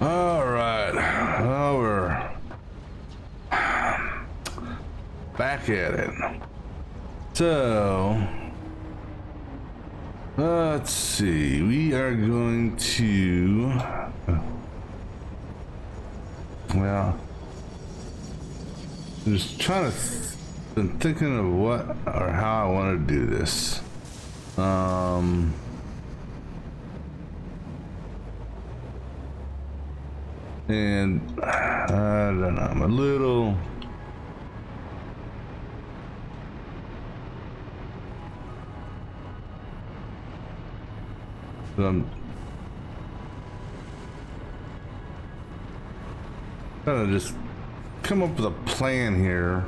All right, well, we're back at it. So let's see. We are going to, well, I'm just trying to been thinking of what or how I want to do this. And I don't know, I'm a little I'm trying to just come up with a plan here.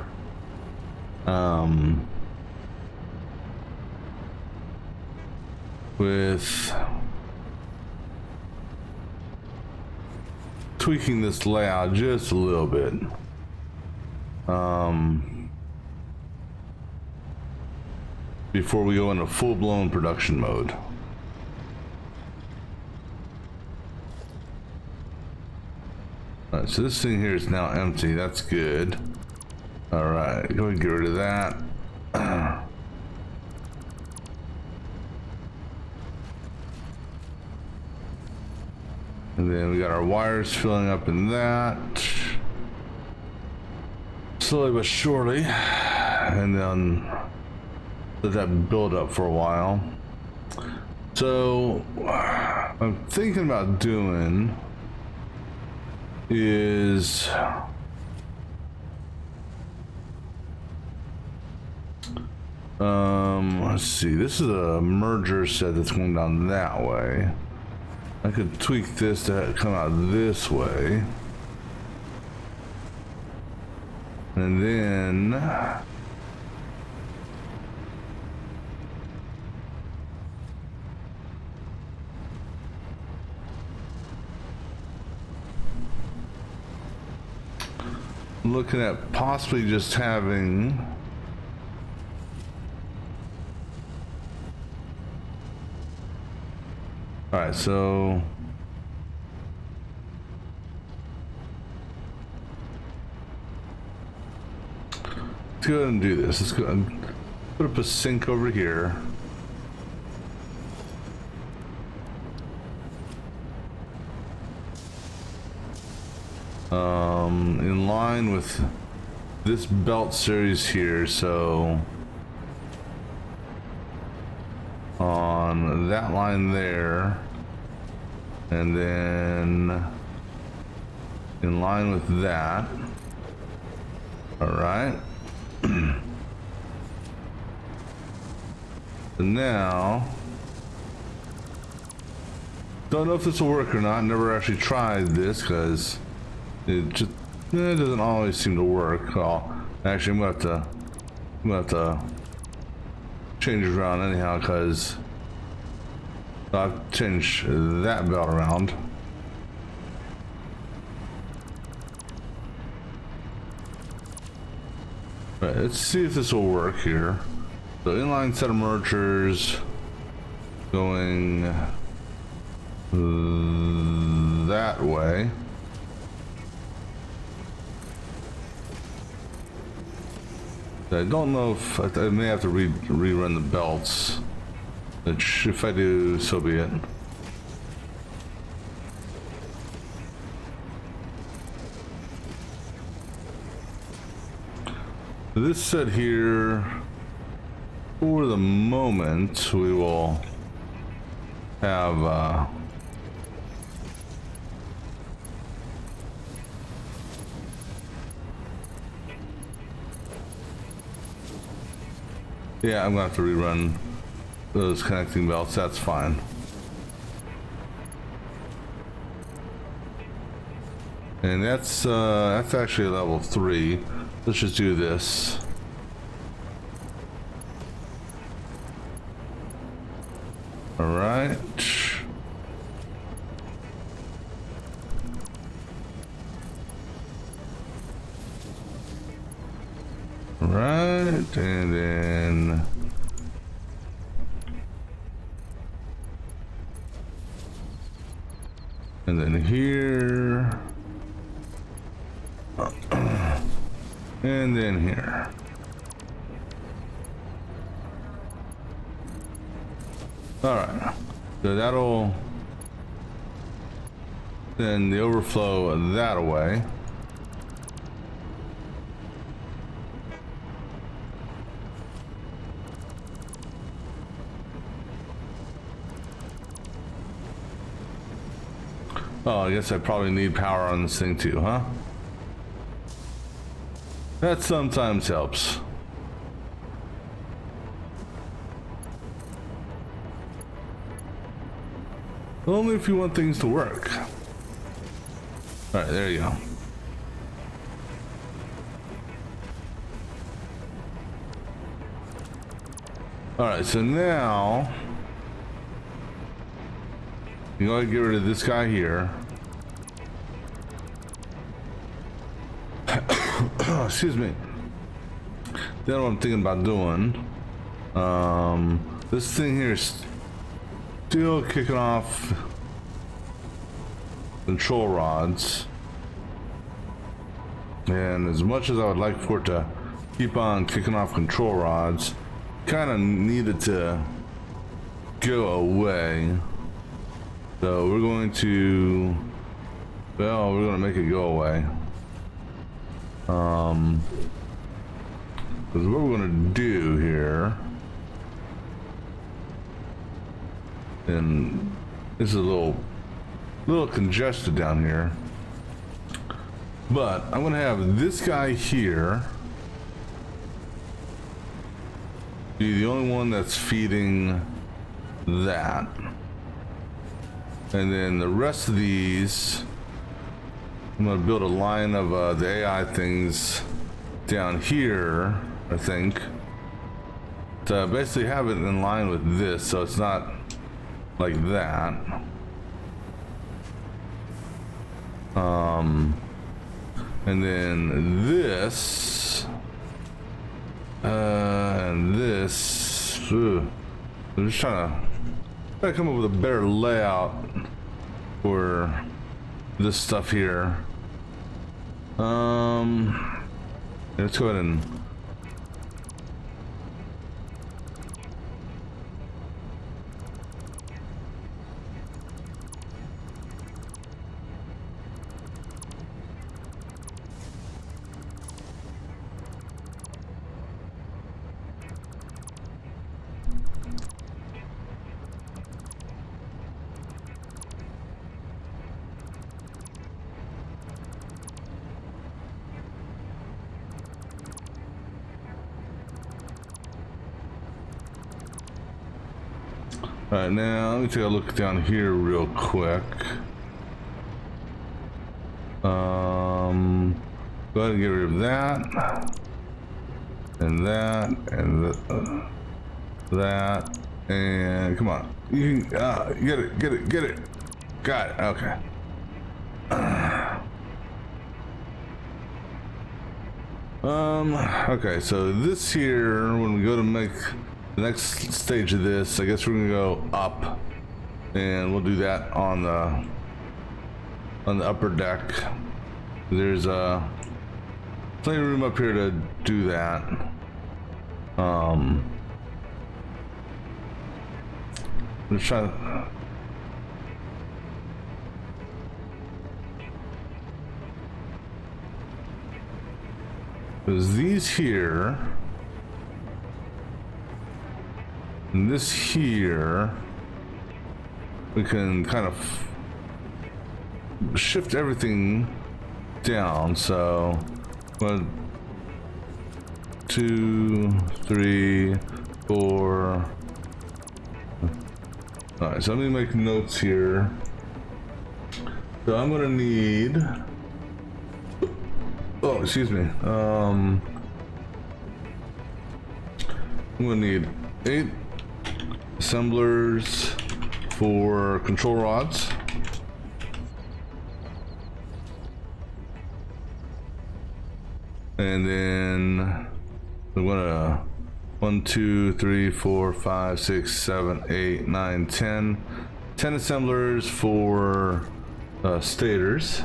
With tweaking this layout just a little bit. Before we go into full-blown production mode. Alright, so this thing here is now empty. That's good. Alright, go ahead and get rid of that. And then we got our wires filling up in that. Slowly but surely. And then let that build up for a while. So I'm thinking about doing is let's see, this is a merger set that's going down that way. I could tweak this to come out this way. And then looking at possibly just having alright, so let's go ahead and do this. Let's go ahead and put up a sink over here. In line with this belt series here, so on that line there, and then in line with that. All right. So now, don't know if this will work or not. Never actually tried this because it just it doesn't always seem to work. Well, actually, I'm gonna have to change it around anyhow because I've changed that belt around. Right, let's see if this will work here. So inline set of mergers going that way. I don't know if I may have to rerun the belts, which if I do, so be it. This set here, for the moment, we will have yeah, I'm gonna have to rerun those connecting belts. That's fine. And that's actually a level 3. Let's just do this. All right. Right, and then And then here. And then here. Alright. So that'll then the overflow that away. Oh, I guess I probably need power on this thing too, huh? That sometimes helps. Only if you want things to work. Alright, there you go. Alright, so now you gotta get rid of this guy here. Excuse me. Then what I'm thinking about doing, this thing here is still kicking off control rods, and as much as I would like for it to keep on kicking off control rods, kind of needed to go away. So we're going to, well, we're going to make it go away. Because what we're going to do here, and this is a little congested down here, but I'm going to have this guy here be the only one that's feeding that. And then the rest of these, I'm going to build a line of the AI things down here, I think, to basically have it in line with this, so it's not like that. And then this, and this. I'm just trying to come up with a better layout for this stuff here. Let's go ahead and Alright, now let me take a look down here real quick. Go ahead and get rid of that, and that, and that, and come on, you can, get it, got it, okay. Okay, so this here, when we go to make the next stage of this, I guess we're gonna go up, and we'll do that on the upper deck. There's plenty of room up here to do that. Let's try to, because these here and this here, we can kind of shift everything down. So 1, 2, 3, 4. All right, so I'm gonna make notes here. So I'm gonna need, oh, excuse me. I'm gonna need 8 assemblers for control rods. And then I'm gonna 1, 2, 3, 4, 5, 6, 7, 8, 9, 10. 10 assemblers for stators.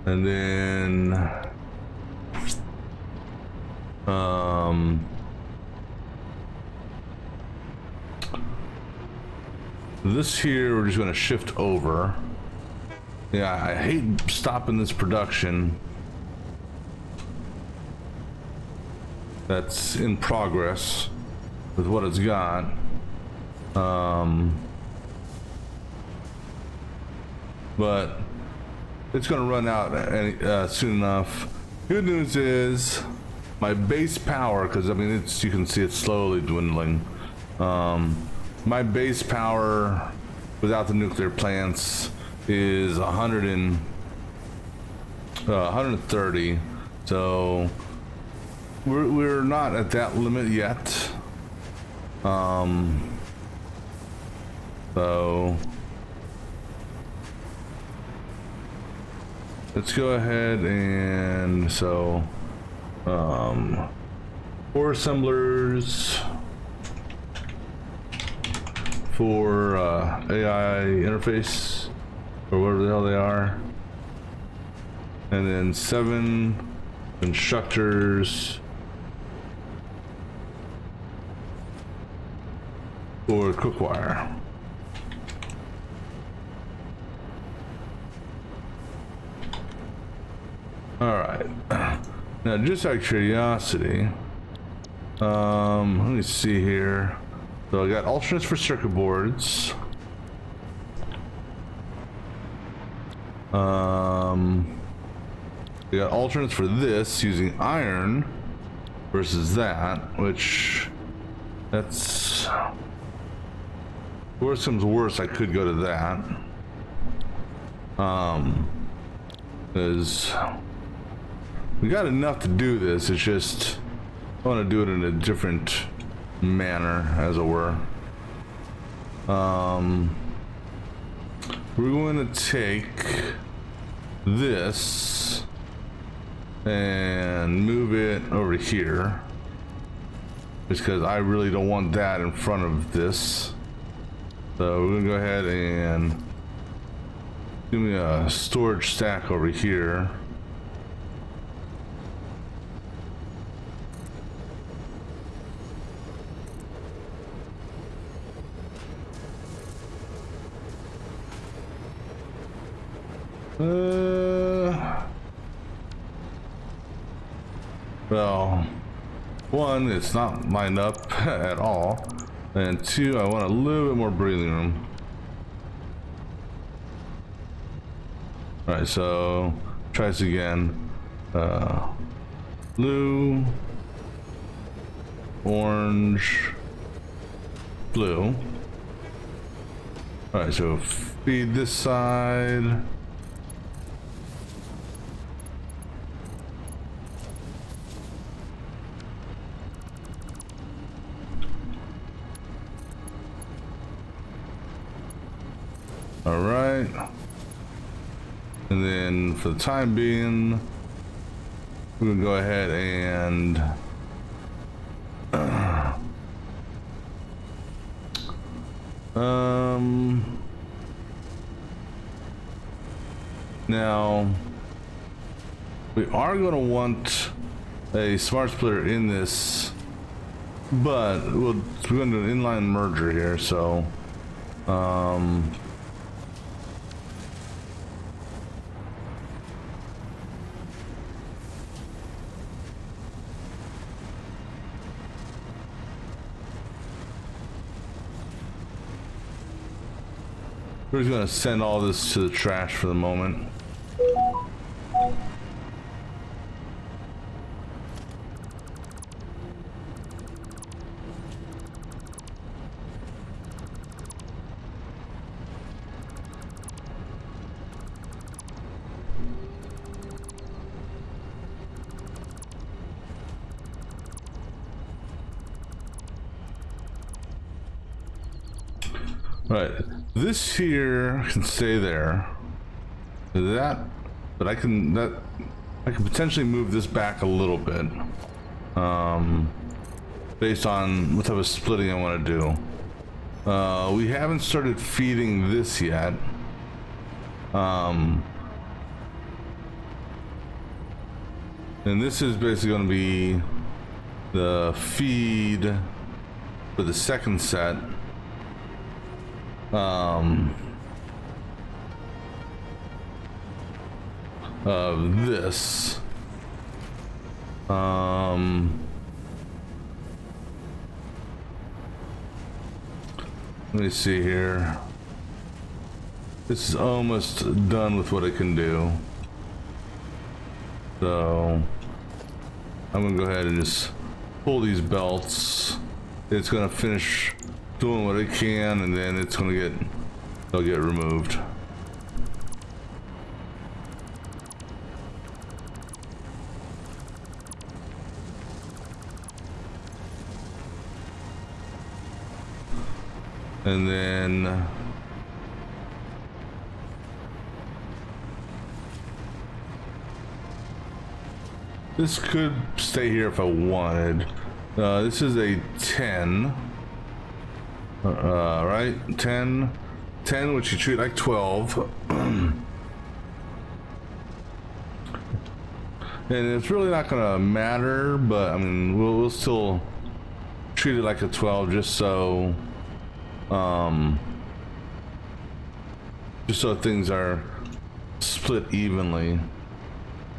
And then this here we're just going to shift over. Yeah, I hate stopping this production that's in progress with what it's got. But it's going to run out soon enough. Good news is my base power, because I mean it's, you can see it's slowly dwindling. My base power without the nuclear plants is 130. So we're not at that limit yet. So let's go ahead and core assemblers for AI interface or whatever the hell they are, and then 7 constructors for cookwire. All right. Now, just out of curiosity, let me see here. So I got alternates for circuit boards. We got alternates for this using iron versus that, which that's worst comes worse. I could go to that. Because we got enough to do this. It's just I want to do it in a different manner, as it were. We're going to take this and move it over here, just because I really don't want that in front of this. So we're gonna go ahead and give me a storage stack over here. Well, one, it's not lined up at all, and two, I want a little bit more breathing room. All right, so try this again. Blue, orange, blue. All right, so feed this side. All right, and then for the time being, we're gonna go ahead and now we are gonna want a smart splitter in this, but we're gonna do an inline merger here, so we're just gonna send all this to the trash for the moment. Right, this here can stay there. That, but I can potentially move this back a little bit. based on what type of splitting I want to do. We haven't started feeding this yet. And this is basically going to be the feed for the second set. Of this. Let me see here. This is almost done with what it can do. So I'm gonna go ahead and just pull these belts. It's gonna finish doing what it can, and then it's gonna it'll get removed. And then this could stay here if I wanted. This is a 10. Right? 10, which you treat like 12. And it's really not gonna matter, but I mean, we'll still treat it like a 12 just so things are split evenly.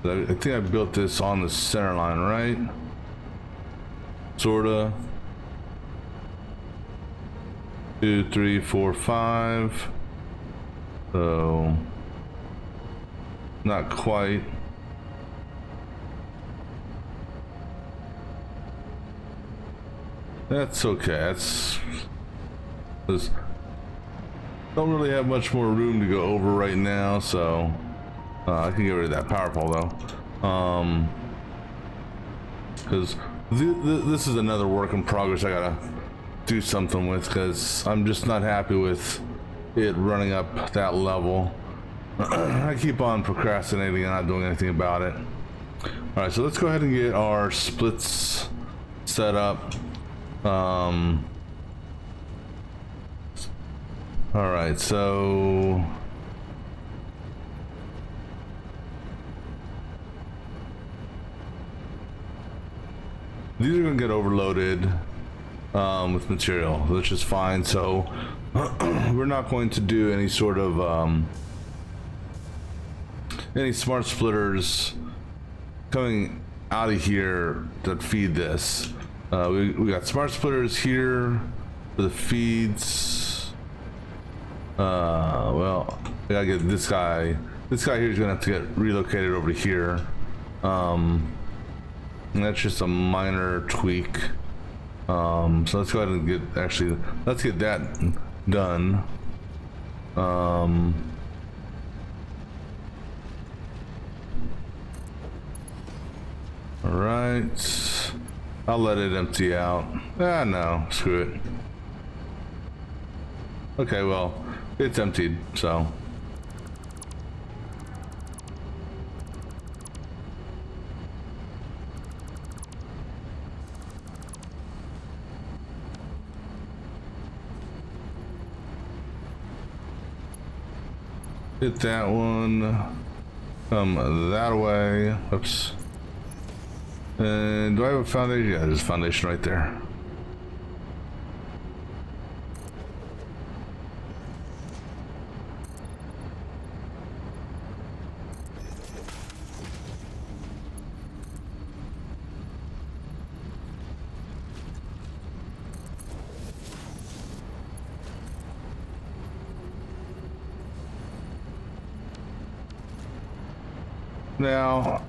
I think I built this on the center line, right? Sorta. 2, 3, 4, 5. So not quite. That's okay. Don't really have much more room to go over right now, so I can get rid of that power pole though, because this is another work in progress I gotta do something with, because I'm just not happy with it running up that level. I keep on procrastinating and not doing anything about it. All right, so let's go ahead and get our splits set up. All right, so these are gonna get overloaded with material, which is fine. So we're not going to do any sort of any smart splitters coming out of here that feed this. We got smart splitters here for the feeds. Well, I gotta get this guy. This guy here is gonna have to get relocated over to here. And that's just a minor tweak. So let's go ahead and let's get that done. All right. I'll let it empty out. Ah, no, screw it. Okay, well, it's emptied, so. Hit that one. Come that way. Oops. And do I have a foundation? Yeah, there's a foundation right there. Now,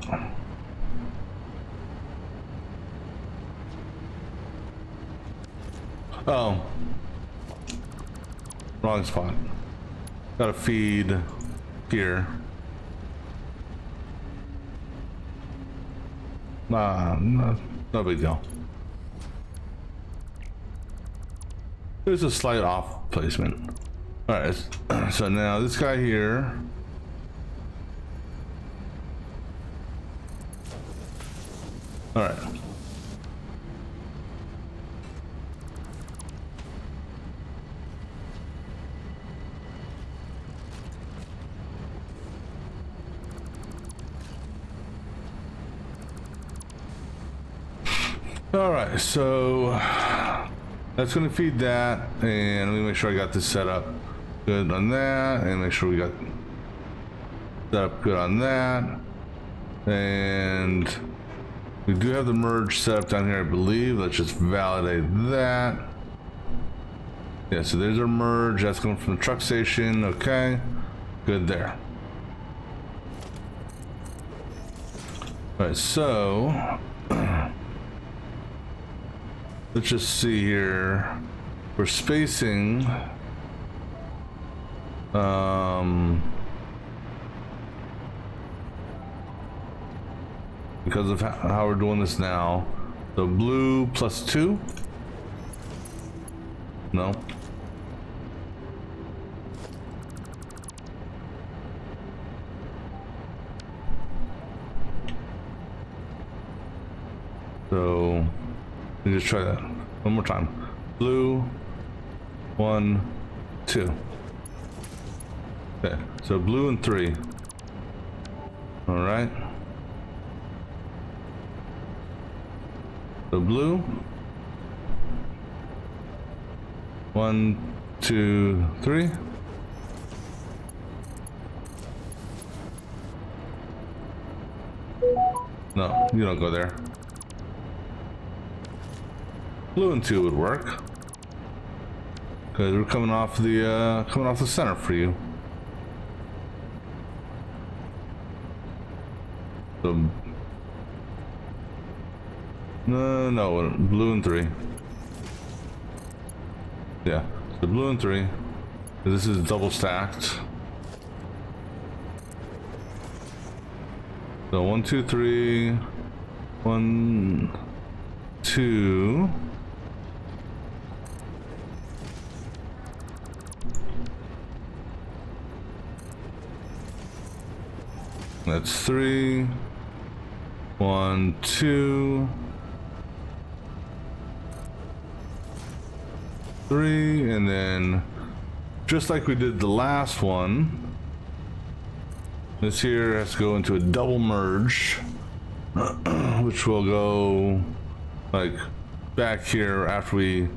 oh, wrong spot. Gotta feed here. No big deal. There's a slight off placement. All right, so now this guy here. All right. All right, so that's gonna feed that, and let me make sure I got this set up good on that, and make sure we got set up good on that, and we do have the merge set up down here, I believe. Let's just validate that. Yeah, so there's our merge. That's going from the truck station. Okay, good there. All right, so let's just see here. We're spacing. Because of how we're doing this now. So blue +2. No. So let me just try that one more time. Blue 1 2. Okay, so blue and 3. All right. So blue 1 2 3. No, you don't go there. Blue and 2 would work because we're coming off the center for you. So no, blue and 3. Yeah, so blue and 3. This is double stacked. So 1 2 3, 1 2. That's 3, 1 2 3, and then just like we did the last one, this here has to go into a double merge, which will go like back here after we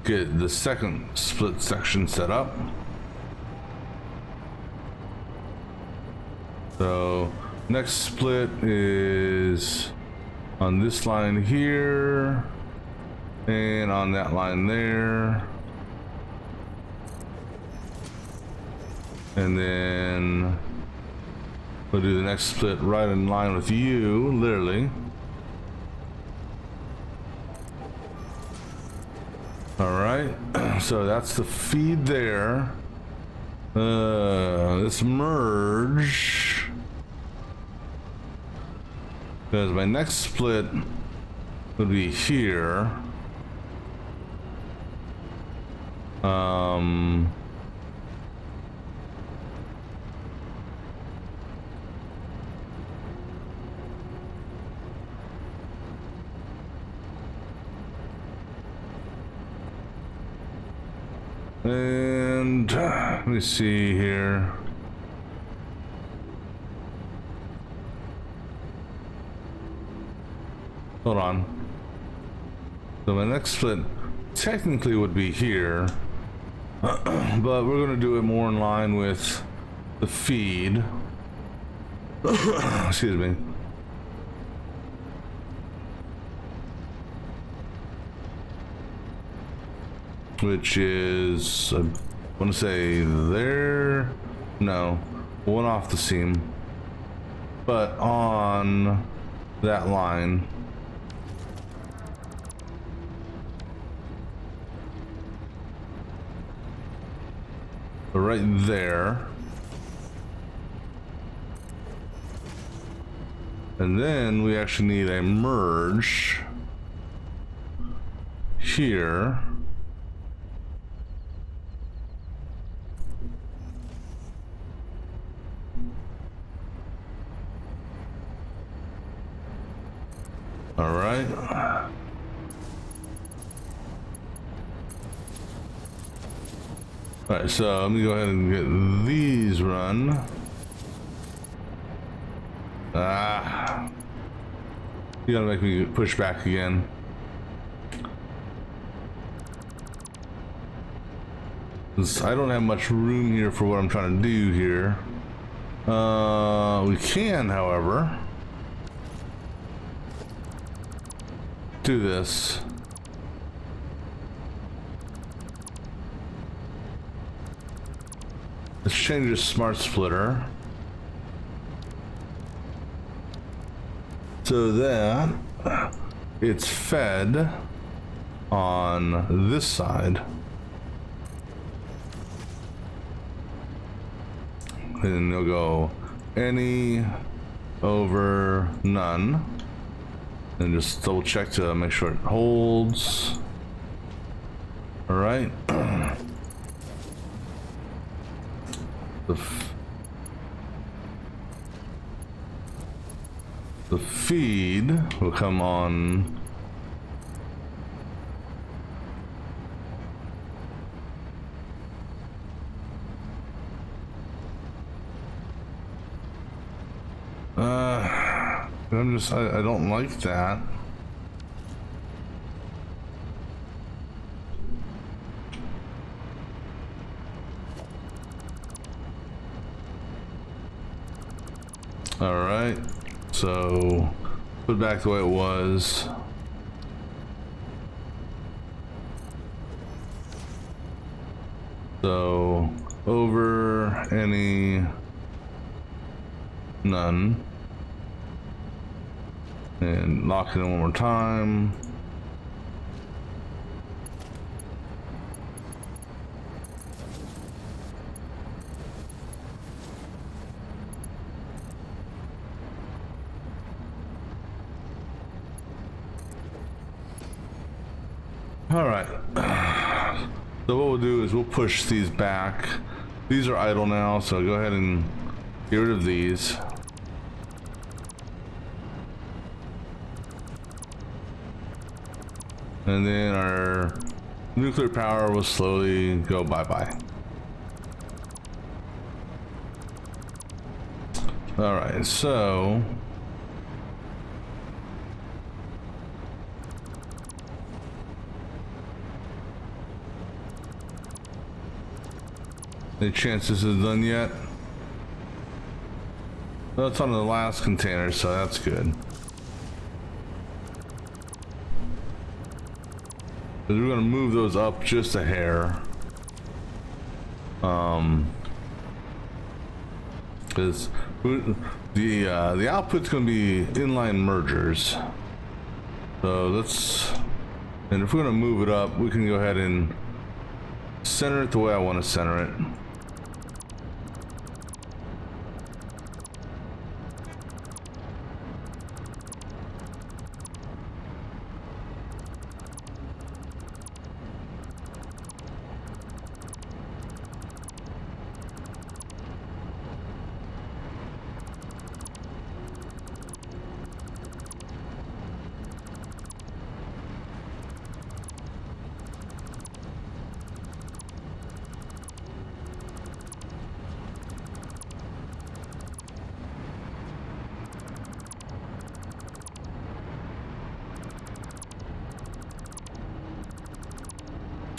get the second split section set up. So next split is on this line here and on that line there, and then we'll do the next split right in line with you, literally. All right, so that's the feed there. This merge, because my next split would be here. And let me see here. Hold on. So my next split technically would be here, but we're going to do it more in line with the feed. Excuse me. Which is, I want to say there, no, one off the seam, but on that line. Right there. And then we actually need a merge here. All right. All right, so let me go ahead and get these run. Ah, you gotta make me push back again. I don't have much room here for what I'm trying to do here. We can, however, do this. Let's change the smart splitter so that it's fed on this side. And you'll go any over none. And just double check to make sure it holds. All right. The feed will come on I don't like that. All right, so put it back the way it was. So over any none. And lock it in one more time. All right. So what we'll do is we'll push these back. These are idle now, so go ahead and get rid of these. And then our nuclear power will slowly go bye-bye. All right, so any chance this is done yet? Well, it's on the last container, so that's good. Because we're going to move those up just a hair. Because the output's going to be inline mergers. So let's, and if we're going to move it up, we can go ahead and center it the way I want to center it.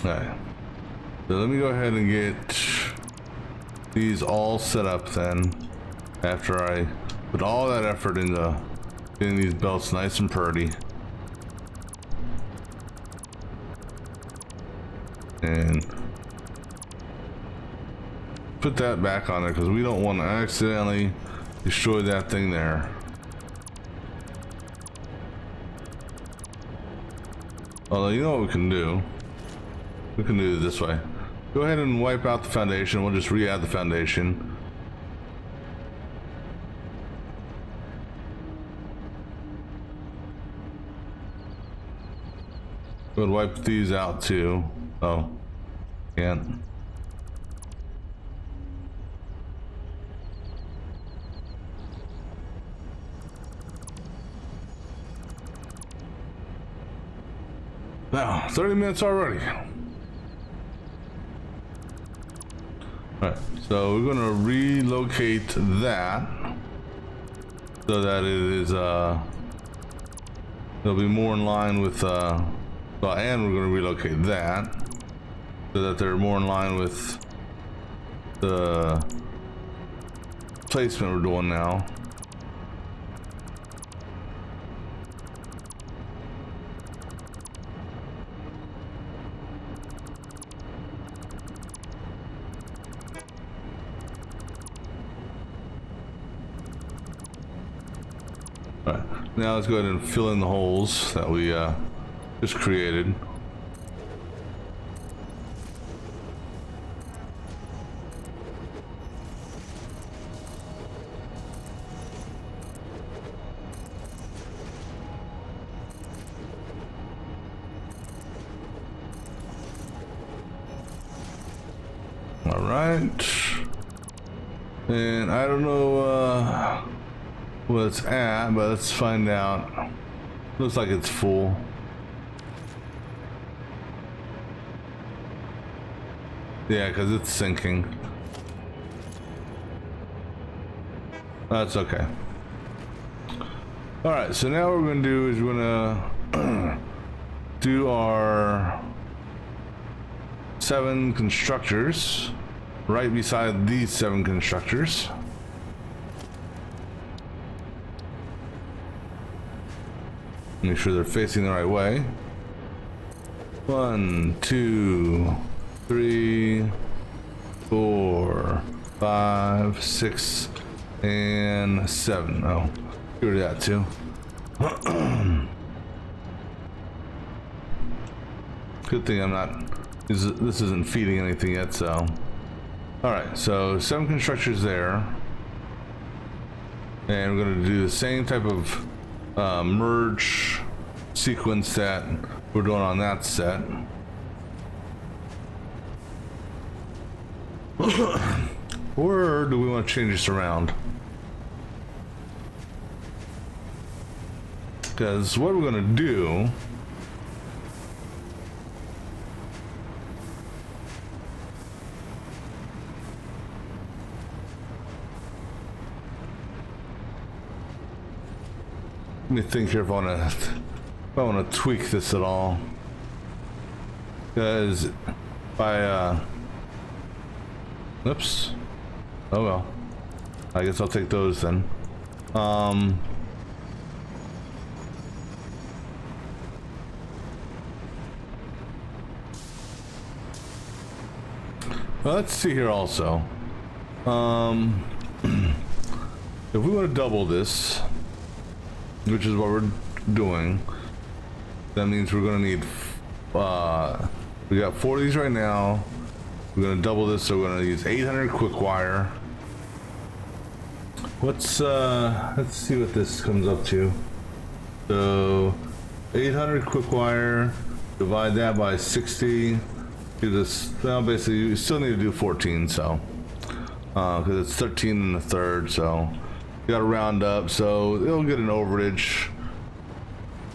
Okay, so let me go ahead and get these all set up then, after I put all that effort into getting these belts nice and purty. And put that back on there because we don't want to accidentally destroy that thing there. Although, you know what we can do? We can do it this way. Go ahead and wipe out the foundation. We'll just re-add the foundation. Go ahead and wipe these out too. Oh, can't. Now, 30 minutes already. Alright, so we're going to relocate that so that it is, it'll be more in line with, well, and we're going to relocate that so that they're more in line with the placement we're doing now. All right, now let's go ahead and fill in the holes that we just created. All right, and I don't know what it's at, but let's find out. Looks like it's full. Yeah, because it's sinking. That's okay. All right, so now what we're going to do is we're going to do our 7 constructors right beside these 7 constructors. Make sure they're facing the right way. 1, 2, 3, 4, 5, 6, and 7. Oh, get rid of that too. Good thing I'm not. This isn't feeding anything yet, so. Alright, so 7 constructors there. And we're going to do the same type of merge sequence that we're doing on that set. Or do we want to change this around? Because what we're going to do let me think here if I want to tweak this at all. Because if I oops. Oh well. I guess I'll take those then. Let's see here also. If we want to double this, which is what we're doing, that means we're going to need we got 4 of these right now. We're going to double this, so we're going to use 800 quick wire. Let's see what this comes up to. So 800 quick wire, divide that by 60. Do this. Well, basically you still need to do 14, so because it's 13 1/3, so you got to round up, so it'll get an overage.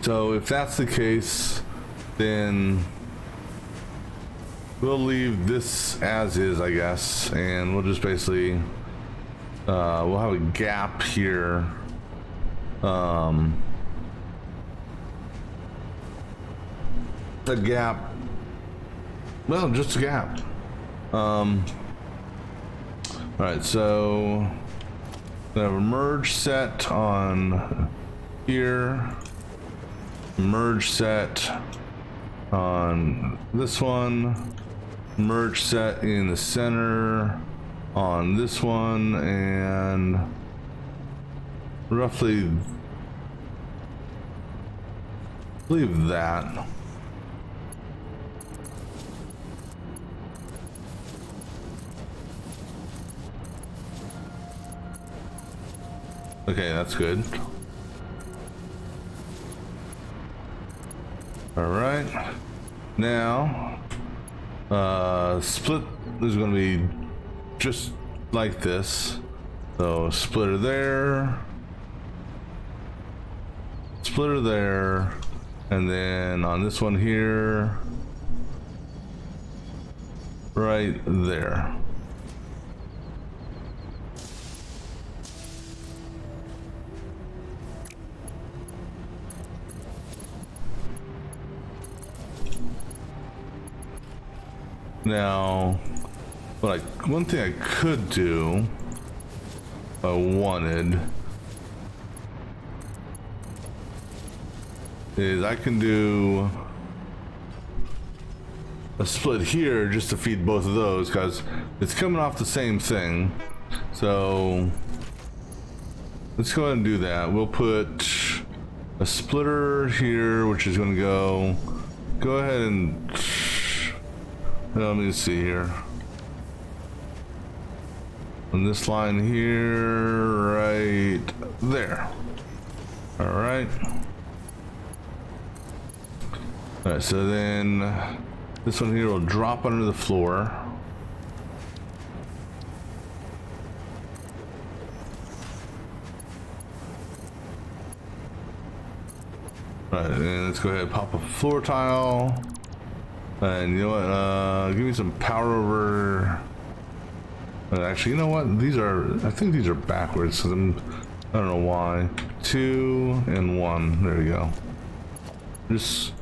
So if that's the case, then we'll leave this as is, I guess, and we'll just basically we'll have a gap here. A gap. Well, just a gap. All right, so we have a merge set on here, merge set on this one, merge set in the center on this one, and roughly leave that. Okay, that's good. All right. Now, split is going to be just like this. So splitter there, splitter there, and then on this one here, right there. Now, but one thing I could do, if I wanted, is I can do a split here just to feed both of those because it's coming off the same thing. So let's go ahead and do that. We'll put a splitter here, which is going to go ahead and let me see here. On this line here, right there. All right. All right, so then this one here will drop under the floor. All right, and let's go ahead and pop a floor tile. And you know what, give me some power over. Actually, you know what, I think these are backwards, because I don't know why. 2 and 1, there we go. Just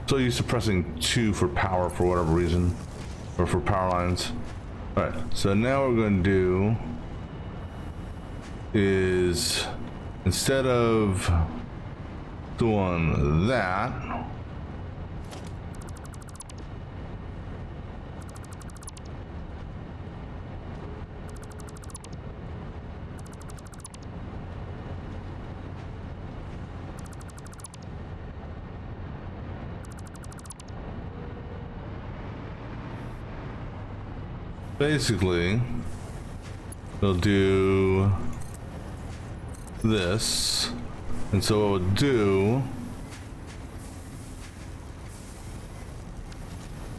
so used to pressing 2 for power for whatever reason, or for power lines. All right, so now what we're going to do is, instead of doing that, basically we'll do this, and so what we'll do,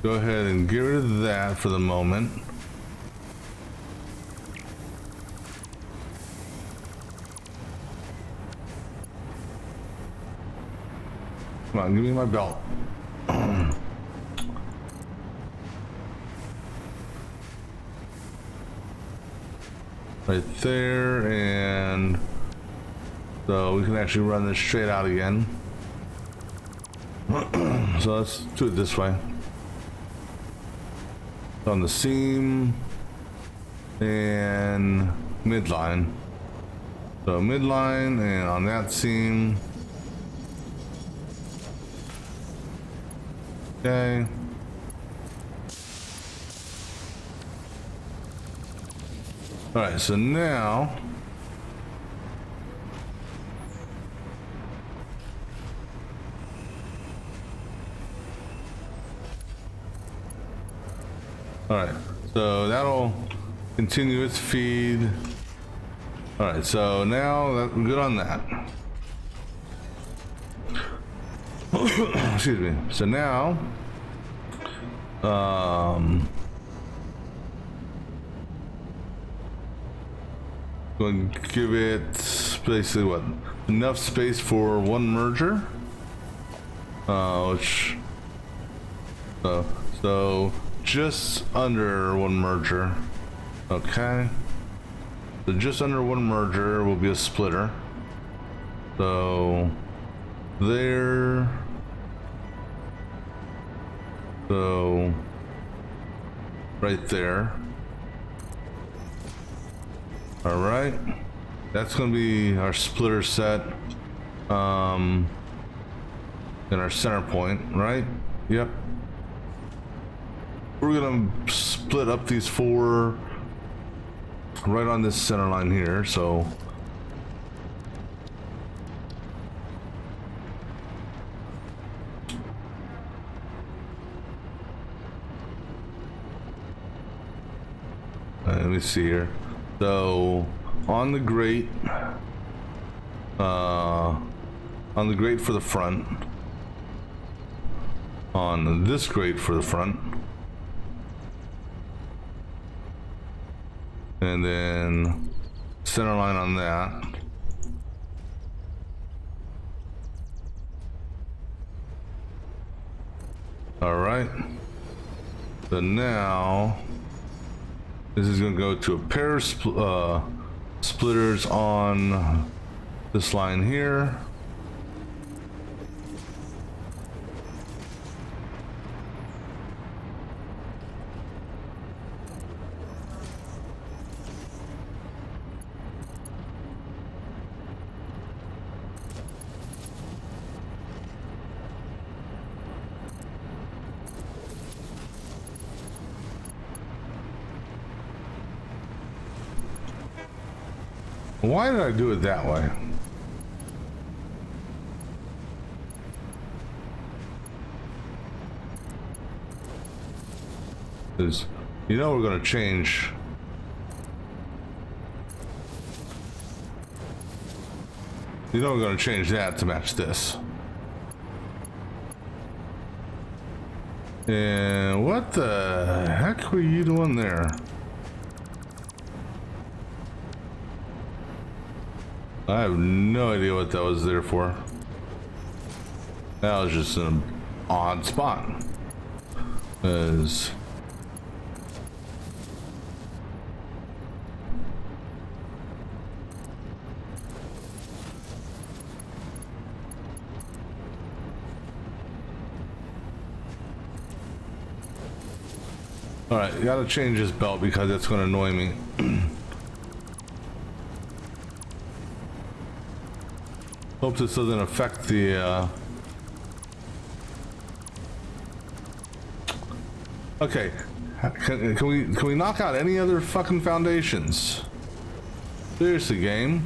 go ahead and get rid of that for the moment. Come on, give me my belt. Right there, and so we can actually run this straight out again. So let's do it this way. On the seam and midline. So midline and on that seam. Okay. All right, so now all right, so that'll continue its feed. All right, so now we're good on that. Excuse me. So now going to give it basically what, enough space for one merger, which so just under one merger. Okay, so just under one merger will be a splitter. So there, so right there. All right, that's going to be our splitter set, in our center point, right? Yep. We're going to split up these 4 right on this center line here, so let me see here. So on the grate for the front, on this grate for the front, and then center line on that. All right, so now this is going to go to a pair of splitters on this line here. Why did I do it that way? Because you know we're going to change. You know we're going to change that to match this. And what the heck were you doing there? I have no idea what that was there for. That was just an odd spot. As all right, gotta change this belt because it's gonna annoy me. Hope this doesn't affect the, Okay, can we knock out any other fucking foundations? Seriously, game?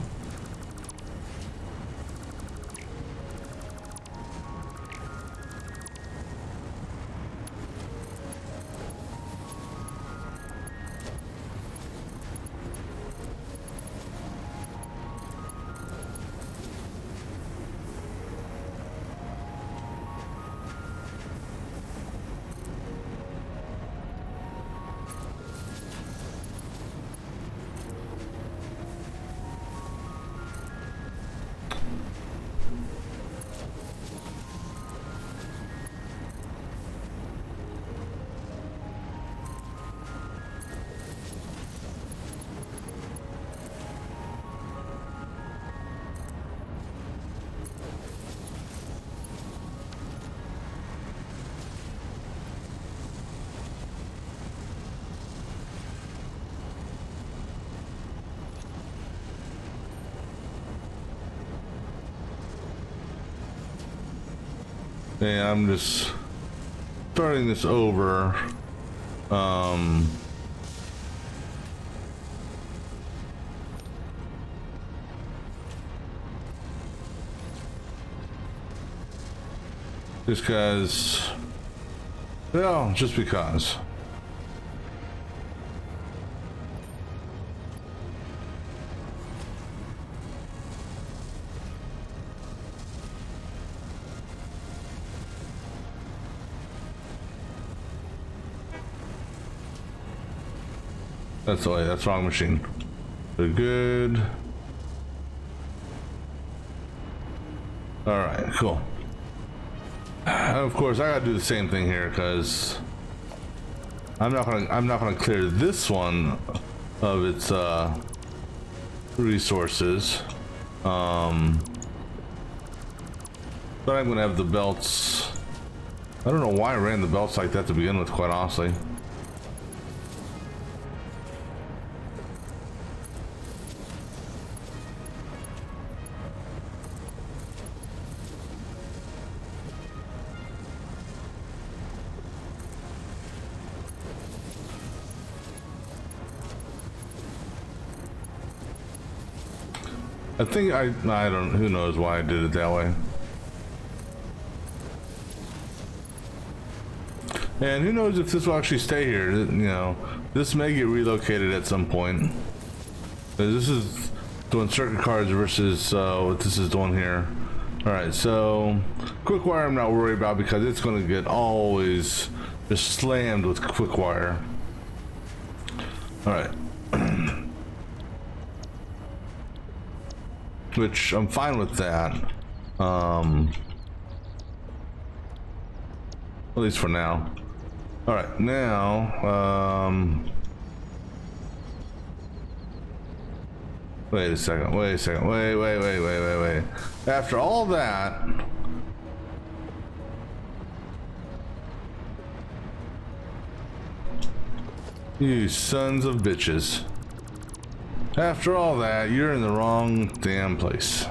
Yeah, I'm just starting this over. Just because, well, just because. That's the way, that's wrong machine. They're good. Alright, cool. Of course I gotta do the same thing here because I'm not gonna clear this one of its resources. But I'm gonna have the belts. I don't know why I ran the belts like that to begin with, quite honestly. I think I don't, who knows why I did it that way. And who knows if this will actually stay here, you know. This may get relocated at some point. This is doing circuit cards versus what this is doing here. Alright, so quick wire I'm not worried about because it's going to get always just slammed with quick wire. Alright. Which I'm fine with that. At least for now. Alright, now, wait a second, wait. After all that, you sons of bitches. After all that, you're in the wrong damn place.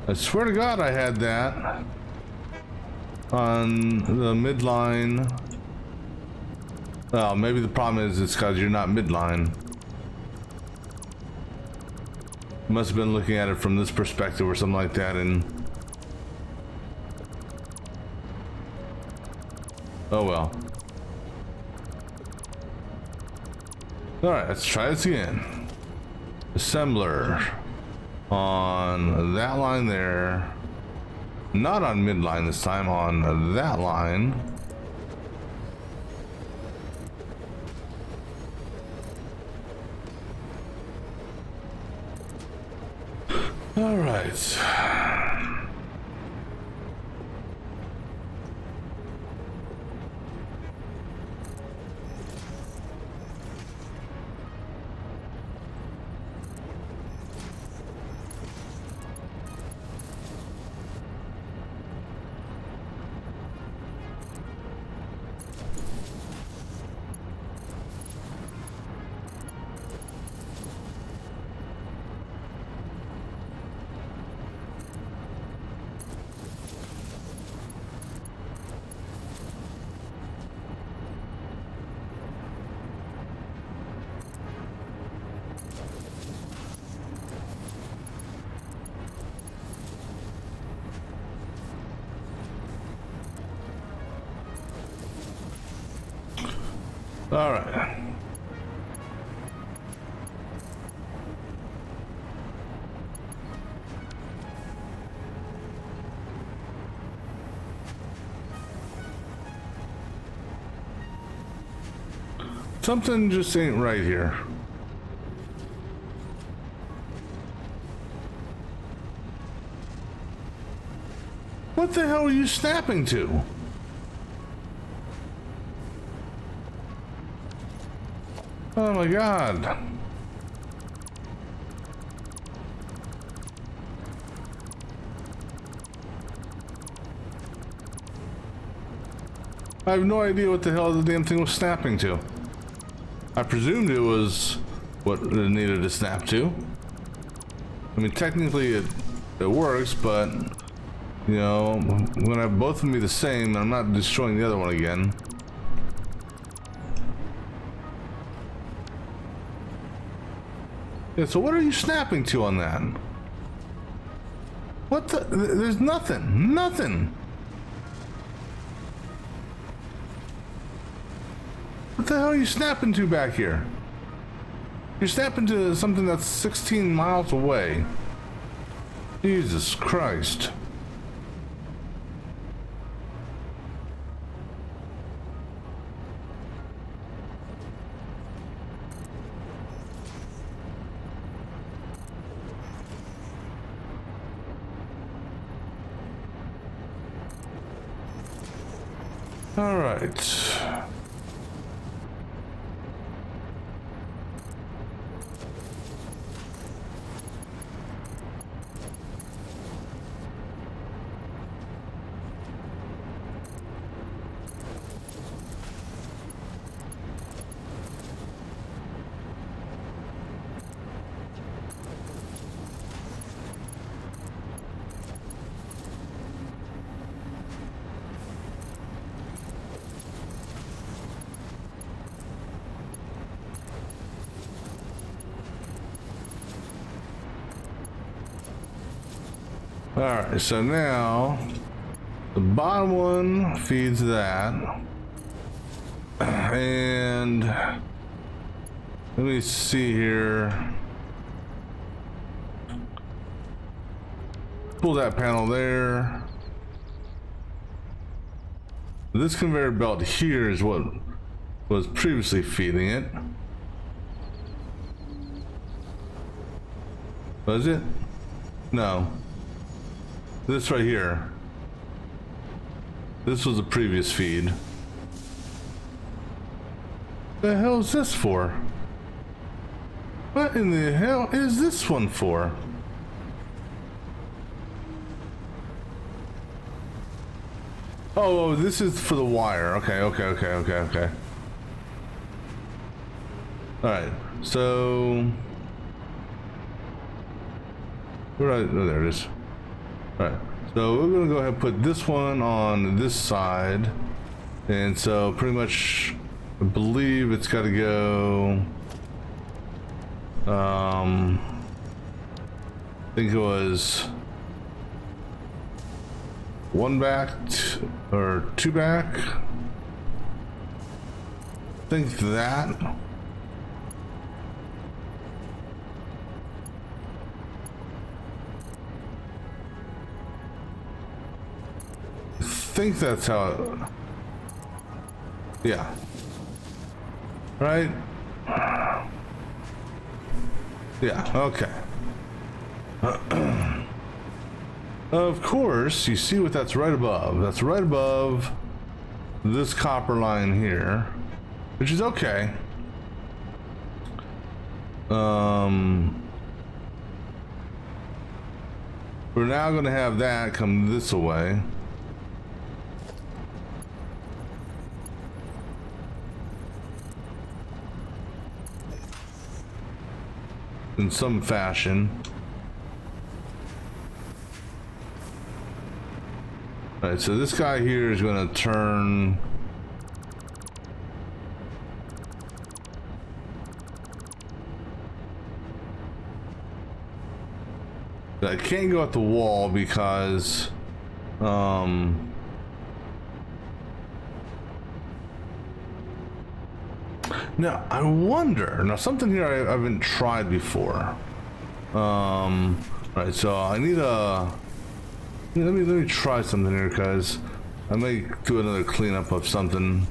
I swear to God I had that. on the midline. Oh, maybe the problem is it's because you're not midline. Must have been looking at it from this perspective or something like that, and oh well. Alright, let's try this again. Assembler on that line there. Not on midline this time, on that line. All right. All right. Something just ain't right here. What the hell are you snapping to? Oh my God. I have no idea what the hell the damn thing was snapping to. I presumed it was what it needed to snap to. I mean, technically it works, but you know, when I have both of them be the same, I'm not destroying the other one again. Yeah, so what are you snapping to on that? What the? There's nothing. Nothing. What the hell are you snapping to back here? You're snapping to something that's 16 miles away. Jesus Christ. All right. Alright, so now the bottom one feeds that. And let me see here. Pull that panel there. This conveyor belt here is what was previously feeding it. Was it? No. This right here. This was the previous feed. The hell is this for? What in the hell is this one for? Oh, this is for the wire. Okay. Alright, so... Where did I... Oh, there it is. Alright, So we're gonna go ahead and put this one on this side. And so pretty much, I believe it's gotta go, I think it was one back or two back. I think that. I think that's how it, yeah. Right? Yeah, okay. Of course, you see what that's right above. That's right above this copper line here, which is okay. We're now going to have that come this way. In some fashion. All right, so this guy here is going to turn. I can't go at the wall because now I wonder, now something here I haven't tried before. Right, so I need a, let me try something here, because I may do another cleanup of something.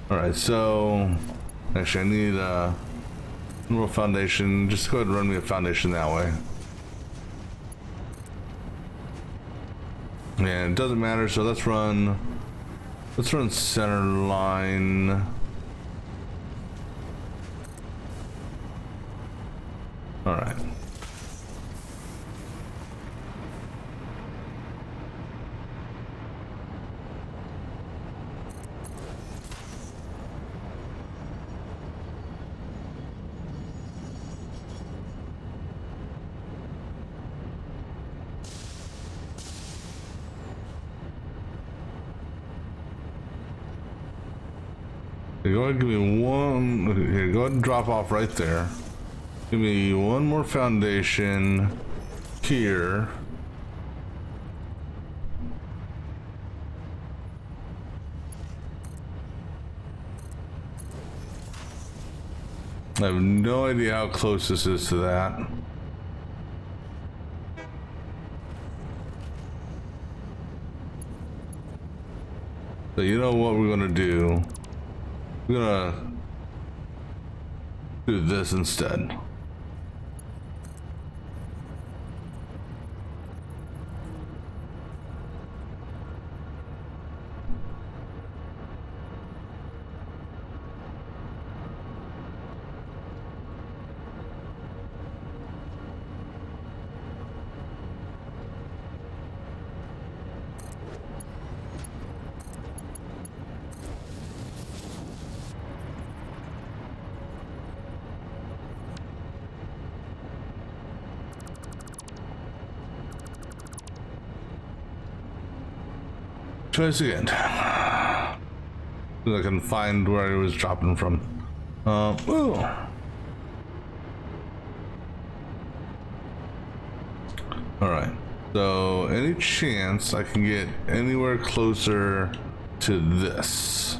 All right, so actually I need a more foundation. Just go ahead and run me a foundation that way. And it doesn't matter, so let's run center line. All right. Go ahead and give me one, here, go ahead and drop off right there. Give me one more foundation here. I have no idea how close this is to that. So you know what we're gonna do? We're gonna do this instead. Try this again. So I can find where it was dropping from. Ooh. Alright. So any chance I can get anywhere closer to this?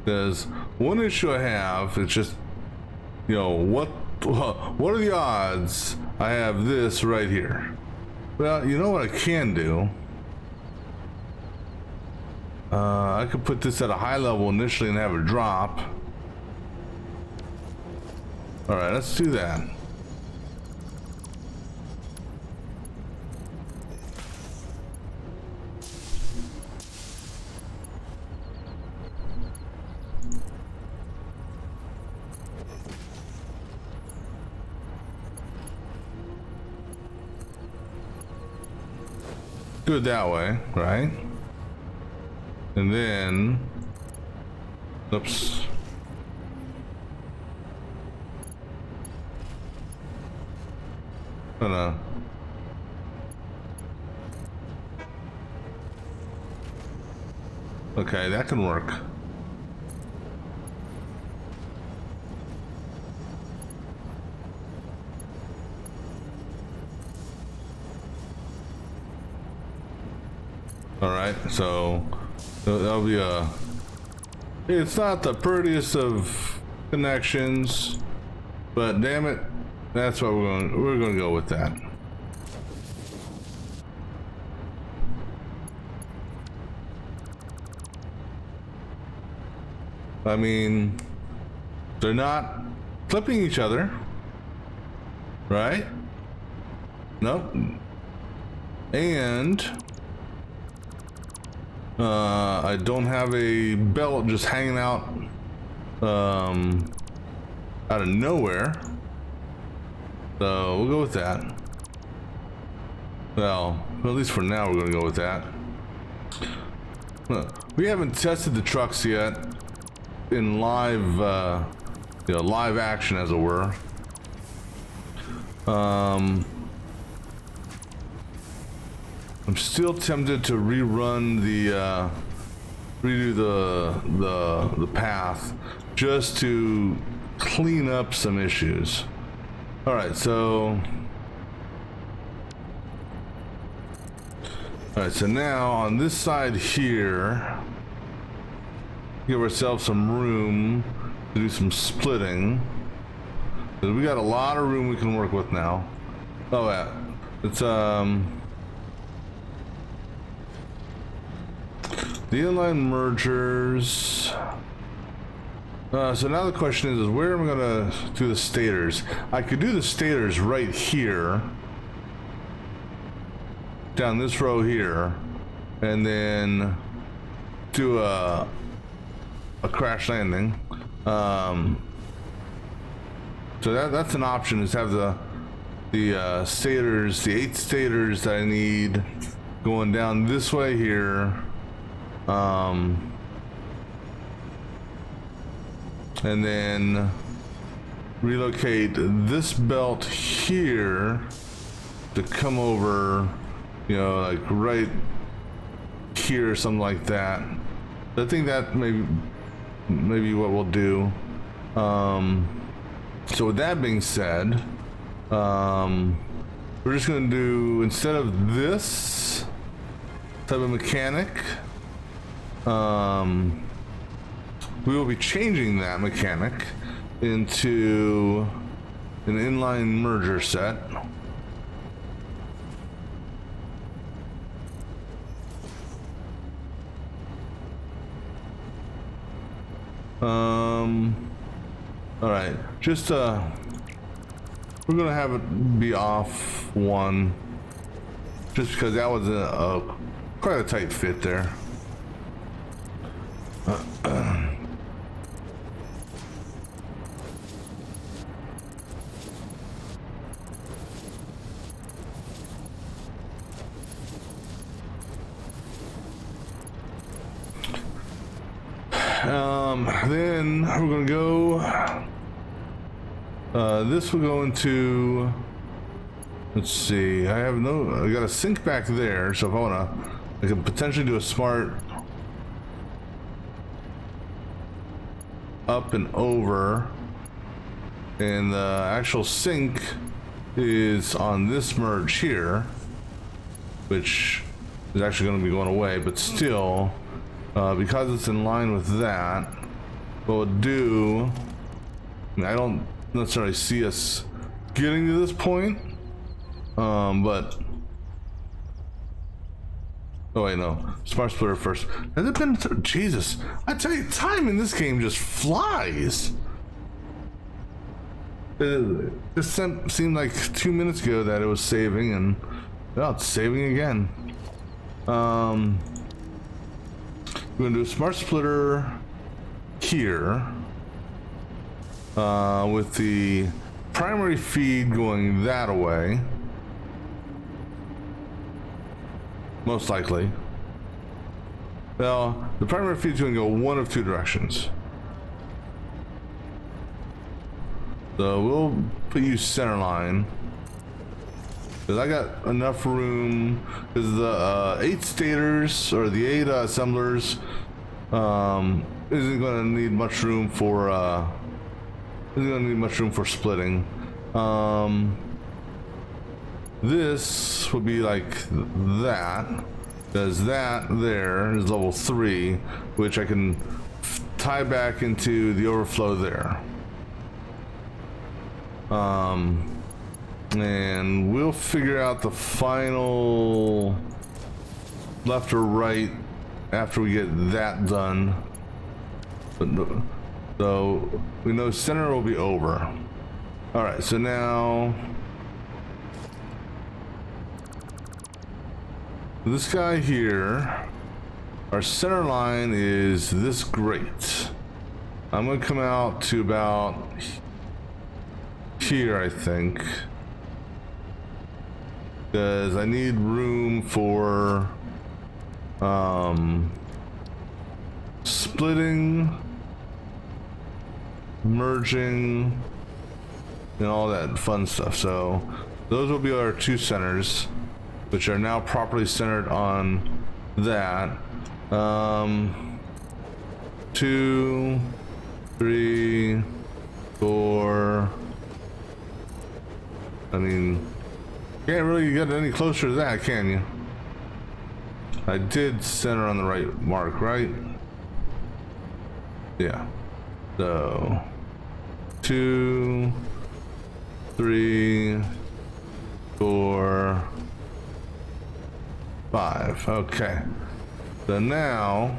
Because one issue I have is just, you know, what are the odds I have this right here? Well, you know what I can do? I could put this at a high level initially and have it drop. All right, let's do that. Do it that way, right? And then, oops. Gonna. Okay, that can work. All right, so that'll be a. It's not the prettiest of connections, but damn it, that's what we're going to go with that. I mean, they're not clipping each other, right? Nope. And I don't have a belt just hanging out out of nowhere. So we'll go with that. Well, at least for now we're gonna go with that. We haven't tested the trucks yet in live, live action, as it were. I'm still tempted to rerun redo the path just to clean up some issues. All right, so now on this side here, give ourselves some room to do some splitting. We got a lot of room we can work with now. Oh yeah, it's the inline mergers. So now the question is where am I gonna do the stators? I could do the stators right here, down this row here, and then do a crash landing. So that's an option, is have the stators, the 8 stators that I need going down this way here. And then relocate this belt here to come over, like right here or something like that. I think that maybe what we'll do. So with that being said, we're just gonna do, instead of this type of mechanic, we will be changing that mechanic into an inline merger set. All right, just we're gonna have it be off 1, just because that was quite a tight fit there. Then we're gonna go. This will go into. Let's see. I got a sink back there, so if I can potentially do a smart up and over, and the actual sink is on this merge here, which is actually going to be going away, but still. Because it's in line with that, what we'll do, I don't necessarily see us getting to this point, but, oh wait, no, smart splitter first. Has it been, Jesus, I tell you, time in this game just flies. It just seemed like 2 minutes ago that it was saving, and, well, it's saving again. We're gonna do a smart splitter here, with the primary feed going that way, most likely. Well, the primary feed is gonna go one of 2 directions. So we'll put you center line. Because I got enough room, because the 8 stators, or the 8 assemblers, isn't going to need much room for, splitting. This would be like that, because that there is level 3, which I can tie back into the overflow there. And we'll figure out the final left or right after we get that done. But no, so we know center will be over. All right, so now this guy here, our center line is this great. I'm gonna come out to about here, I think, because I need room for splitting, merging, and all that fun stuff. So those will be our 2 centers, which are now properly centered on that. 2, 3, 4. I mean, can't really get any closer to that, can you? I did center on the right mark, right? Yeah. So 2, 3, 4, 5. Okay. So now,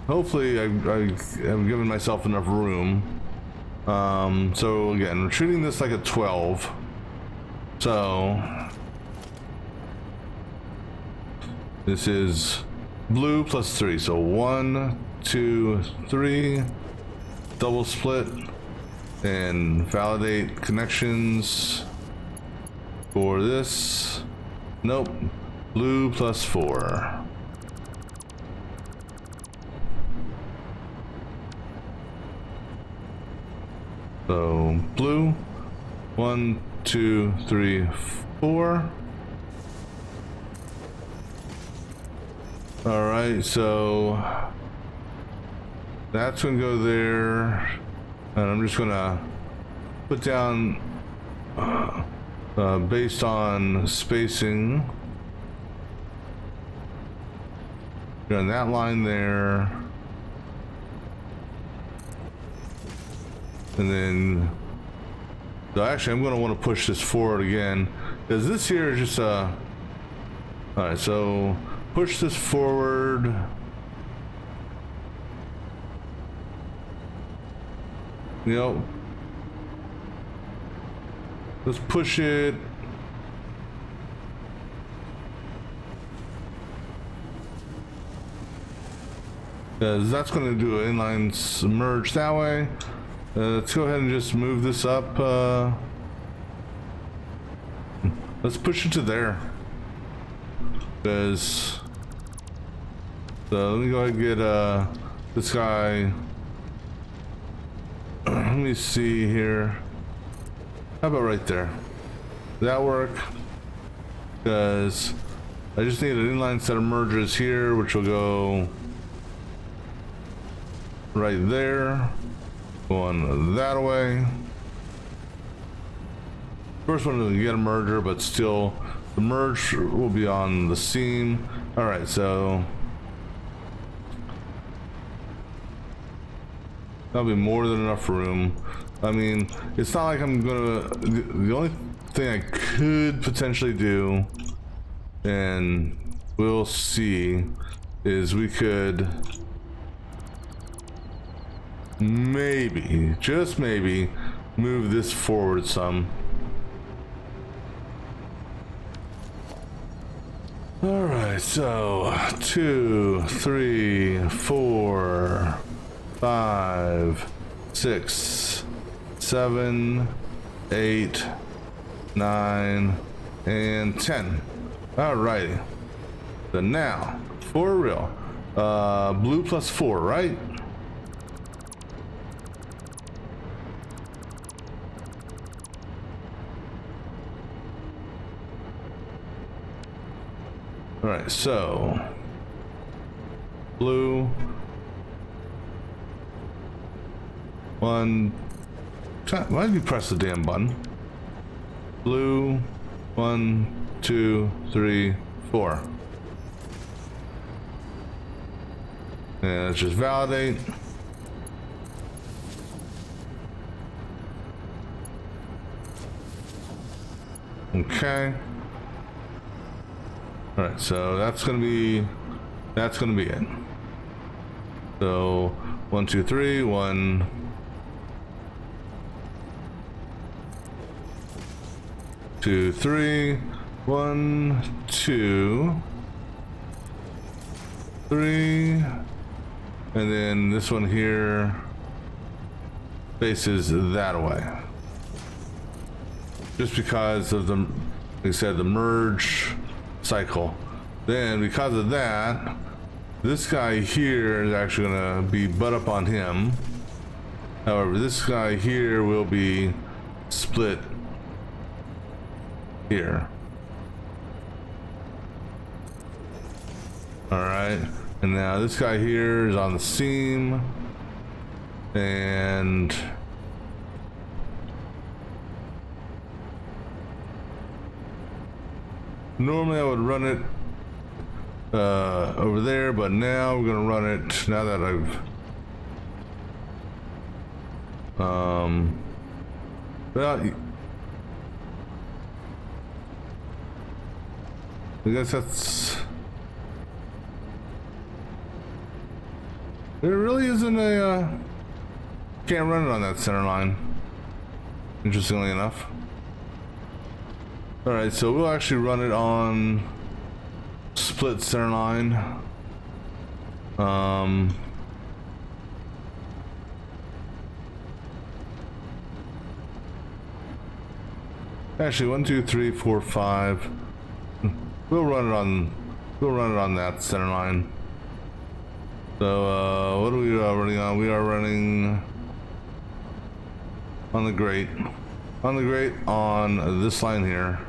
hopefully I've given myself enough room. So again, we're treating this like a 12. So this is blue plus 3. So 1, 2, 3, double split, and validate connections for this. Nope. Blue plus 4. So blue, 1, 2, 3, 4. All right, so that's gonna go there, and I'm just gonna put down based on spacing. On that line there. And then, so actually I'm going to want to push this forward again, because this here is just a, alright, so push this forward. You know, let's push it. Because that's going to do an inline merge that way. Let's go ahead and just move this up. Let's push it to there. Because, so let me go ahead and get this guy. Let me see here. How about right there? Does that work? Because I just need an inline set of mergers here, which will go right there. Going that way. First one doesn't get a merger, but still the merge will be on the seam. All right, so that'll be more than enough room. I mean, it's not like I'm gonna, the only thing I could potentially do, and we'll see, is we could maybe, just maybe, move this forward some. All right, so 2, 3, 4, 5, 6, 7, 8, 9, and 10. All righty. So now, for real, blue plus 4, right? All right, so blue. One. Why did you press the damn button? Blue. 1, 2, 3, 4. And let's just validate. Okay. All right, so that's gonna be it. So 1, 2, 3, 1, 2, 3, 1, 2, 3, and then this one here faces that way. Just because of the, like I said, the merge cycle. Then because of that, this guy here is actually gonna be butt up on him. However, this guy here will be split here. All right, and now this guy here is on the seam, and normally I would run it over there, but now we're gonna run it now that well, I guess that's, there really isn't a can't run it on that center line, interestingly enough. All right, so we'll actually run it on split center line. Actually, 1, 2, 3, 4, 5. We'll run it on that center line. So what are we running on? We are running on the grate. On the grate on this line here.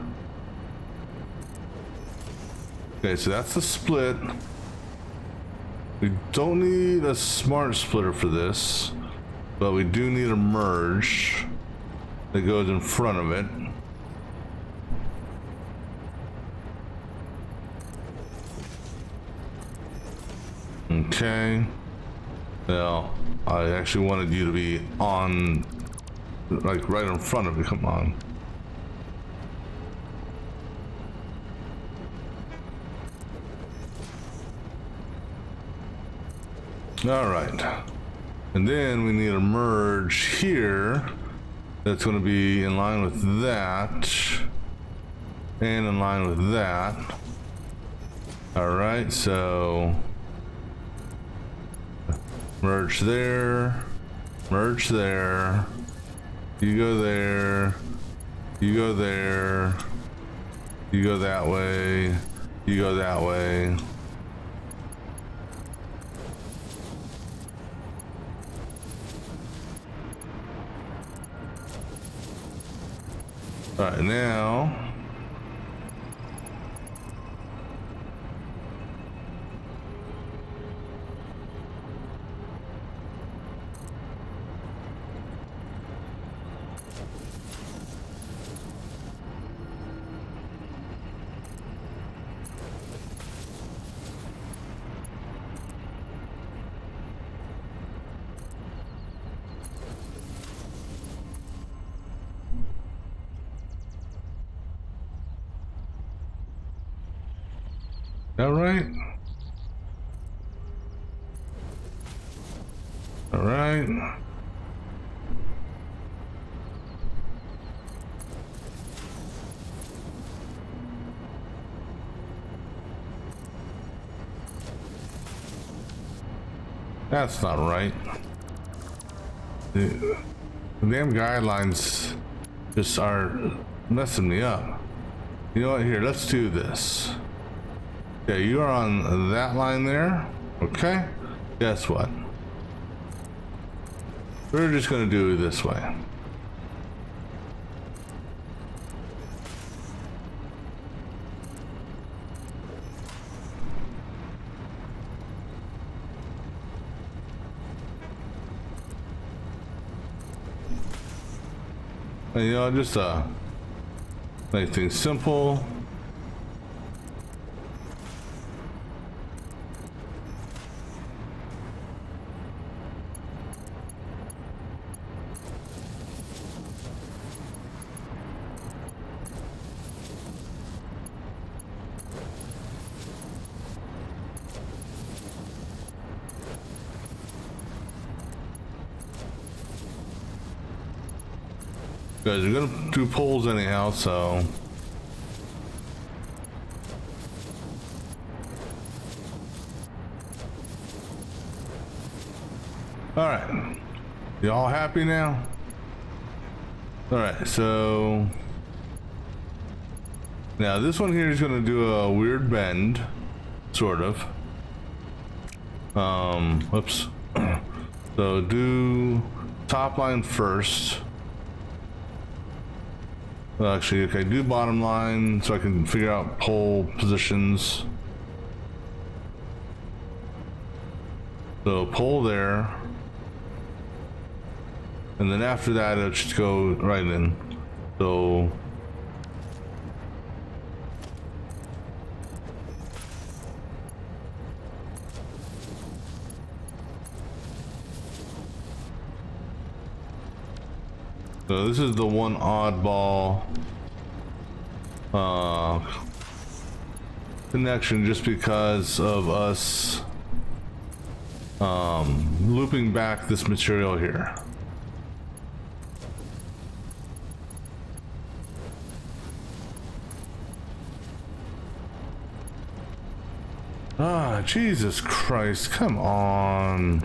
Okay, so that's the split. We don't need a smart splitter for this, but we do need a merge that goes in front of it. Okay. Well, I actually wanted you to be on, like right in front of me. Come on. All right. And then we need a merge here that's going to be in line with that and in line with that. All right, so merge there, merge there, you go there, you go there, you go that way, you go that way. All right, now all right. All right. That's not right. The damn guidelines just are messing me up. You know what? Here, let's do this. Okay, you are on that line there. Okay. Guess what? We're just going to do it this way. And, you know, just make things simple. Guys, we're gonna do poles anyhow, so. All right, you all happy now? All right, so now this one here is gonna do a weird bend, sort of. Whoops. So do top line first. Well, actually, okay, do bottom line so I can figure out pole positions. So pole there. And then after that, it should go right in. So this is the one oddball connection, just because of us looping back this material here. Ah, Jesus Christ, come on.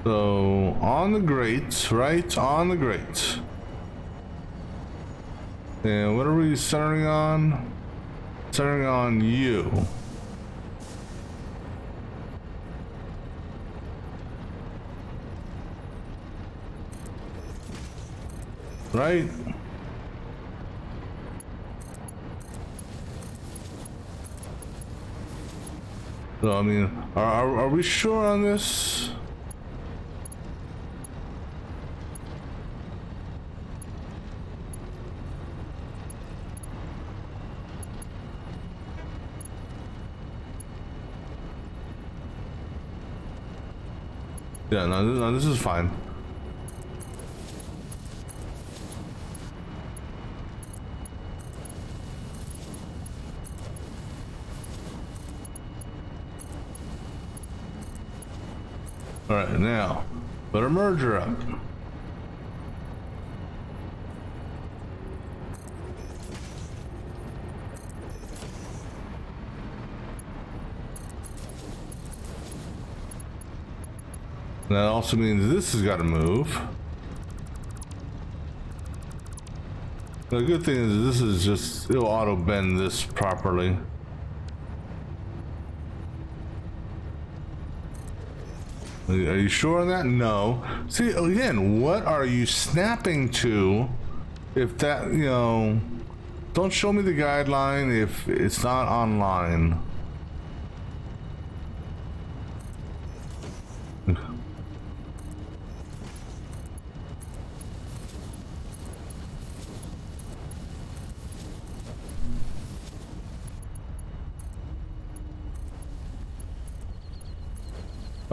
So, on the grate, right? On the grate. And what are we centering on? Centering on you. Right? So, I mean, are we sure on this? Yeah, no, this is fine. All right, now put our merger up. That also means this has got to move. The good thing is this is just, it'll auto bend this properly. Are you sure on that? No. See, again, what are you snapping to if that, you know, don't show me the guideline if it's not online.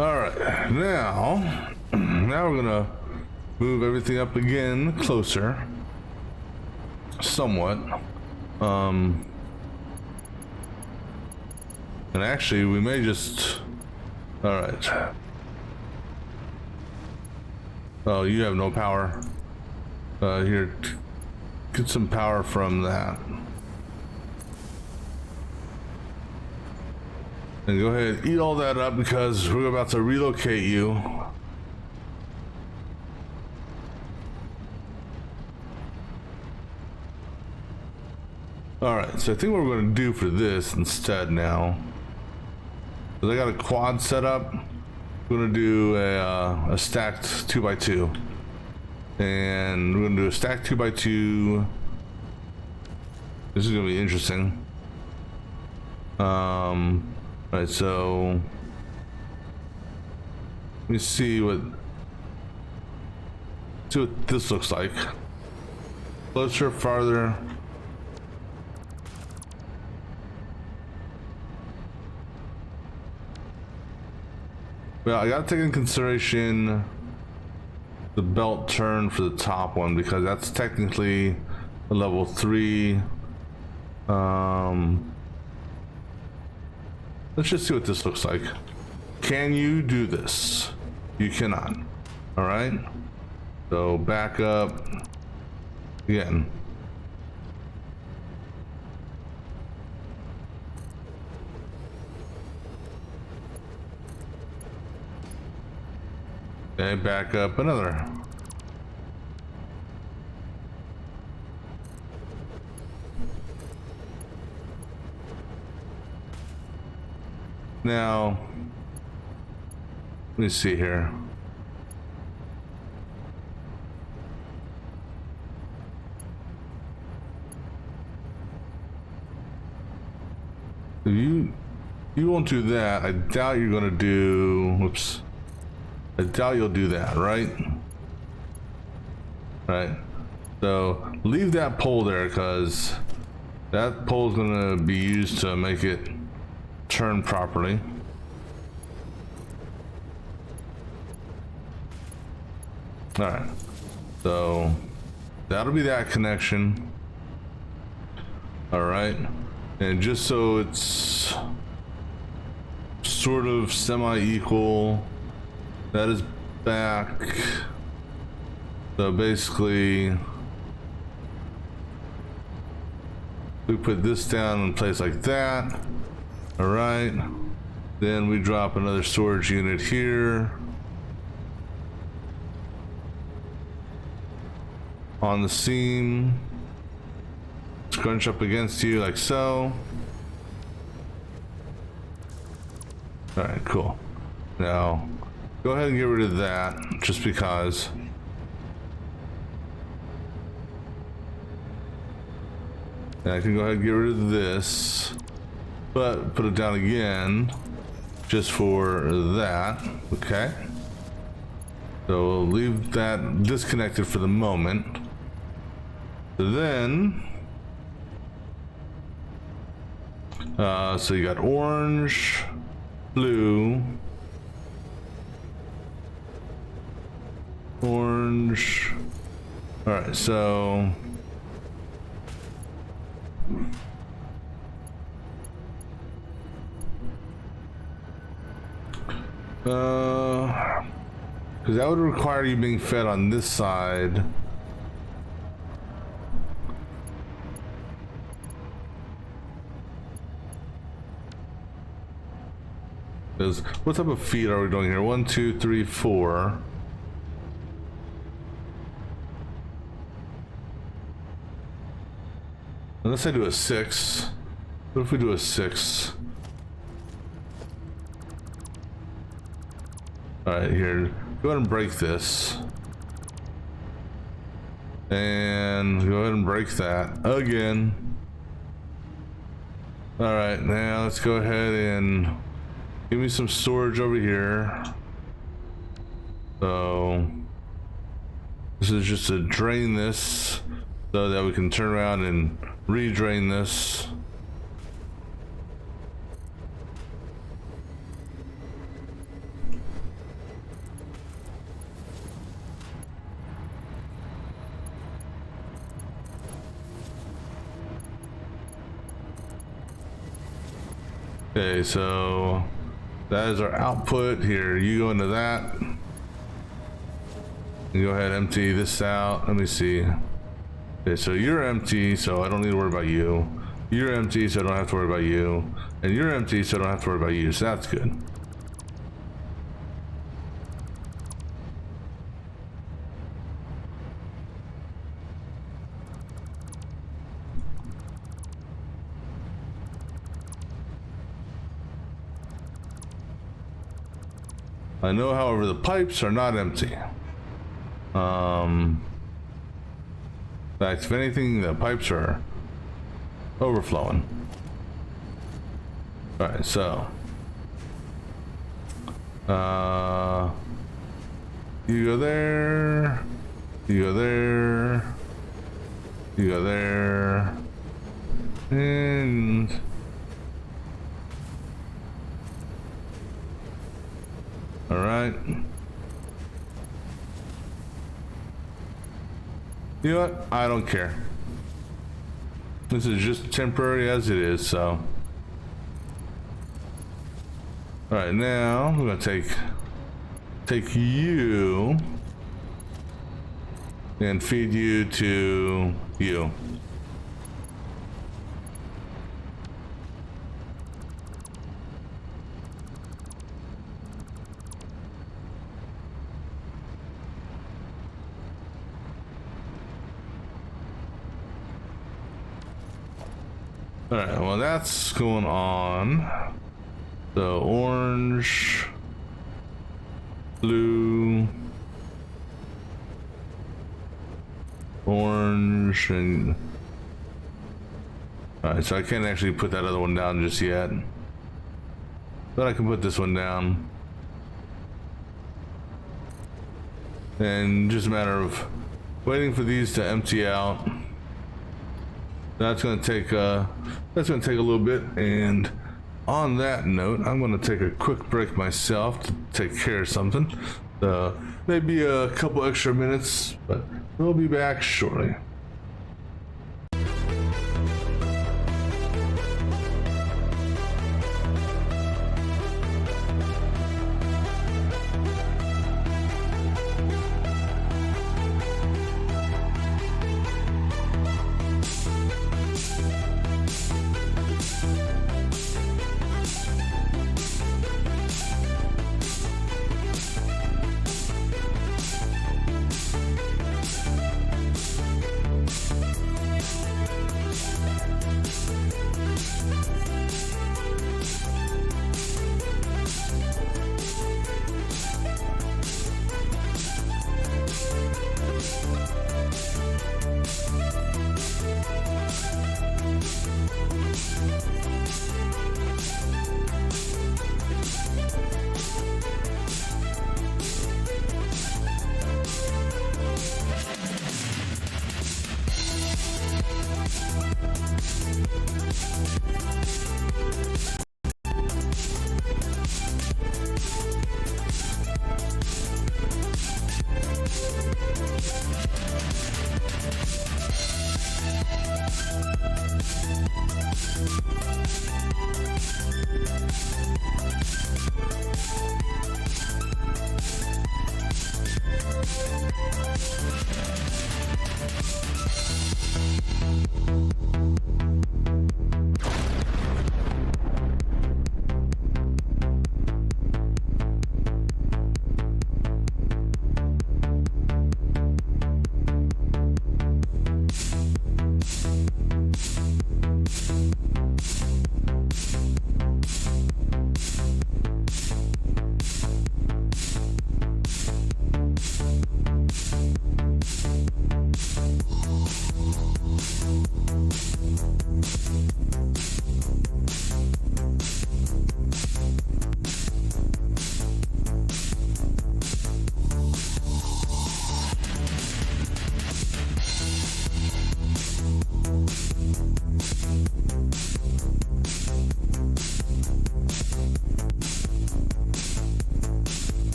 All right, now we're gonna move everything up again closer, somewhat. And actually, we may just. All right. Oh, you have no power. Here, get some power from that. And go ahead, eat all that up because we're about to relocate you. All right, so I think what we're going to do for this instead now, because I got a quad set up, we're going to do a stacked 2x2. And we're gonna do a stack 2x2. This is gonna be interesting. Right, so let me see what this looks like. Closer, farther. Well, I gotta take into consideration the belt turn for the top one because that's technically a level 3. Let's just see what this looks like. Can you do this? You cannot. All right. So back up again. Okay, back up another. Now, let me see here. You won't do that. I doubt you're gonna do. Whoops. I doubt you'll do that, right? Right. So leave that pole there because that pole is gonna be used to make it turn properly. All right. So that'll be that connection. All right. And just so it's sort of semi-equal, that is back. So basically, we put this down in place like that. All right. Then we drop another storage unit here on the seam. Scrunch up against you like so. All right, cool. Now, go ahead and get rid of that, just because. And I can go ahead and get rid of this, but put it down again, just for that, okay? So we'll leave that disconnected for the moment. Then, so you got orange, blue, orange. All right, so because that would require you being fed on this side. Because what type of feed are we doing here? 1, 2, 3, 4. Unless I do a 6. What if we do a 6? Alright, here. Go ahead and break this. And go ahead and break that again. Alright, now let's go ahead and give me some storage over here. So this is just to drain this so that we can turn around and re-drain this. Okay, so that is our output here. You go into that. You go ahead and empty this out. Let me see. Okay, so you're empty, so I don't need to worry about you. You're empty, so I don't have to worry about you. And you're empty, so I don't have to worry about you. So that's good. I know, however, the pipes are not empty. In fact, if anything, the pipes are overflowing. All right, so you go there, you go there, you go there, and all right. You know what? I don't care. This is just temporary as it is, so. Alright, now we're gonna take you and feed you to you. Alright, well that's going on. So orange, blue, orange, and alright, so I can't actually put that other one down just yet. But I can put this one down. And just a matter of waiting for these to empty out. That's gonna take a little bit, and on that note, I'm gonna take a quick break myself to take care of something. Maybe a couple extra minutes, but we'll be back shortly.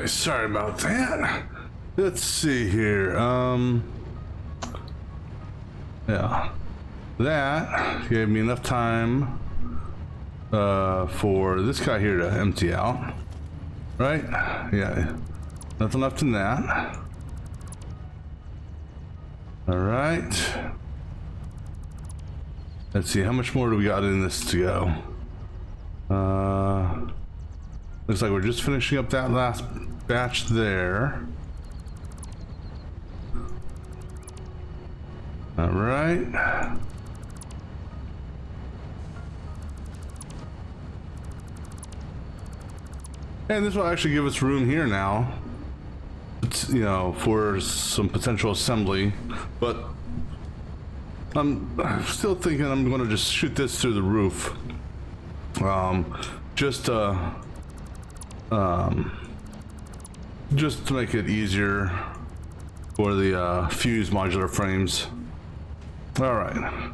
Okay, sorry about that. Let's see here. Yeah, that gave me enough time for this guy here to empty out, right? Yeah, nothing left in that. All right. Let's see, how much more do we got in this to go? Looks like we're just finishing up that last batch there. All right. And this will actually give us room here now, you know, for some potential assembly. But I'm still thinking I'm going to just shoot this through the roof. Just to make it easier for the fused modular frames. All right.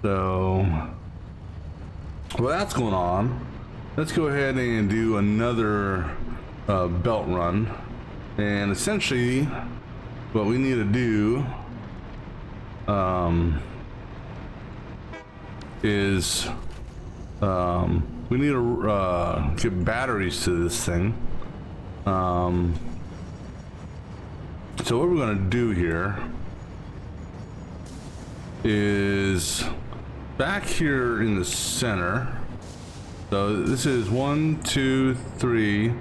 So, well, that's going on. Let's go ahead and do another belt run. And essentially, what we need to do is we need to get batteries to this thing. So what we're going to do here is back here in the center. So this is 1, 2, 3,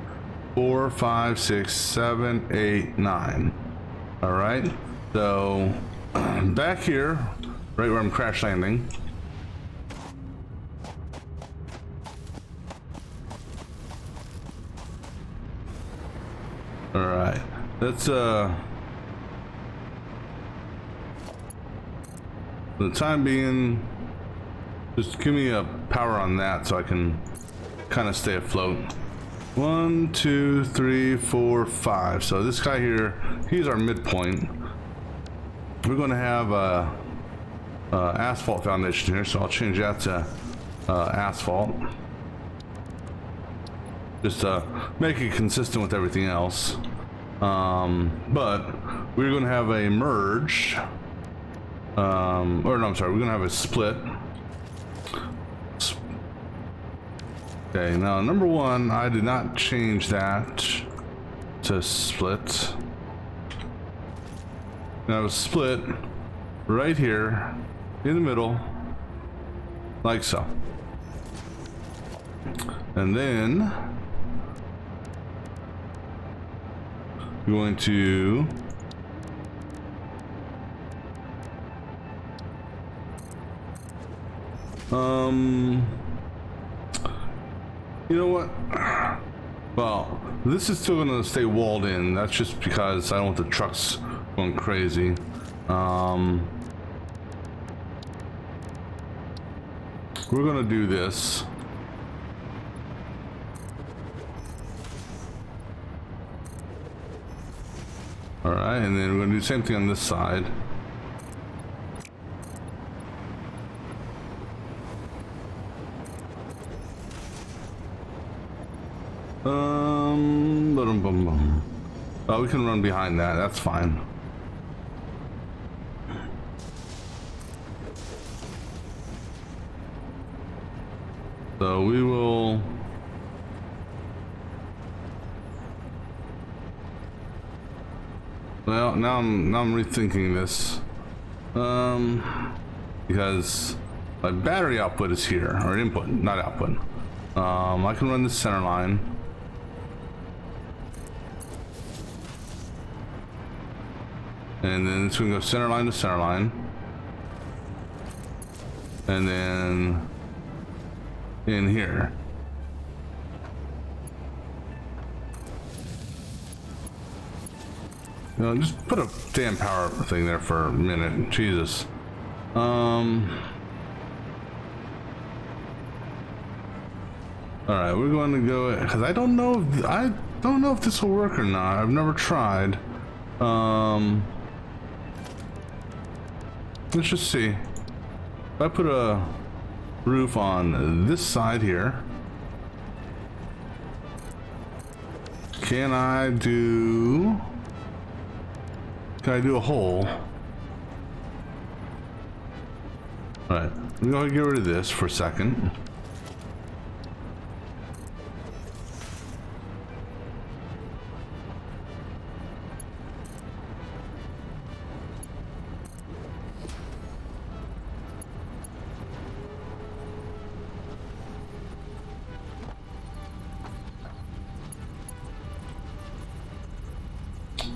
4, 5, 6, 7, 8, 9. All right. So back here, right where I'm crash landing. All right. Let's for the time being, just give me a power on that so I can kind of stay afloat. 1, 2, 3, 4, 5. So this guy here, he's our midpoint. We're going to have a asphalt foundation here, so I'll change that to asphalt. Just to make it consistent with everything else. But we're going to have a merge. Or no, I'm sorry, we're going to have a split. Okay, now number one, I did not change that to split. Now a split right here in the middle, like so. And then we're going to you know what? Well, this is still gonna stay walled in. That's just because I don't want the trucks going crazy. We're gonna do this. All right, and then we're gonna do the same thing on this side. Oh, we can run behind that. That's fine. So we will. Well, now I'm rethinking this. Because my battery output is here, or input, not output. I can run this center line. And then it's gonna go center line to center line. And then in here. You know, just put a damn power thing there for a minute. Jesus. Alright, we're going to go, because I don't know if this will work or not. I've never tried. Let's just see. If I put a roof on this side here, Can I do a hole? All right, I'm going to get rid of this for a second.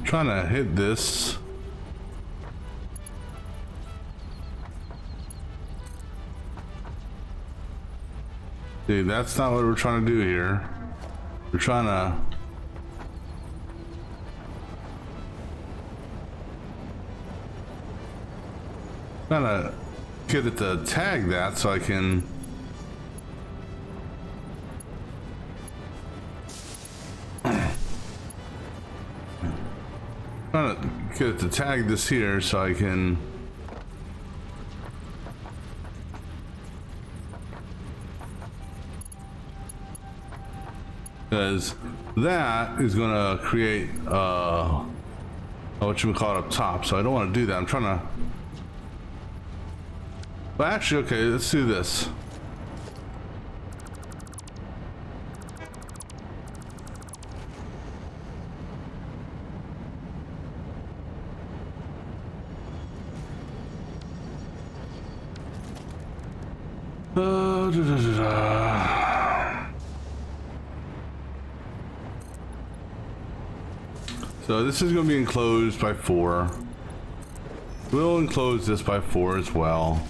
Trying to hit this. Dude, that's not what we're trying to do here. We're trying to get it to tag that so I can trying to get it to tag this here so I can because that is gonna create what you would call it up top, so I don't want to do that. I'm trying to, but actually, okay, let's do this. So this is going to be enclosed by 4. We'll enclose this by 4 as well.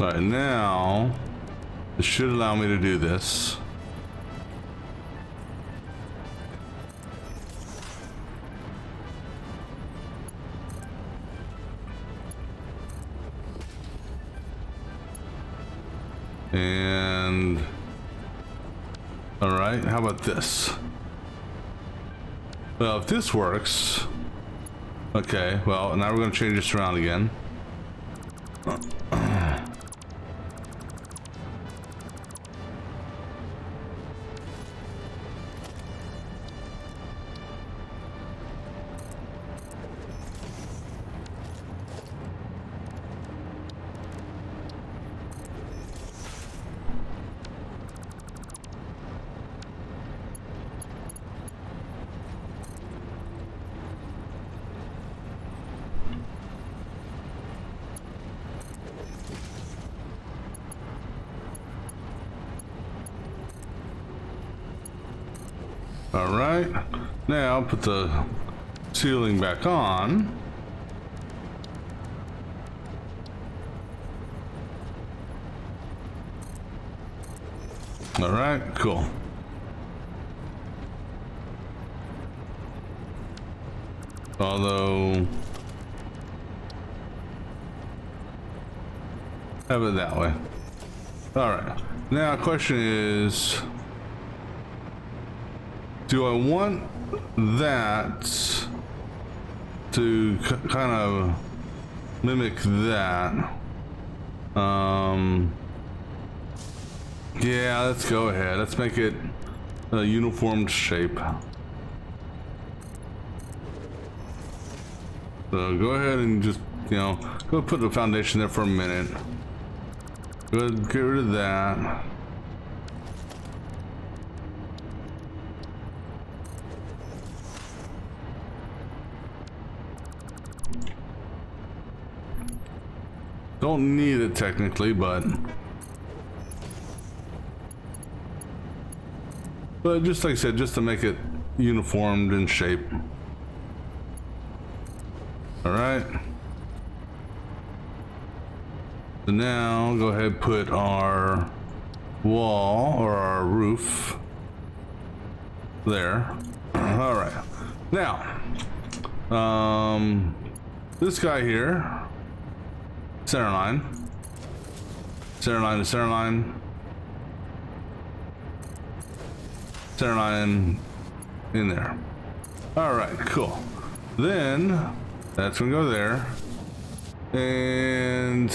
All right, now this should allow me to do this. And all right, how about this? Well, if this works, okay, well, now we're going to change this around again. All right, now put the ceiling back on. All right, cool. Although, have it that way. All right, now the question is, do I want that to kind of mimic that? Yeah, let's go ahead. Let's make it a uniform shape. So go ahead and just, go put the foundation there for a minute. Go ahead and get rid of that. Don't need it technically, but just like I said, just to make it uniformed in shape. All right. So now go ahead and put our wall or our roof there. All right. Now, this guy here, center line to center line. center line in there. All right, cool. Then that's gonna go there, and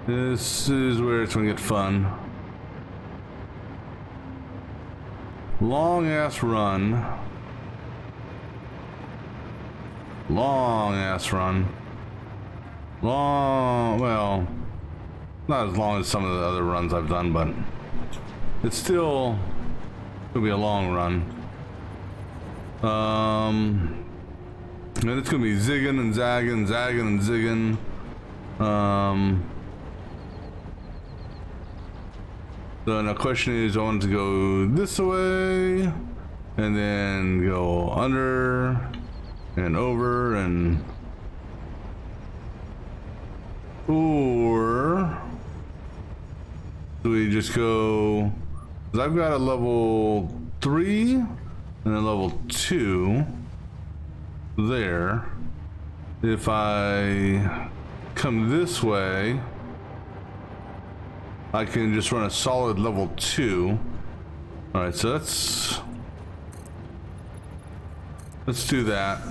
this is where it's gonna get fun. Long ass run. Long ass run. Long, well, not as long as some of the other runs I've done, but it's still gonna be a long run. And it's gonna be zigging and zagging, zagging and zigging. So now the question is, I want to go this way, and then go under and over, and or do we just go? Because I've got a level 3 and a level 2 there. If I come this way, I can just run a solid level 2. All right, so let's do that.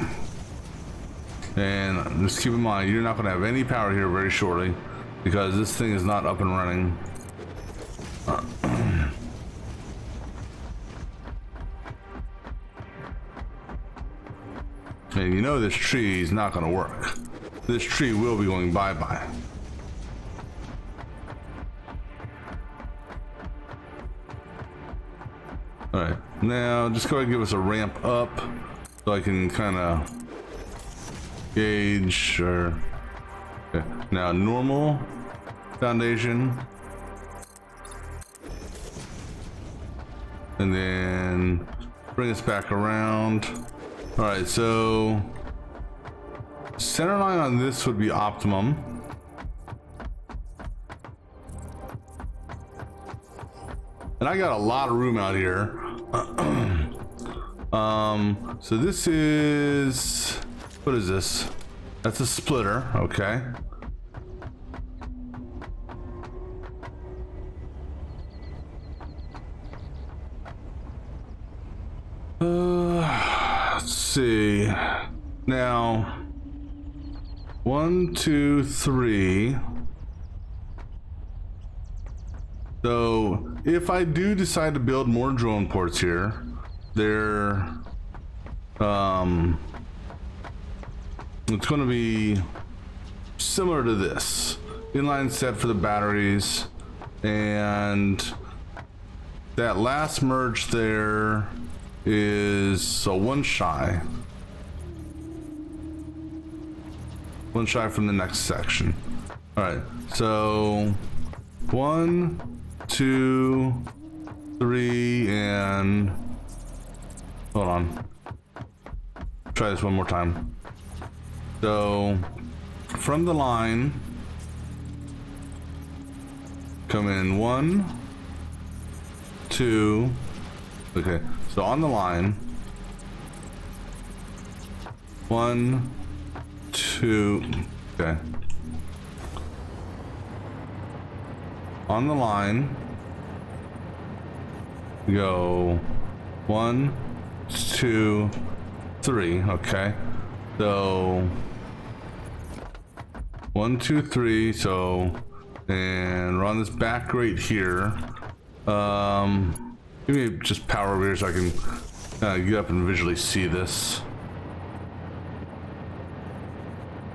And just keep in mind, you're not going to have any power here very shortly because this thing is not up and running. And you know this tree is not going to work. This tree will be going bye-bye. All right, now just go ahead and give us a ramp up so I can kind of gauge. Or okay. Now normal foundation, and then bring us back around. All right, so center line on this would be optimum. And I got a lot of room out here. So this is, what is this? That's a splitter, okay. Let's see. Now, 1, 2, 3. So if I do decide to build more drone ports here, they're it's going to be similar to this inline set for the batteries, and that last merge there is one shy from the next section. All right, so 1, 2, 3, and hold on. Try this one more time. So from the line, come in 1, 2. Okay, so on the line, 1, 2. Okay. On the line, go 1, 2, 3. Okay, so 1, 2, 3. So, and we're on this back right here. Give me just power over here so I can get up and visually see this.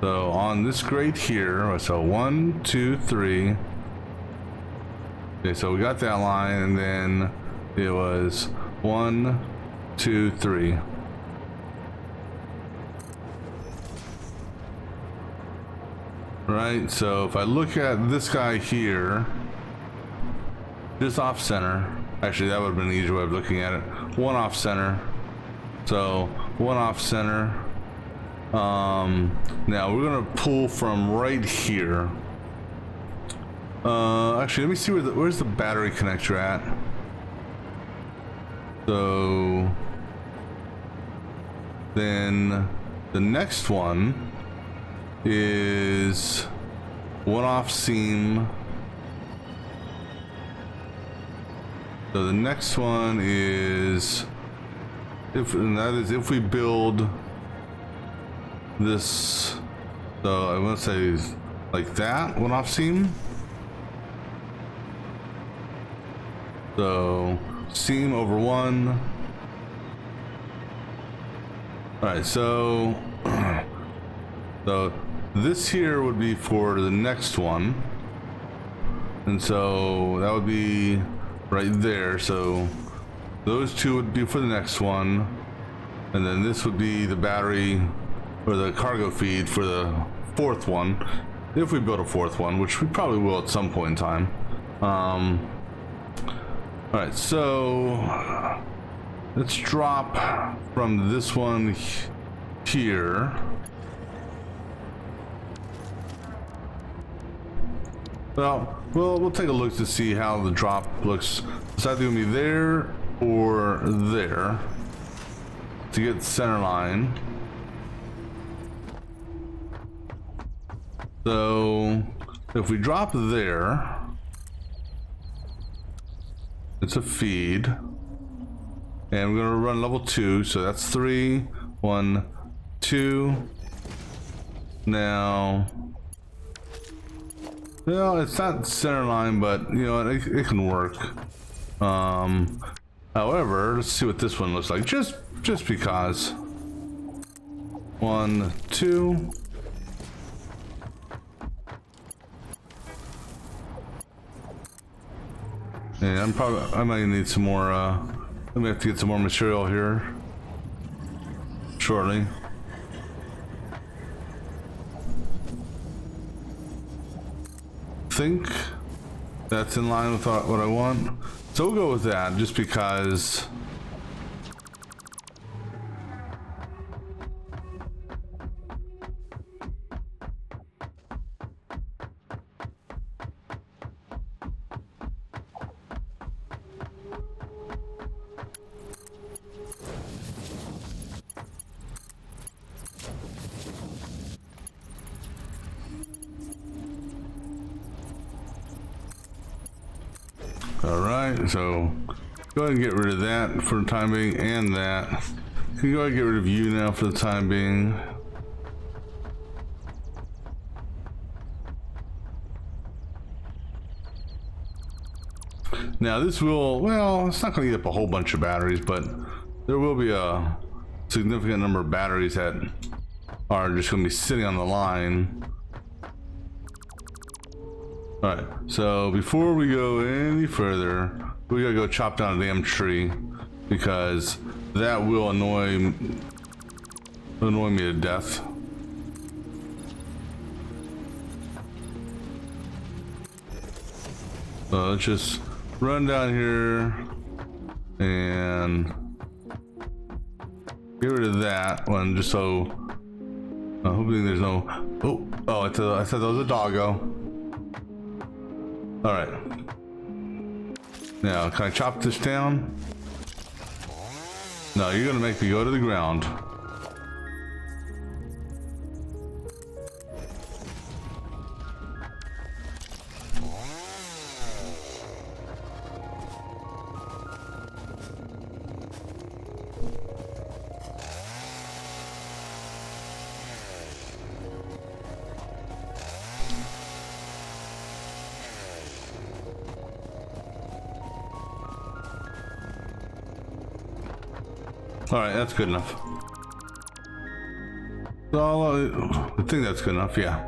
So on this grate here, so 1, 2, 3. Okay, so we got that line, and then it was 1, 2, 3. Right, so if I look at this guy here, just off center, actually that would have been an easier way of looking at it. 1 off center, so 1 off center. Now we're gonna pull from right here. Actually, let me see where's the battery connector at. So then the next one is 1 off seam So the next one is if we build this. So I want to say like that one off seam. So seam over 1. All right, so this here would be for the next one, and so that would be right there. So those two would be for the next one, and then this would be the battery or the cargo feed for the 4th one, if we build a 4th one, which we probably will at some point in time. All right, so let's drop from this one here. Well, we'll take a look to see how the drop looks. It's either gonna be there or there to get the center line. So if we drop there, it's a feed, and we're gonna run level 2, so that's 3, 1, 2. Now, well, it's not center line, but you know it can work. However, let's see what this one looks like. Just because. 1, 2. And I might need some more, I may have to get some more material here shortly. Think that's in line with what I want. So we'll go with that just because. All right, so go ahead and get rid of that for the time being, and that. You can go ahead and get rid of you now for the time being. Now this will, well, it's not going to eat up a whole bunch of batteries, but there will be a significant number of batteries that are just going to be sitting on the line. All right, so before we go any further, we gotta go chop down a damn tree, because that will annoy me to death. So let's just run down here and get rid of that one, just so I'm hoping there's no. Oh, I thought that was a doggo. All right. Now, can I chop this down? No, you're gonna make me go to the ground. All right, that's good enough. So I think that's good enough. Yeah,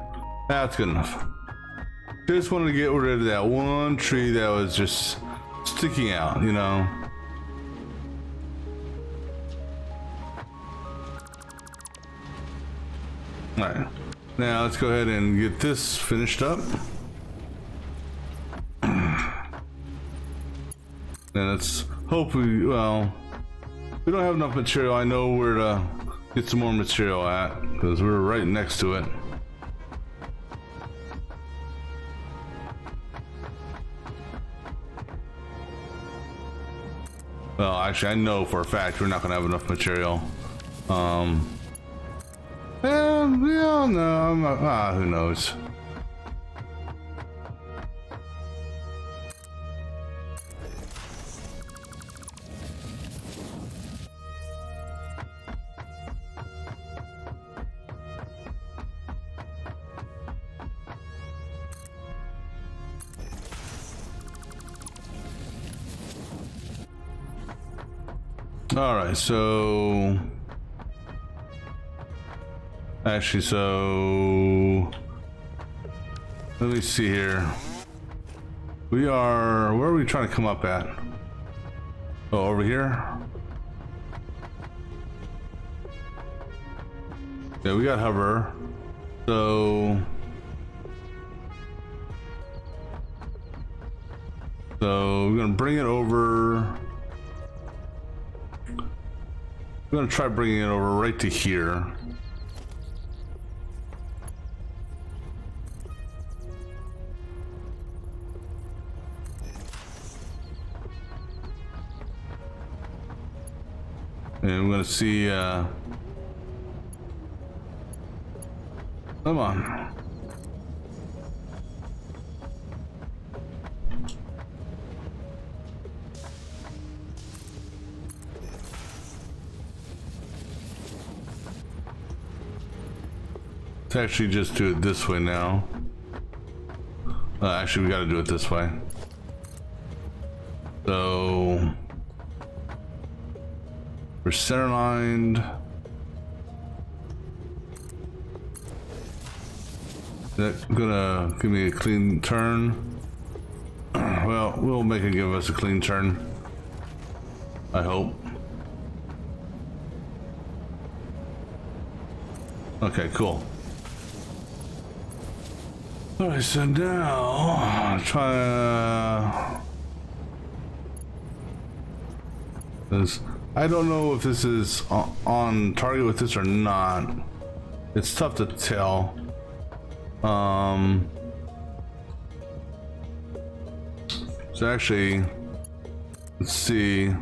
that's good enough. Just wanted to get rid of that one tree that was just sticking out, you know. All right, now let's go ahead and get this finished up. And let's hope we don't have enough material. I know where to get some more material at, because we're right next to it. Well, actually, I know for a fact we're not going to have enough material. Yeah, no, I'm not, who knows? All right, so actually, so let me see here. We are, where are we trying to come up at? Oh, over here? Yeah, we got hover. So we're gonna bring it over. We're gonna try bringing it over right to here. And we're gonna see, come on. Let's actually just do it this way now. Actually, we gotta do it this way. So we're center lined. That's gonna give me a clean turn. Well, we'll make it give us a clean turn, I hope. Okay, cool. All right, so now try. I don't know if this is on target with this or not. It's tough to tell. So actually, let's see.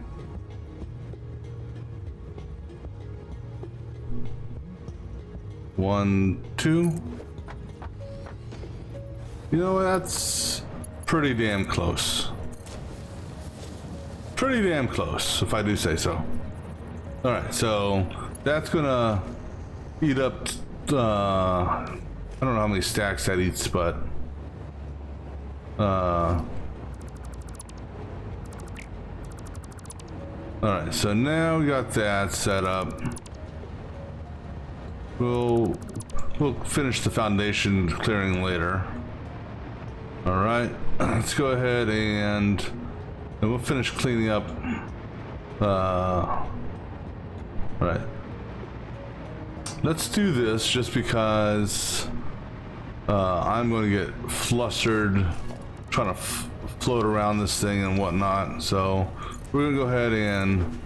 One, two. You know, that's pretty damn close. Pretty damn close, if I do say so. All right, so that's gonna eat up, I don't know how many stacks that eats, but all right, so now we got that set up. We'll finish the foundation clearing later. All right, let's go ahead and we'll finish cleaning up. All right, let's do this just because I'm going to get flustered trying to float around this thing and whatnot. So we're going to go ahead and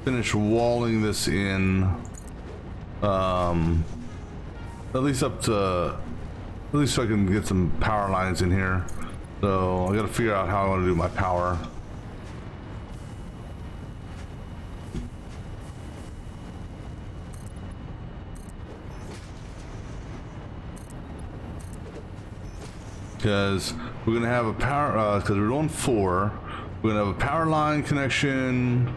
finish walling this in, at least up to, at least so I can get some power lines in here. So I got to figure out how I want to do my power. Because we're gonna have a power, because we're doing 4, we're gonna have a power line connection.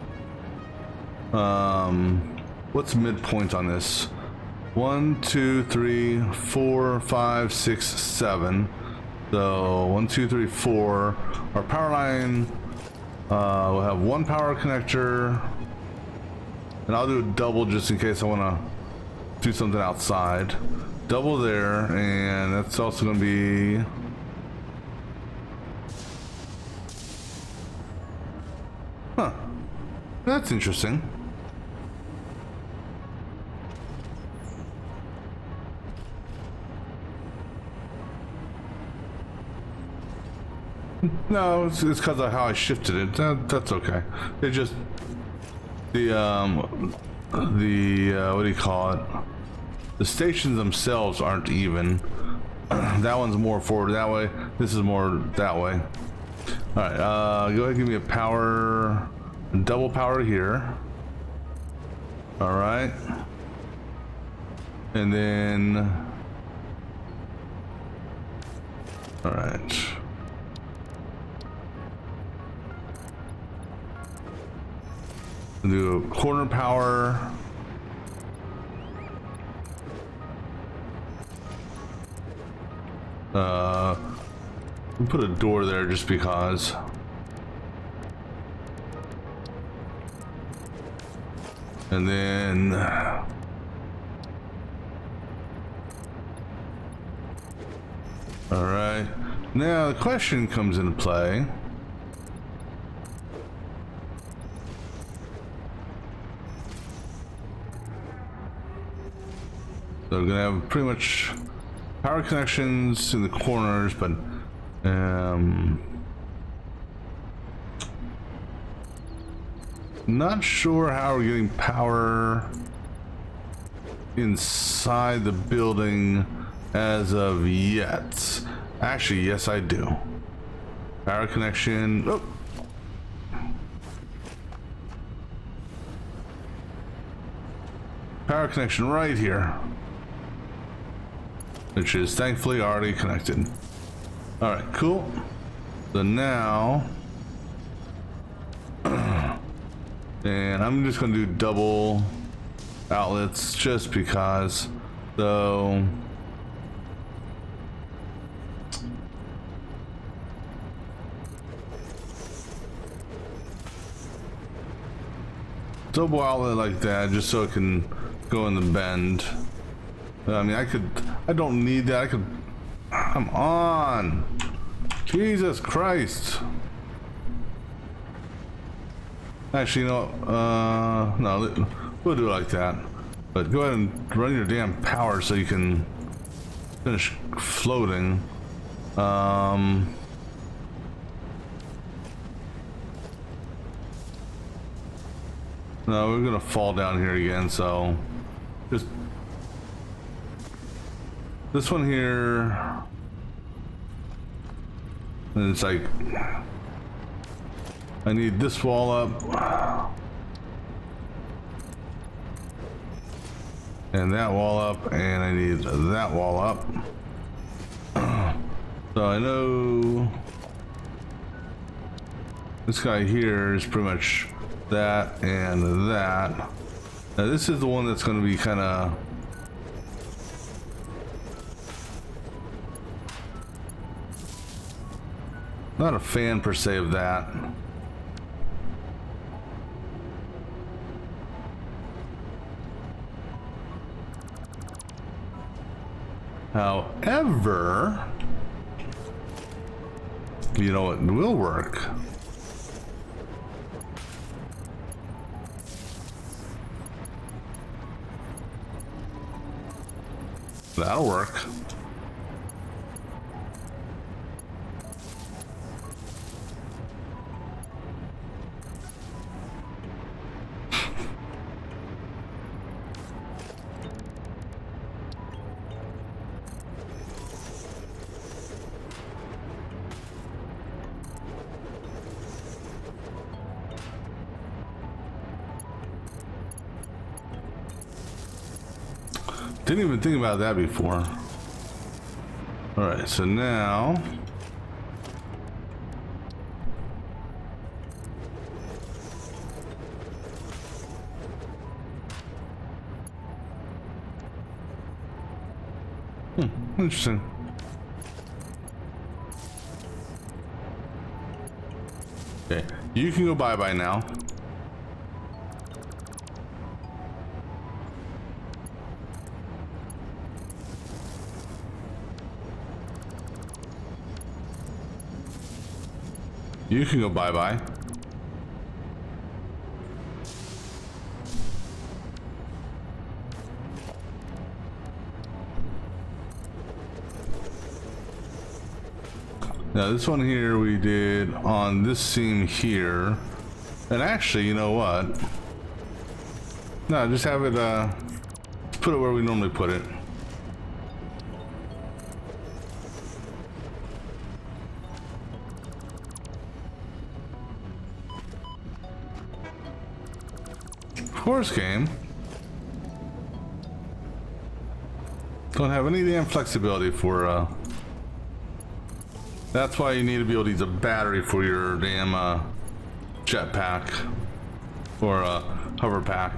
What's midpoint on this? 1, 2, 3, 4, 5, 6, 7. So 1, 2, 3, 4. Our power line, we'll have 1 power connector, and I'll do a double just in case I want to do something outside. Double there, and that's also going to be. Huh. That's interesting. No, it's because of how I shifted it. That's okay. It just the what do you call it? The stations themselves aren't even. That one's more forward that way. This is more that way. All right, go ahead and give me a power, double power here. All right, and then, all right. Do a corner power. We'll put a door there just because. And then all right, now the question comes into play. So we're gonna have pretty much power connections in the corners, but not sure how we're getting power inside the building as of yet. Actually, yes, I do. Power connection. Oh. Power connection right here, which is thankfully already connected. All right, cool. So now, and I'm just gonna do double outlets just because. So double outlet like that, just so it can go in the bend. I mean, I don't need that. I could, come on. Jesus Christ. Actually, you know, no, we'll do it like that. But go ahead and run your damn power so you can finish floating. No, we're gonna fall down here again, so just this one here, and it's like I need this wall up and that wall up, and I need that wall up. So I know this guy here is pretty much that and that. Now this is the one that's going to be kind of not a fan per se of that. However, you know what will work? That'll work. Didn't even think about that before. All right, so now interesting. Okay, you can go bye-bye now. You can go bye-bye. Now this one here we did on this seam here. And actually, you know what? No, just have it, put it where we normally put it. Of course, game. Don't have any damn flexibility for, that's why you need to be able to use a battery for your damn, jetpack or hover pack.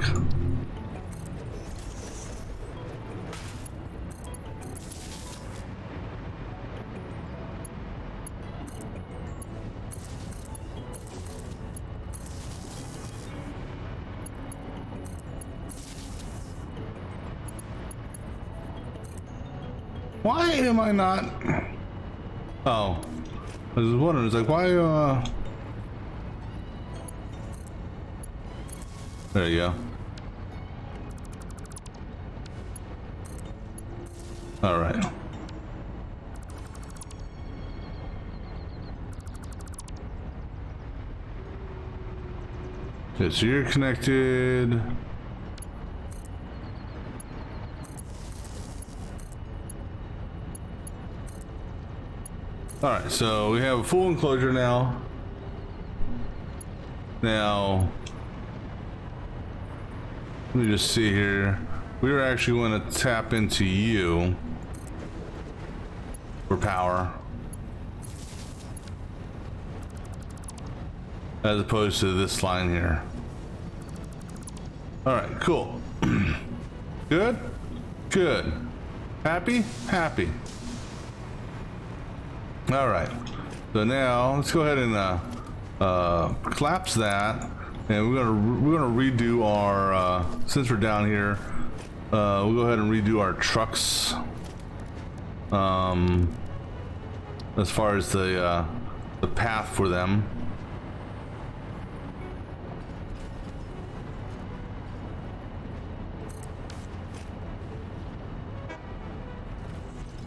Why am I not? Oh, I was wondering. It's like why? There you go. All right. Okay, so you're connected. All right, so we have a full enclosure now. Now, let me just see here. We were actually going to tap into you for power, as opposed to this line here. All right, cool. Good, good. Happy, happy. All right. So now let's go ahead and collapse that, and we're gonna redo our since we're down here. We'll go ahead and redo our trucks. As far as the path for them.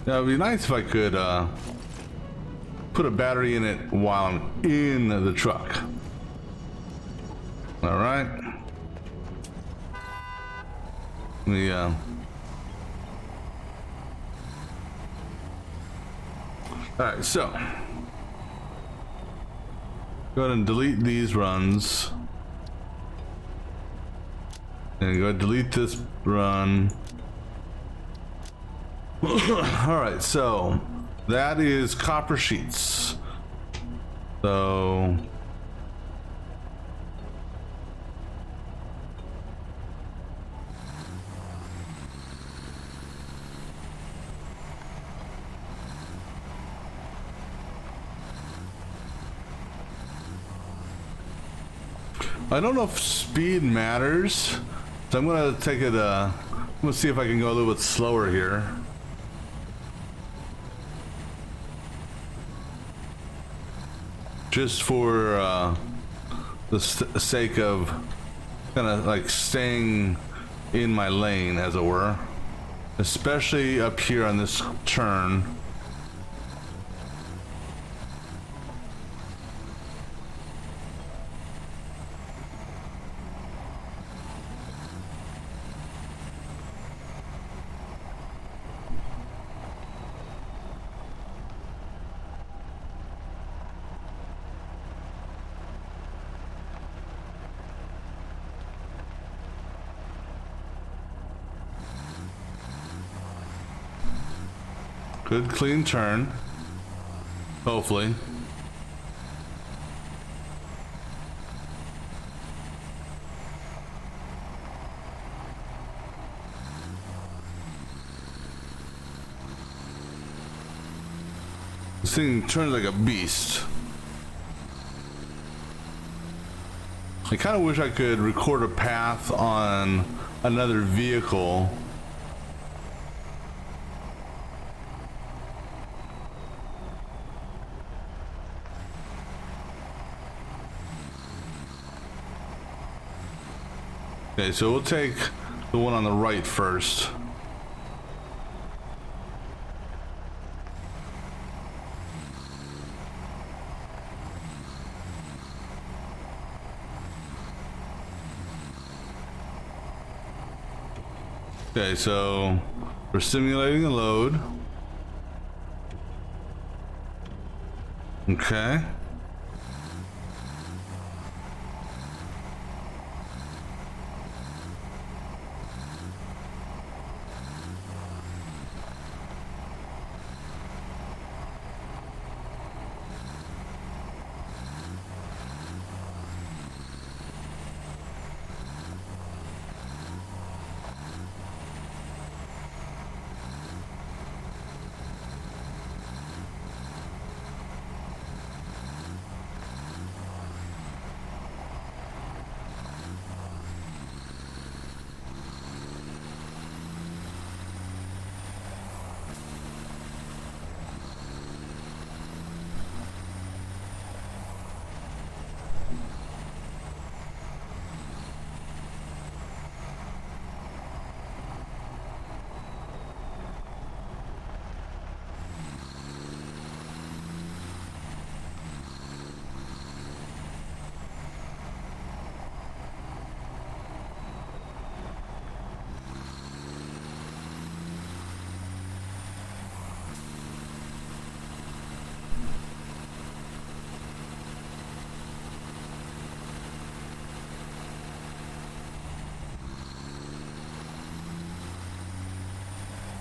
Now, it'd be nice if I could put a battery in it while I'm in the truck. All right. Let me, all right, so go ahead and delete these runs. And go ahead and delete this run. All right, so that is copper sheets. So I don't know if speed matters, so I'm gonna take it. I'm gonna see if I can go a little bit slower here. Just for the sake of kind of like staying in my lane, as it were, especially up here on this turn. Good clean turn, hopefully. This thing turns like a beast. I kind of wish I could record a path on another vehicle. Okay, so we'll take the one on the right first. Okay, so we're simulating a load. Okay.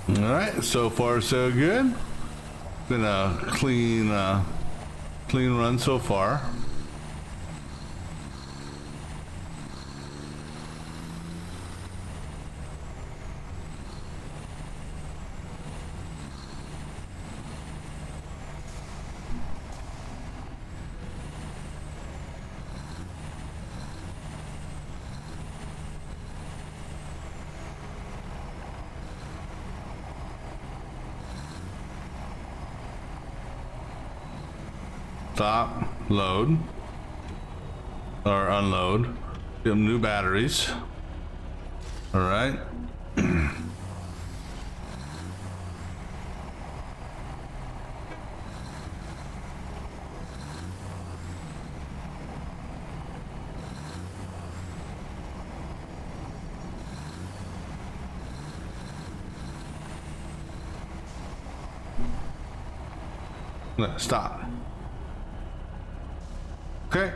All right, so far so good. Been a clean run so far. Stop, load, or unload. Get them new batteries. All right. Stop. Okay.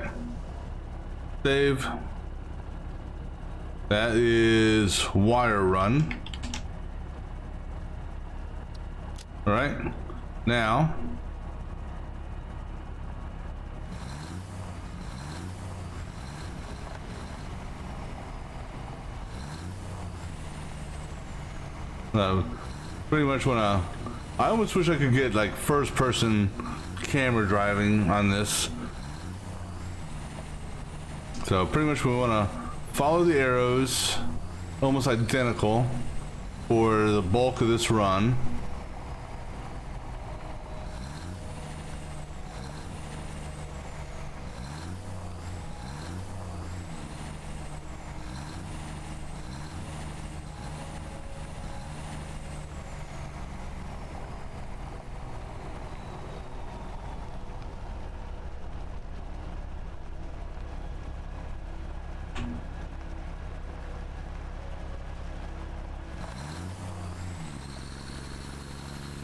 Save. That is wire run. All right. Now. Pretty much wanna. I almost wish I could get like first person camera driving on this. So pretty much we want to follow the arrows, almost identical for the bulk of this run.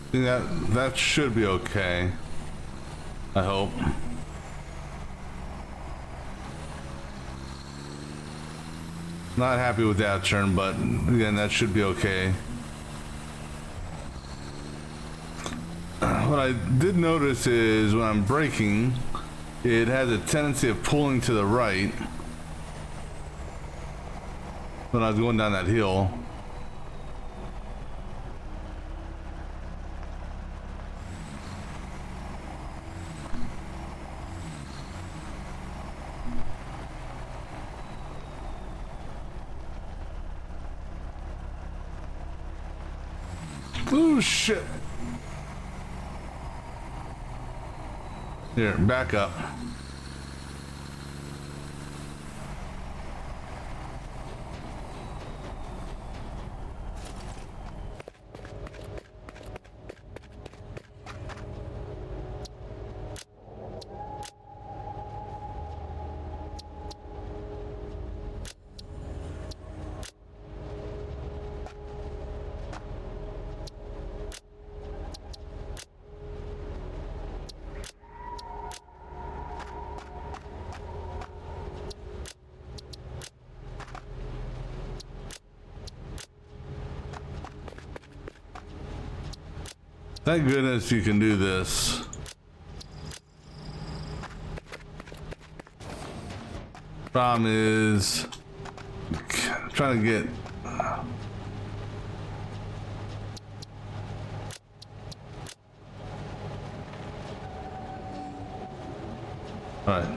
I think that should be okay. I hope. Not happy with that turn, but again, that should be okay. What I did notice is when I'm braking, it has a tendency of pulling to the right when I was going down that hill. Oh shit. Here, back up. Thank goodness you can do this. Problem is trying to get all right.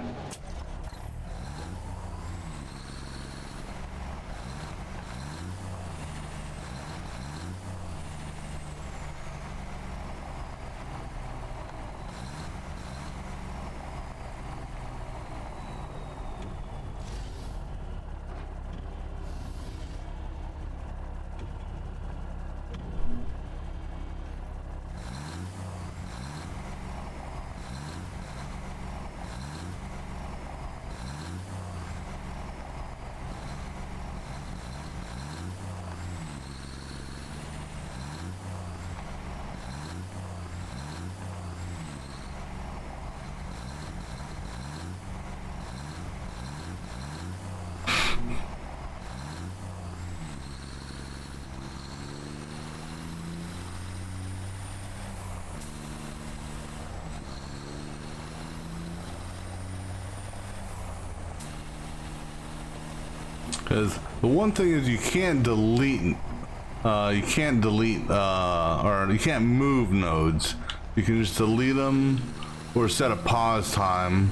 Because the one thing is you can't delete, or you can't move nodes. You can just delete them or set a pause time.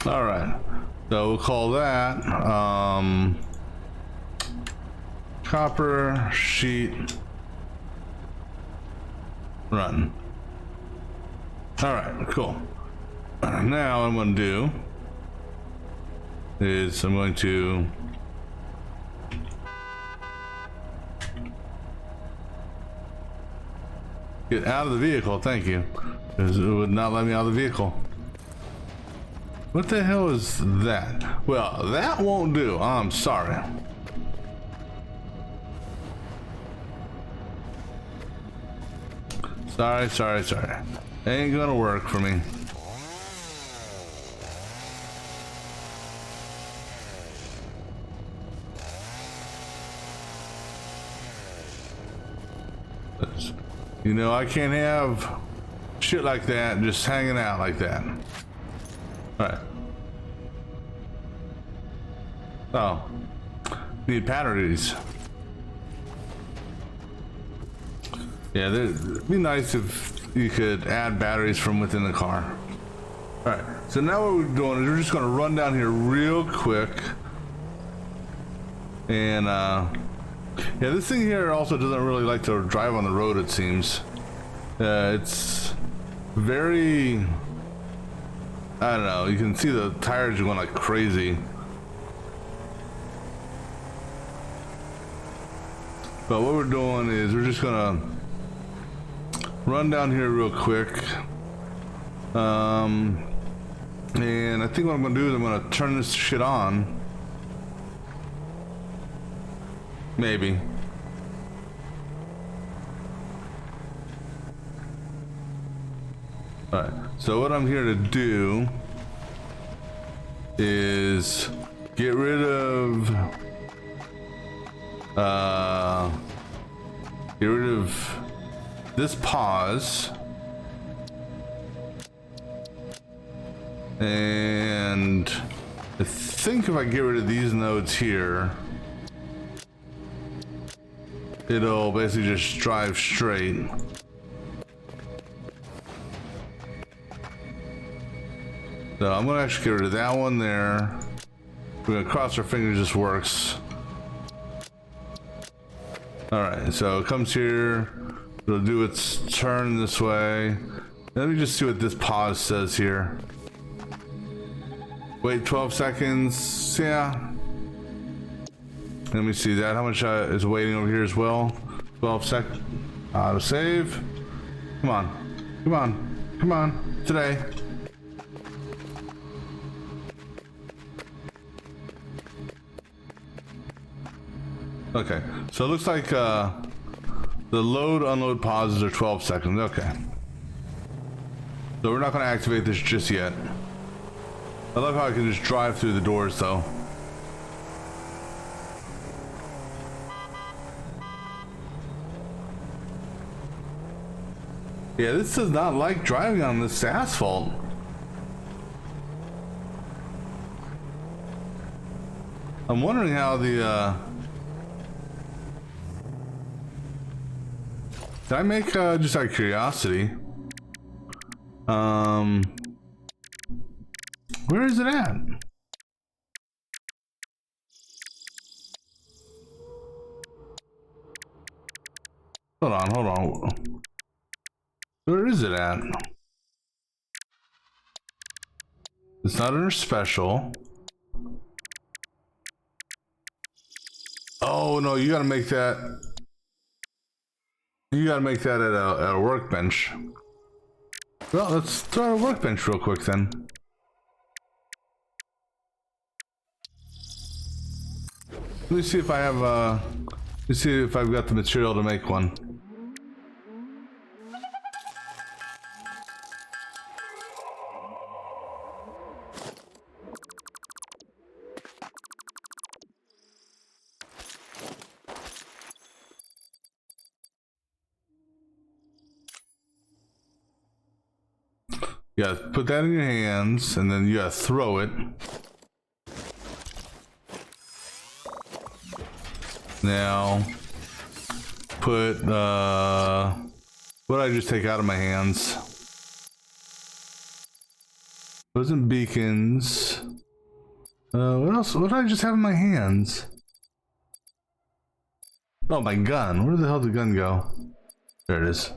All right, so we'll call that copper sheet run. All right, cool. Now what I'm going to do is I'm going to get out of the vehicle. Thank you, because it would not let me out of the vehicle. What the hell is that? Well, that won't do. I'm sorry. Sorry. Ain't gonna work for me. You know, I can't have shit like that just hanging out like that. Alright. Oh. Need batteries. Yeah, it'd be nice if you could add batteries from within the car. Alright, so now what we're doing is we're just gonna run down here real quick. And yeah, this thing here also doesn't really like to drive on the road, it seems. It's very, I don't know, you can see the tires are going like crazy. But what we're doing is we're just gonna run down here real quick. And I think what I'm gonna do is I'm gonna turn this shit on. Maybe. Alright, so what I'm here to do is get rid of this pause, and I think if I get rid of these nodes here, it'll basically just drive straight. So I'm gonna actually get rid of that one there. We're gonna cross our fingers this works. Alright, so it comes here, it'll do its turn this way. Let me just see what this pause says here. Wait 12 seconds, yeah. Let me see that, how much is waiting over here as well? 12 seconds, auto save. Come on, today. Okay, so it looks like the load unload pauses are 12 seconds. Okay, so we're not going to activate this just yet. I love how I can just drive through the doors though. Yeah, this does not like driving on this asphalt. I'm wondering how the, did I make, just out of curiosity, where is it at? Hold on, hold on. Where is it at? It's not under special. Oh no, you gotta make that. You gotta make that at a workbench. Well, let's start a workbench real quick then. Let me see if I have let me see if I've got the material to make one. You gotta put that in your hands, and then you gotta throw it. Now, put, what did I just take out of my hands? Those are beacons. What else? What did I just have in my hands? Oh, my gun. Where the hell did the gun go? There it is.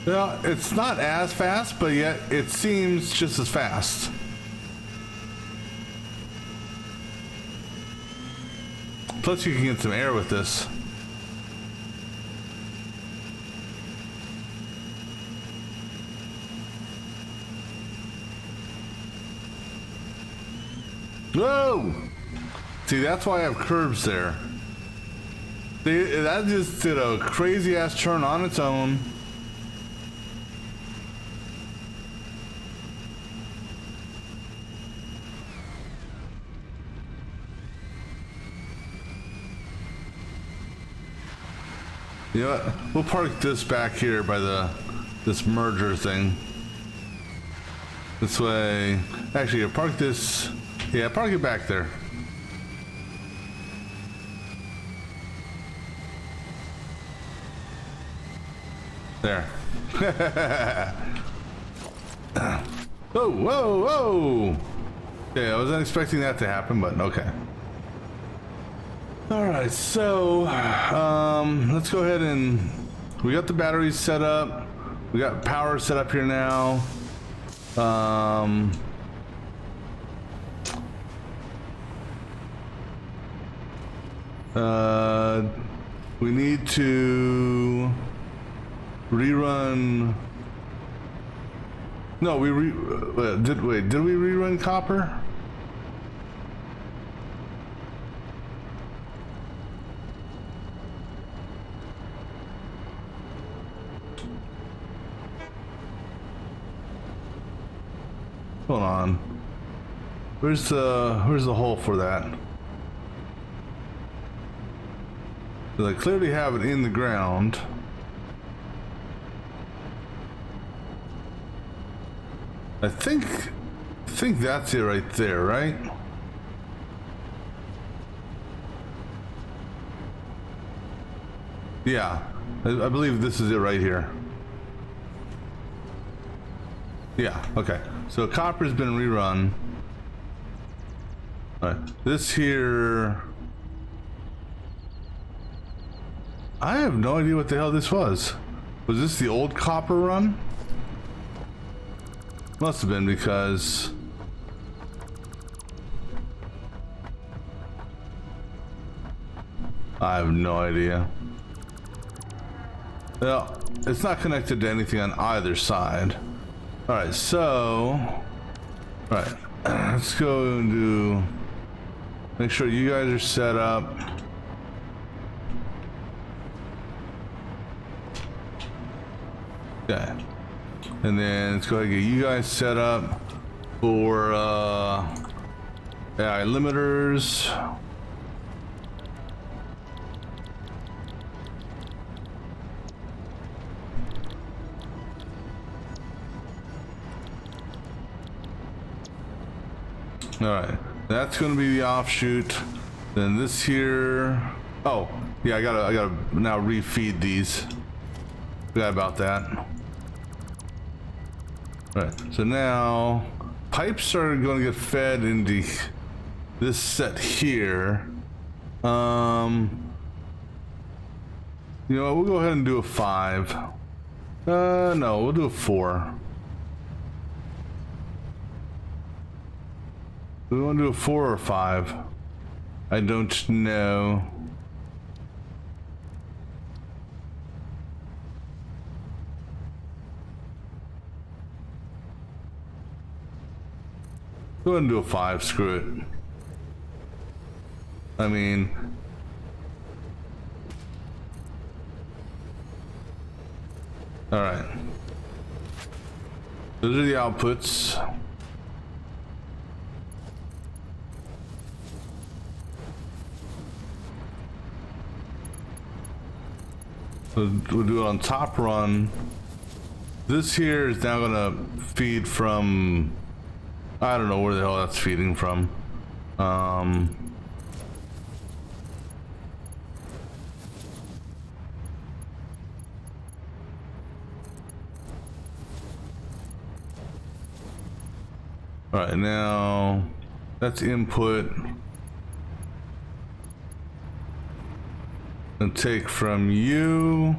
Well, it's not as fast, but yet it seems just as fast. Plus you can get some air with this. Whoa! See, that's why I have curbs there. That just did a crazy ass turn on its own. You know what? We'll park this back here by this merger thing. This way. Actually, I'll park this. Yeah, park it back there. There. Whoa, whoa, whoa! Okay, I wasn't expecting that to happen, but okay. Alright, so let's go ahead and we got the batteries set up. We got power set up here now. We need to rerun. No, did we rerun copper? Hold on. Where's the hole for that? I clearly have it in the ground. I think that's it right there, right? Yeah, I believe this is it right here. Yeah, okay. So copper's been rerun. All right, this here. I have no idea what the hell this was. Was this the old copper run? Must have been, because I have no idea. Well, it's not connected to anything on either side. All right, so, all right, let's go and do, make sure you guys are set up. Okay. And then let's go ahead and get you guys set up for AI limiters. All right, that's going to be the offshoot. Then this here. Oh, yeah, I gotta now refeed these. Forgot about that. All right, so now pipes are going to get fed into this set here. You know what? We'll go ahead and do a 5. No, we'll do a 4. Do we want to do a 4 or 5? I don't know. Go ahead and do a 5, screw it. I mean, all right. Those are the outputs. We'll do it on top run. This here is now gonna feed from, I don't know where the hell that's feeding from. All right, now that's input. And take from you.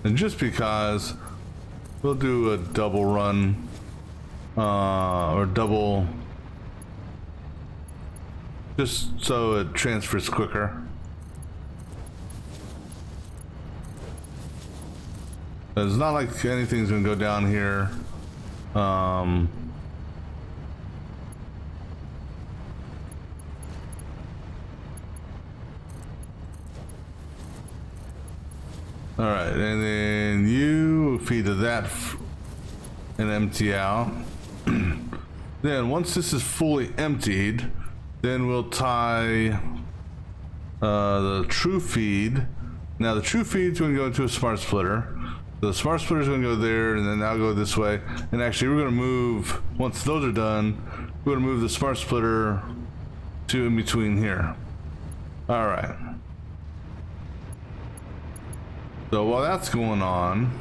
And just because, we'll do a double run, or double, just so it transfers quicker. It's not like anything's gonna go down here. All right, and then you feed to that and empty out. Then once this is fully emptied, then we'll tie the true feed. Now the true feed's going to go into a smart splitter. The smart splitter is going to go there, and then that'll go this way. And actually, we're going to move, once those are done, we're going to move the smart splitter to in between here. All right. So while that's going on,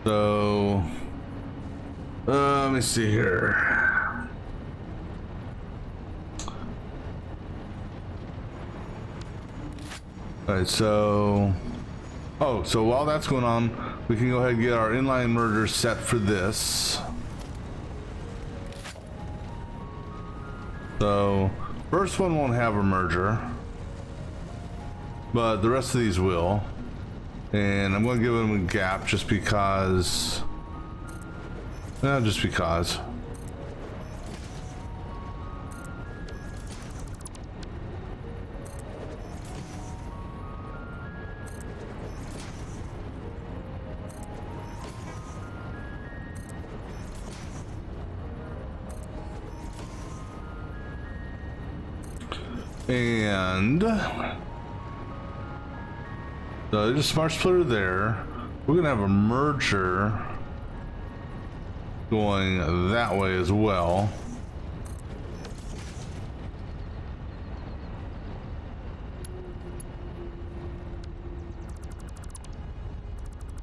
so let me see here. All right, so so while that's going on, we can go ahead and get our inline merger set for this. So first one won't have a merger, but the rest of these will. And I'm going to give them a gap just because. Just because. And so there's a smart splitter there. We're gonna have a merger going that way as well.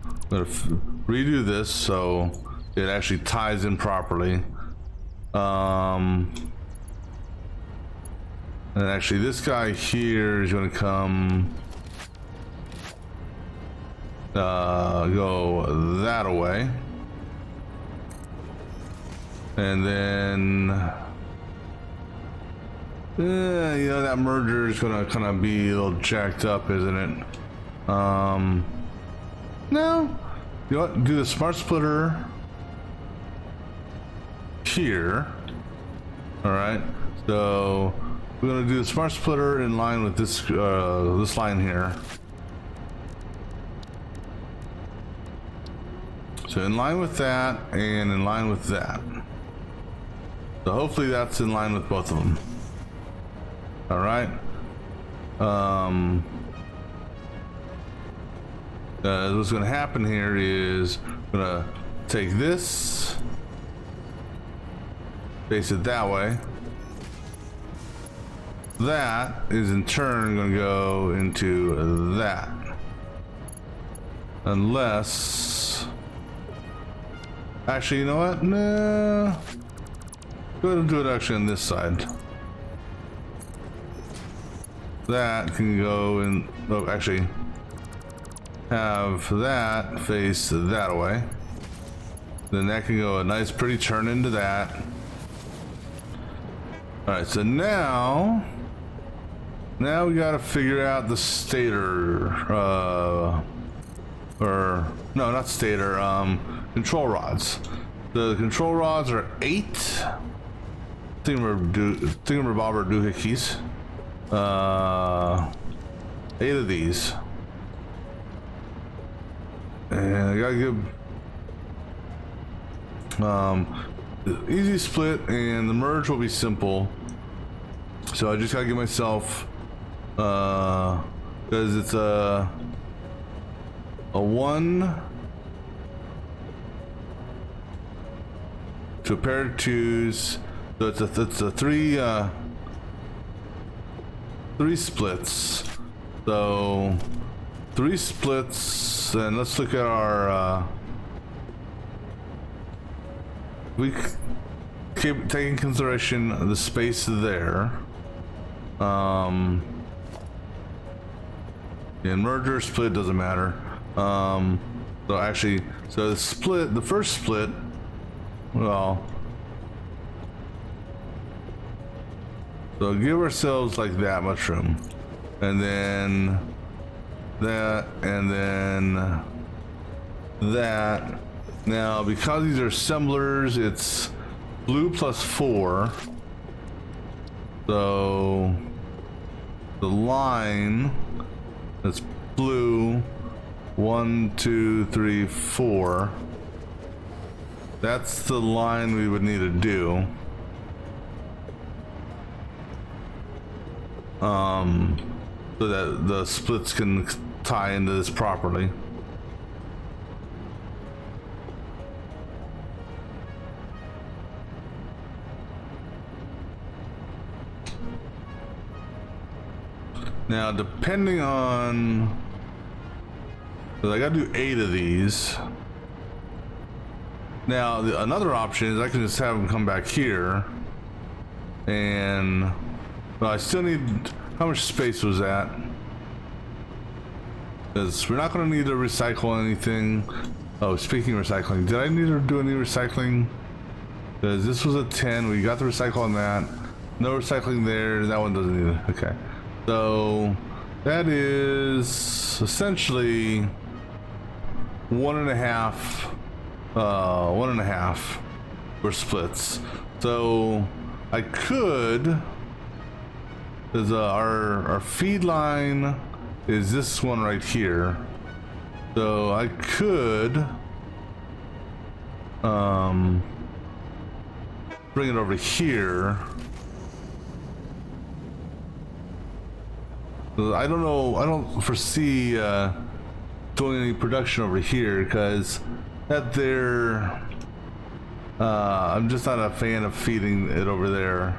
I'm gonna redo this so it actually ties in properly. And actually this guy here is going to come go that away, and then you know, that merger is going to kind of be a little jacked up, isn't it? No, you know what, do the smart splitter here. All right, so we're gonna do the smart splitter in line with this this line here. So in line with that and in line with that. So hopefully that's in line with both of them. All right. What's going to happen here is I'm going to take this, face it that way. That is in turn going to go into that. Unless, actually, you know what? No. Go ahead and do it actually on this side. That can go in, oh, actually, have that face that way. Then that can go a nice pretty turn into that. All right, so now we gotta figure out the stator, or no, not stator, control rods. The control rods are 8 thingamabobber doohickeys. 8 of these. And I gotta give easy split, and the merge will be simple. So I just gotta give myself because it's a 1 to a pair of 2s. So it's a 3 splits. So 3 splits, and let's look at our we keep taking consideration the space there. And merger split doesn't matter. So actually, so the split, the first split, well, so give ourselves like that much room, and then that, and then that. Now, because these are assemblers, it's blue plus 4. So the line that's blue, 1, 2, 3, 4. That's the line we would need to do. So that the splits can tie into this properly. Now, depending on, so I gotta do 8 of these. Now, another option is I can just have them come back here, and well, I still need, how much space was that? Because we're not going to need to recycle anything. Oh, speaking of recycling, did I need to do any recycling? Because this was a 10, we got the recycle on that. No recycling there, that one doesn't need it. Okay. So that is essentially 1.5 for splits. So I could, because our feed line is this one right here. So I could bring it over here. So I don't know, I don't foresee doing any production over here, because that there, I'm just not a fan of feeding it over there.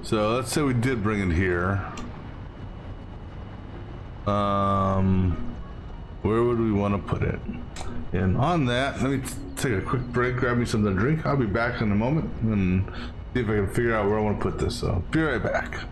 So let's say we did bring it here. Where would we want to put it? And on that, let me take a quick break, grab me something to drink. I'll be back in a moment and see if I can figure out where I want to put this. So be right back.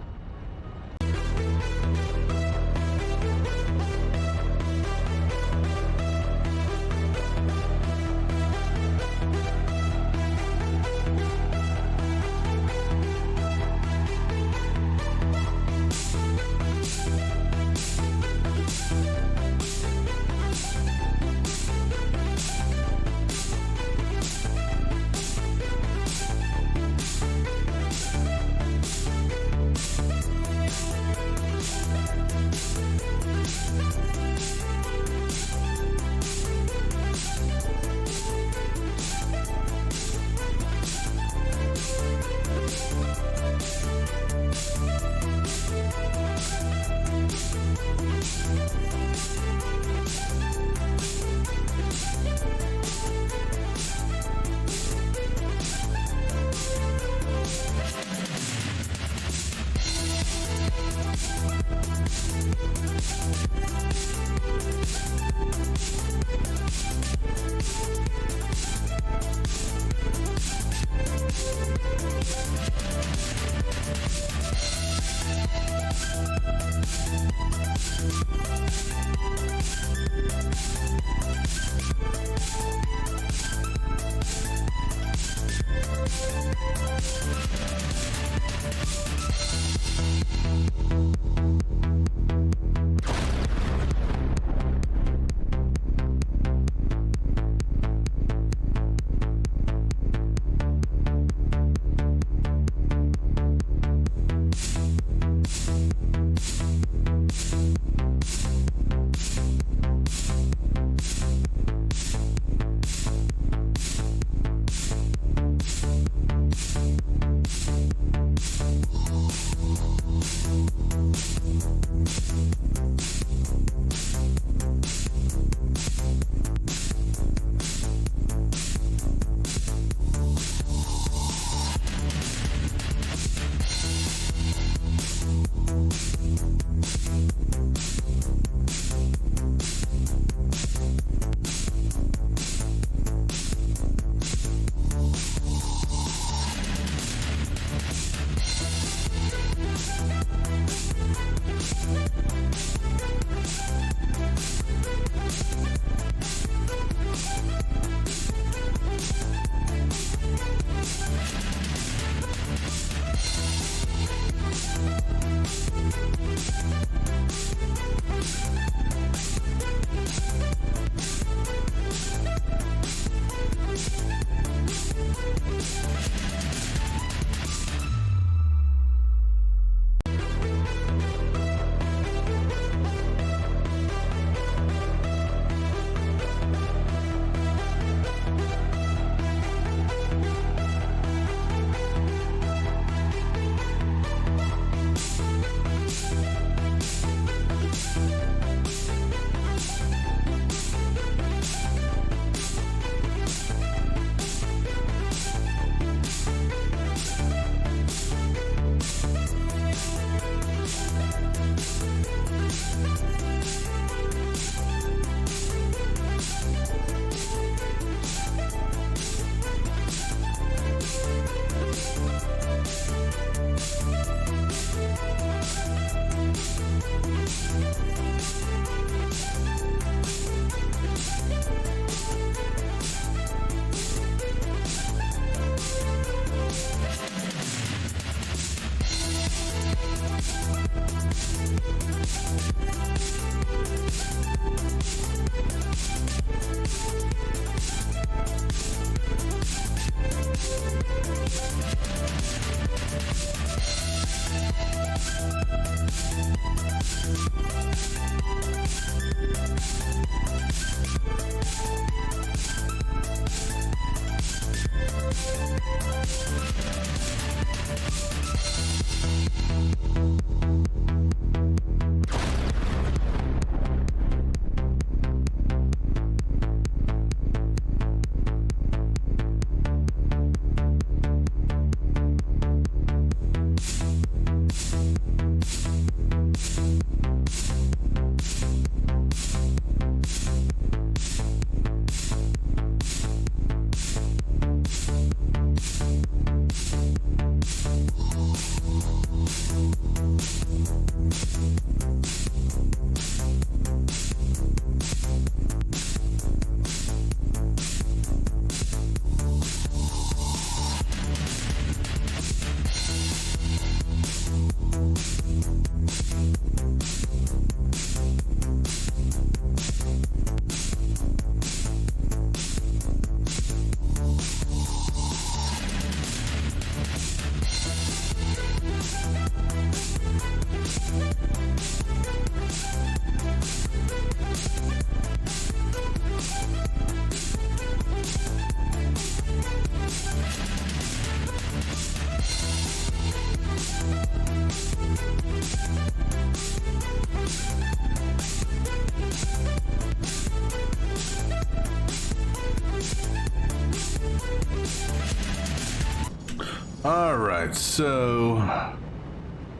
All right, so I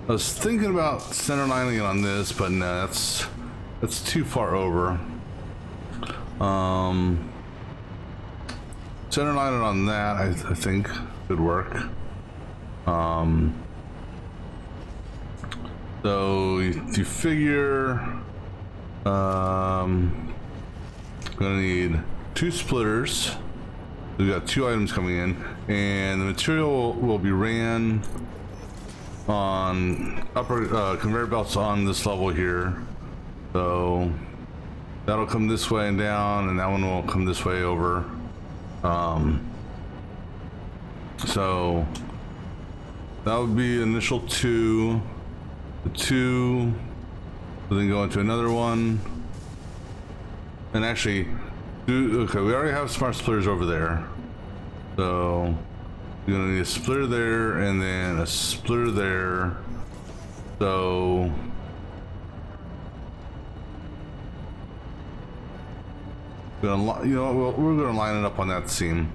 was thinking about center lining it on this, but no, that's too far over. Center line it on that, I think could work. So you figure gonna need 2 splitters. We've got 2 items coming in, and the material will be ran on upper conveyor belts on this level here. So that'll come this way and down, and that one will come this way over. So that would be initial 2. The 2 will then go into another one. And actually, okay, we already have smart splitters over there. So you're gonna need a splitter there and then a splitter there. So you know, we're gonna line it up on that seam.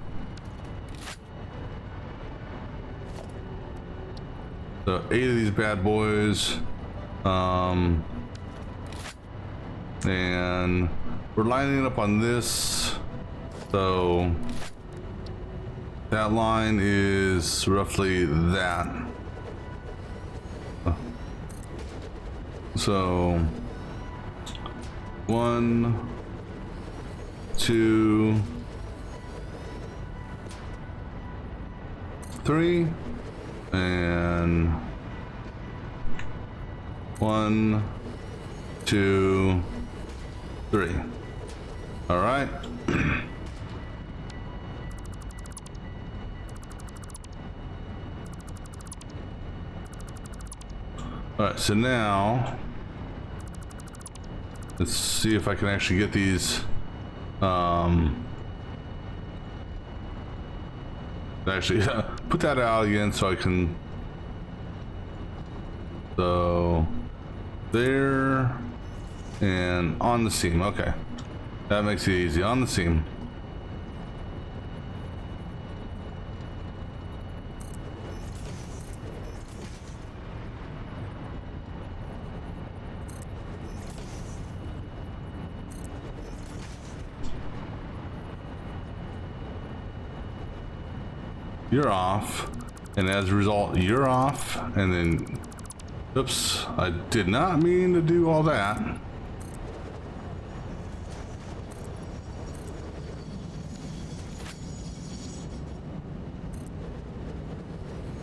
So 8 of these bad boys, and we're lining it up on this. So that line is roughly that. So 1, 2, 3, and 1, 2, 3. All right. All right, so now let's see if I can actually get these actually put that out again so I can, so there and on the seam. Okay, that makes it easy. On the seam. You're off, and as a result, you're off, and then, oops, I did not mean to do all that.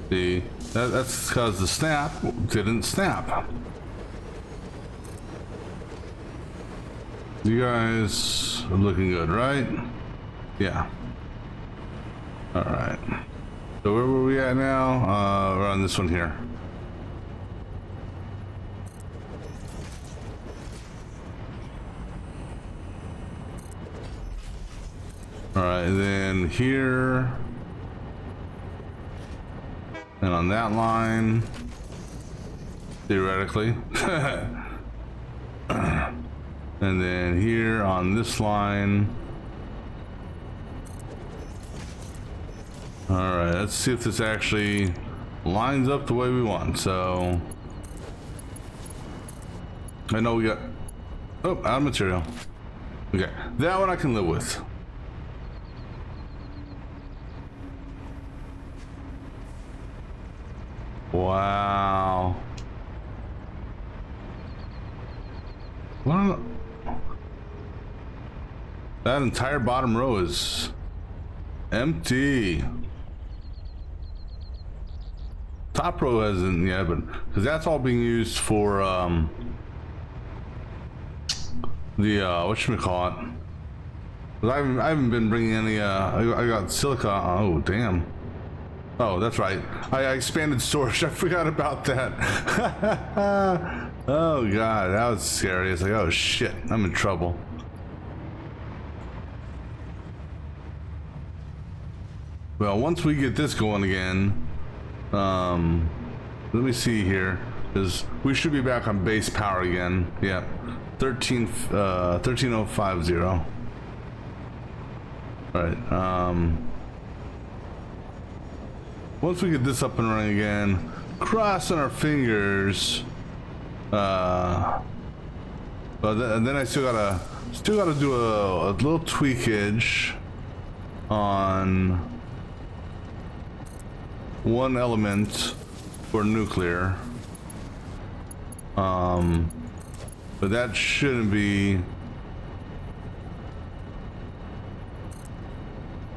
See, that's because the snap didn't snap. You guys are looking good, right? Yeah. All right. So where were we at now? We're on this one here. All right, and then here, and on that line, theoretically, and then here on this line. All right, let's see if this actually lines up the way we want. So I know we got, oh, out of material. Okay, that one I can live with. Wow. What? That entire bottom row is empty. Top row hasn't yet, but because that's all being used for the whatchamacallit. I haven't been bringing any. I got silica. Oh damn. Oh, that's right. I expanded storage. I forgot about that. Oh god, that was scary. It's like, oh shit, I'm in trouble. Well, once we get this going again, let me see here, because we should be back on base power again. Yep, 13050. All right. once we get this up and running again, crossing our fingers. But then I still gotta do a little tweakage on one element for nuclear. But that shouldn't be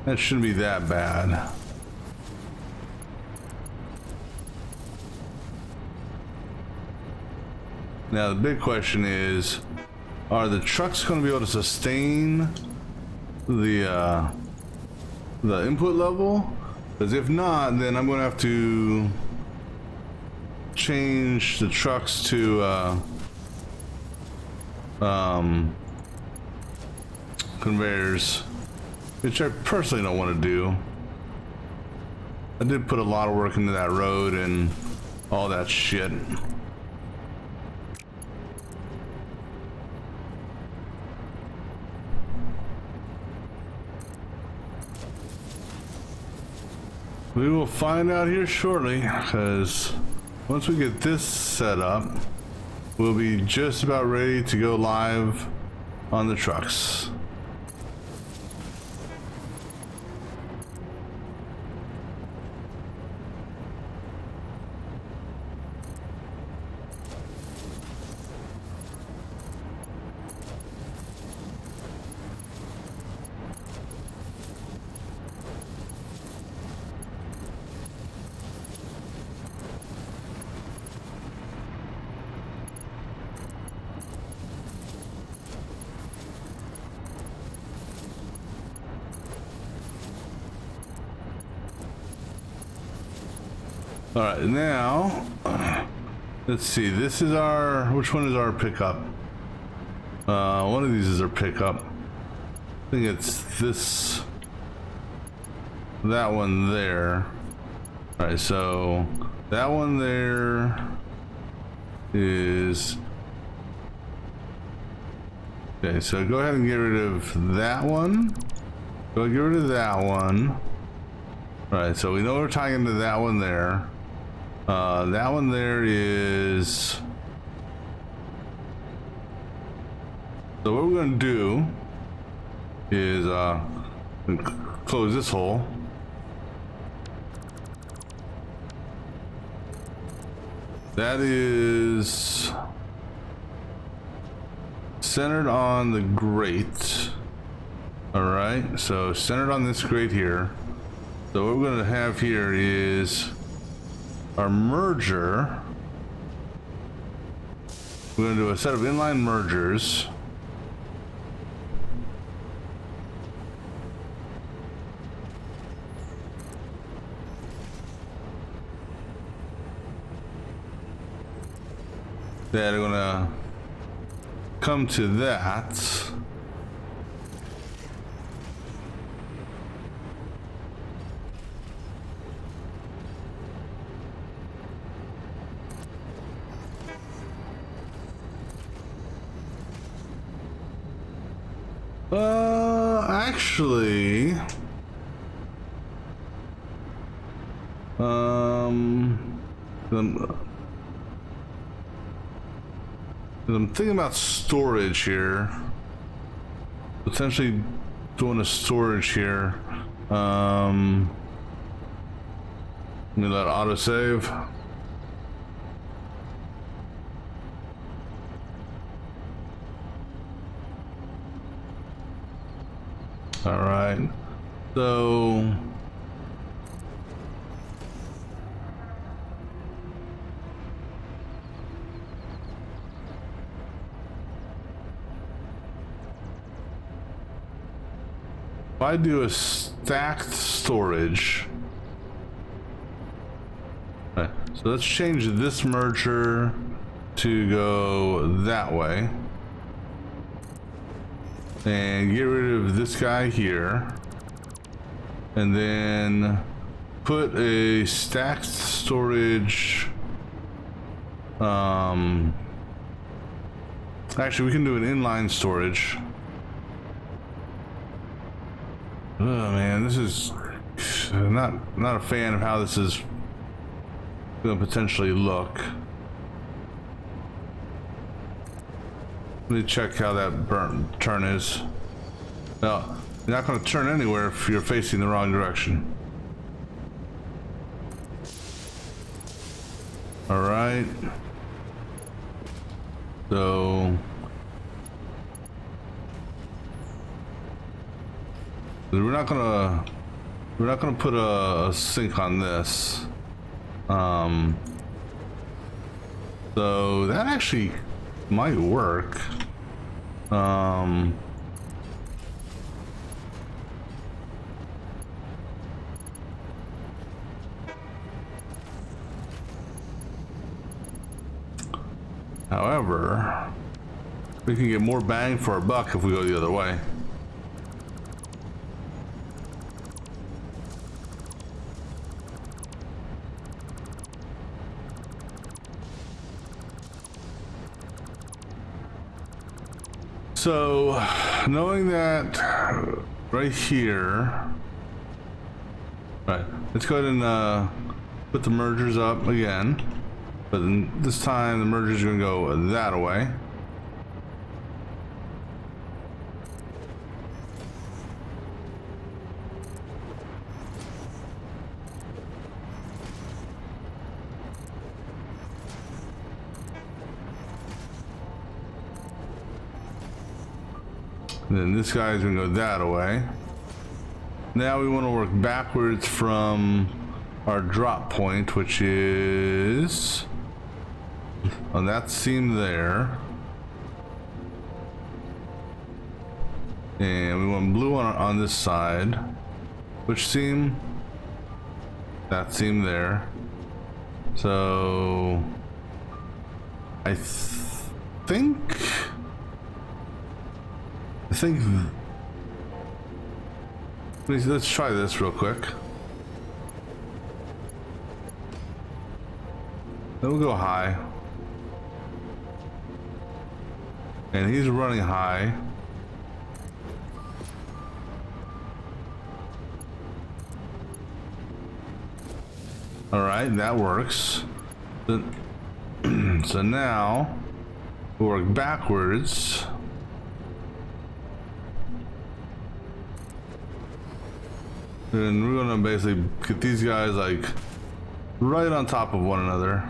that bad. Now the big question is, are the trucks going to be able to sustain the input level? Because if not, then I'm going to have to change the trucks to conveyors, which I personally don't want to do. I did put a lot of work into that road and all that shit. We will find out here shortly, because once we get this set up, we'll be just about ready to go live on the trucks. All right, now let's see. This is our, which one is our pickup? One of these is our pickup. I think it's this, that one there. All right, so that one there is, okay, so go ahead and get rid of that one. Go get rid of that one. All right, so we know we're tying into that one there. That one there is, so what we're going to do is close this hole. That is centered on the grate. All right, so centered on this grate here. So what we're going to have here is our merger. We're going to do a set of inline mergers. That are going to come to that. Actually, I'm thinking about storage here. Potentially doing a storage here. Let me let autosave. All right, so if I do a stacked storage, all right, so let's change this merger to go that way. And get rid of this guy here, and then put a stacked storage. Actually, we can do an inline storage. Oh man, this is Not a fan of how this is going to potentially look. Let me check how that turn is. No, you're not going to turn anywhere if you're facing the wrong direction. All right. So we're not gonna put a sink on this. So that actually might work. However, we can get more bang for our buck if we go the other way. So, knowing that right here, right, let's go ahead and put the mergers up again, but then this time the mergers are going to go that way. And then this guy's gonna go that way. Now we want to work backwards from our drop point, which is on that seam there. And we want blue on this side. Which seam? That seam there. So I think let's try this real quick. Then we'll go high. And he's running high. All right, that works. So now we'll work backwards. And we're gonna basically get these guys like right on top of one another.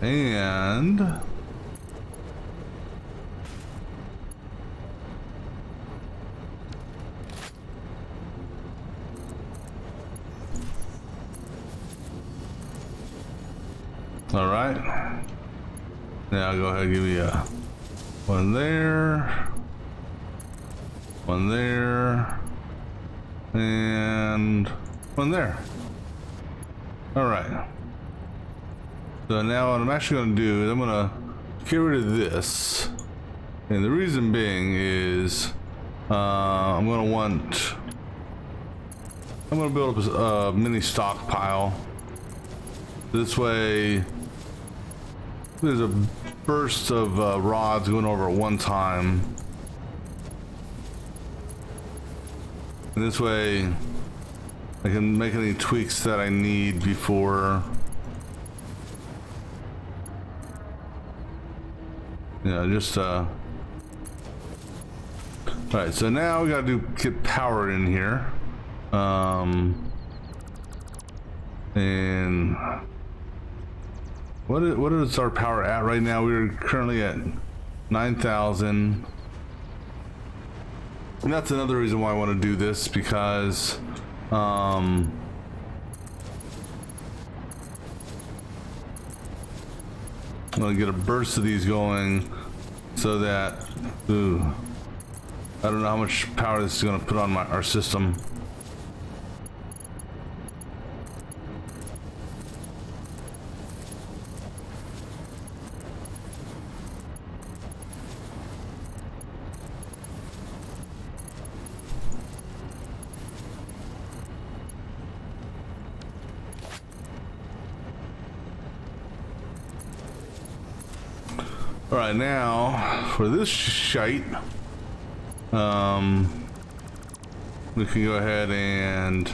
And all right. Now I'll go ahead and give you one there, and one there. All right. So now what I'm actually going to do is I'm going to get rid of this. And the reason being is I'm going to build up a mini stockpile. This way there's a burst of rods going over at one time. And this way I can make any tweaks that I need before, just all right, so now we gotta get power in here. And what is our power at right now? We're currently at 9,000. And that's another reason why I want to do this, because I'm gonna get a burst of these going so that I don't know how much power this is gonna put on our system. All right, now for this shite, we can go ahead and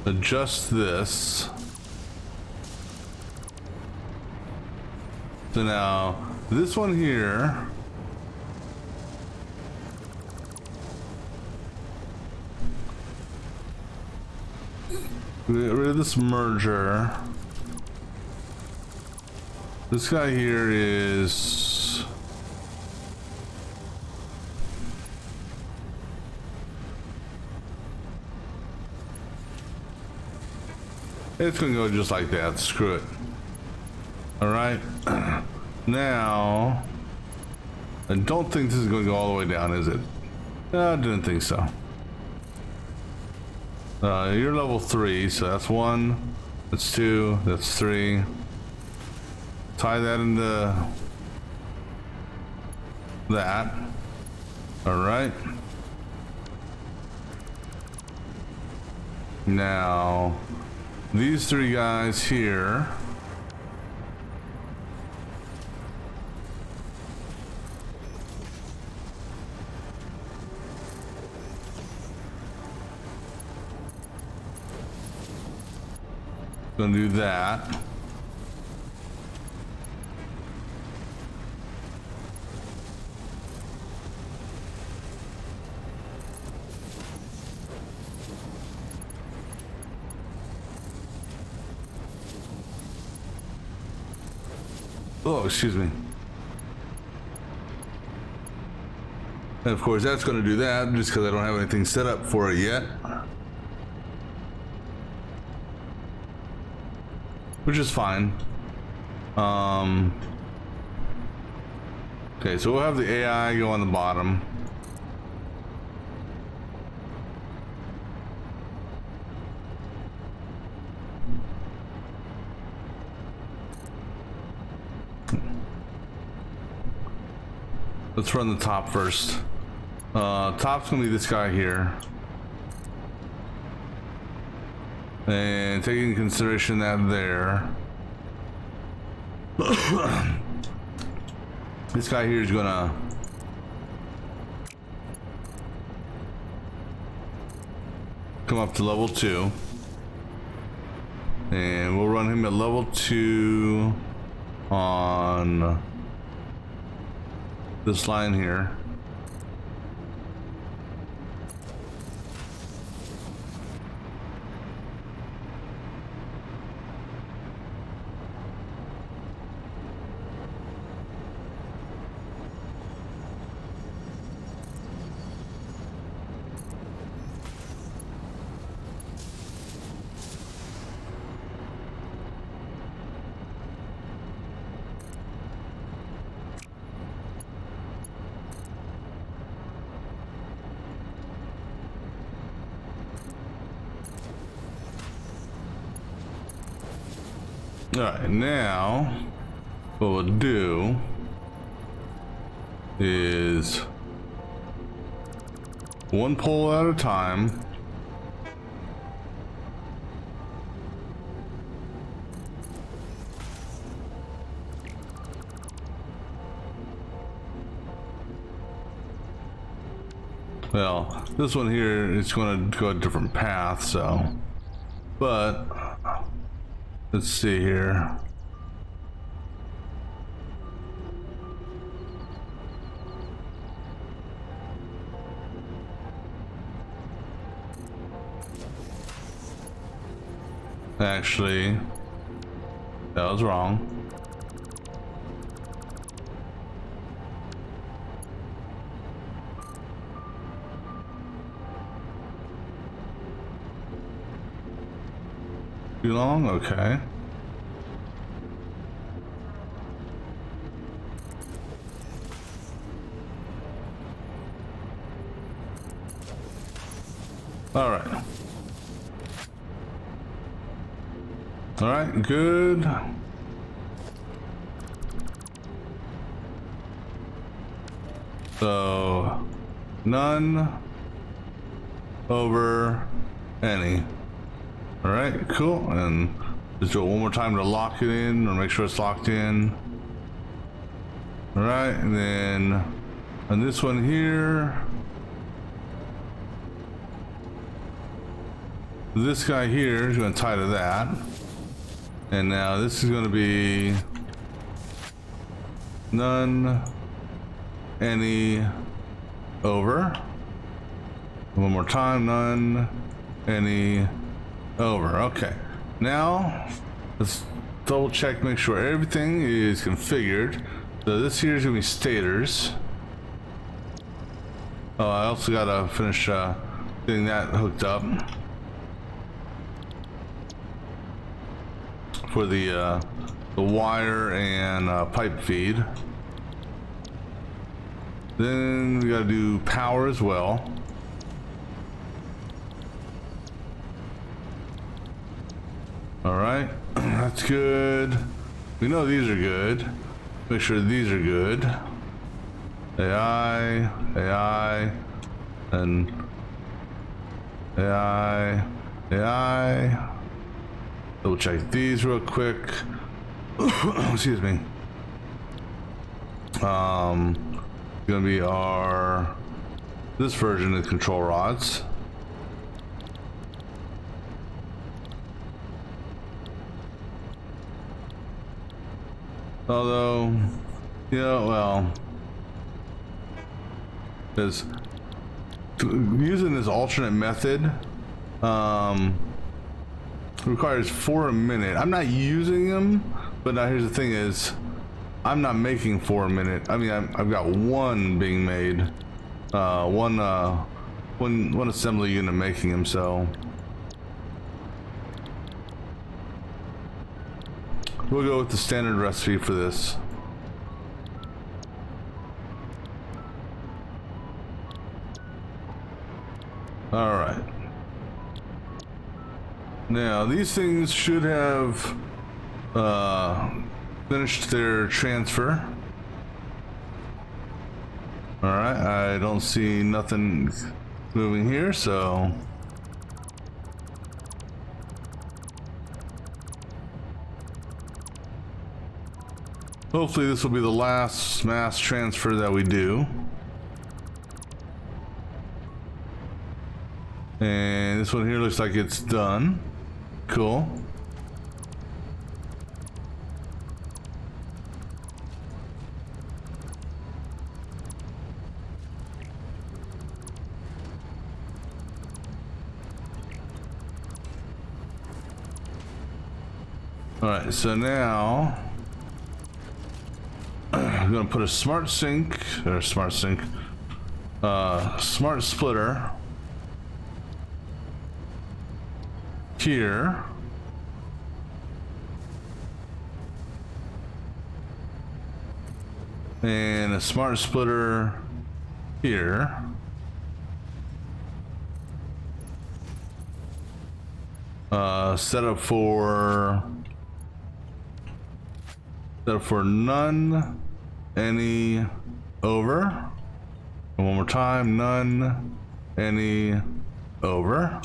adjust this. So now this one here, get rid of this merger. This guy here is it's gonna go just like that. Screw it. All right. Now, I don't think this is going to go all the way down, is it? No, I didn't think so. You're level 3, so that's 1, that's 2, that's 3. Tie that into that. All right. Now, these 3 guys here. Gonna do that. Oh, excuse me. And of course, that's gonna do that just because I don't have anything set up for it yet. Which is fine. Okay, so we'll have the AI go on the bottom. Let's run the top first. Top's gonna be this guy here. And taking into consideration that there, this guy here is gonna come up to level 2, and we'll run him at level 2 on this line here. All right, now what we'll do is one pole at a time. Well, this one here is going to go a different path, so, but let's see here. Actually, that was wrong. Too long? Okay. All right. All right, good. So none over any. All right, cool. And just do it one more time to lock it in, or make sure it's locked in. All right, and then on this one here, this guy here is going to tie to that. And now this is going to be none, any, over. One more time, none, any, over. Okay. Now, let's double check, make sure everything is configured. So this here is going to be stators. Oh, I also got to finish getting that hooked up for the wire and pipe feed. Then we got to do power as well. All right, that's good. We know these are good. Make sure these are good. AI, AI, and AI, AI. Double check these real quick. Excuse me. Gonna be this version of control rods. Although, yeah, well, because using this alternate method requires 4 a minute. I'm not using them, but now here's the thing: is I'm not making 4 a minute. I mean, I've got one being made, one assembly unit making them. So we'll go with the standard recipe for this. All right. Now these things should have finished their transfer. All right. I don't see nothing moving here, so. Hopefully this will be the last mass transfer that we do. And this one here looks like it's done. Cool. All right, so now I'm gonna put a smart splitter here. And a smart splitter here. Set up for none, any, over. And one more time, none, any, over.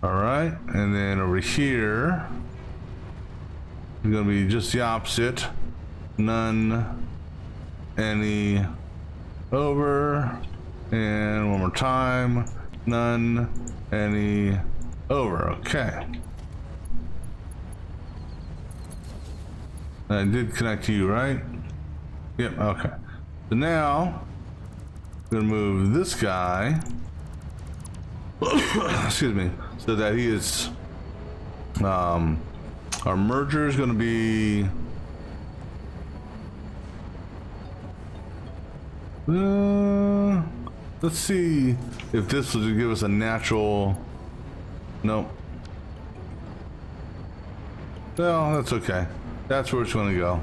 All right, and then over here, it's gonna be just the opposite. None, any, over. And one more time, none, any, over. Okay. I did connect to you, right? Yep, okay. So now, I'm gonna move this guy, excuse me, so that he is, our merger is gonna be, let's see if this will give us a natural, nope. Well, that's okay. That's where it's going to go.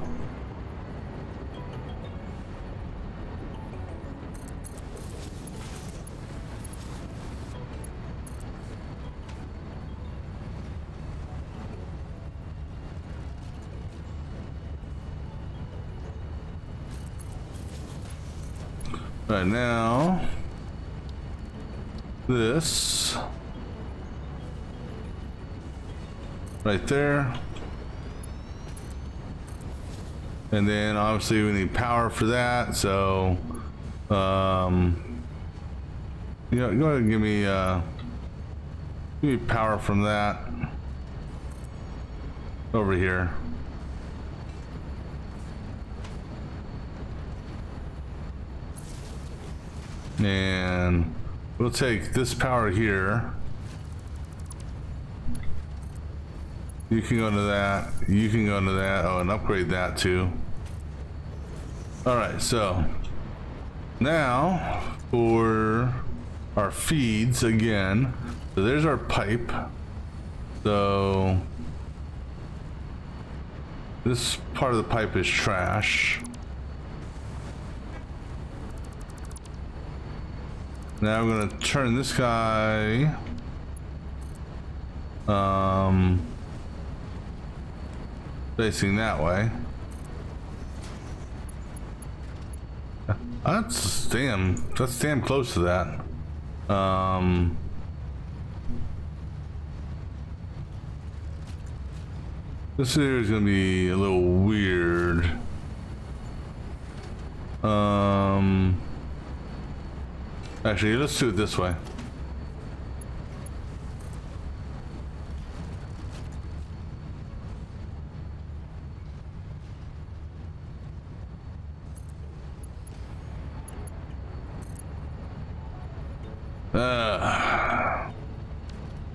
Right now, this right there. And then obviously we need power for that, so you know, go ahead and give me power from that over here. And we'll take this power here. You can go to that. You can go to that. Oh, and upgrade that too. All right, so now for our feeds again. So there's our pipe. So this part of the pipe is trash. Now I'm gonna turn this guy facing that way. That's damn close to that. This area is gonna be a little weird. Actually, let's do it this way.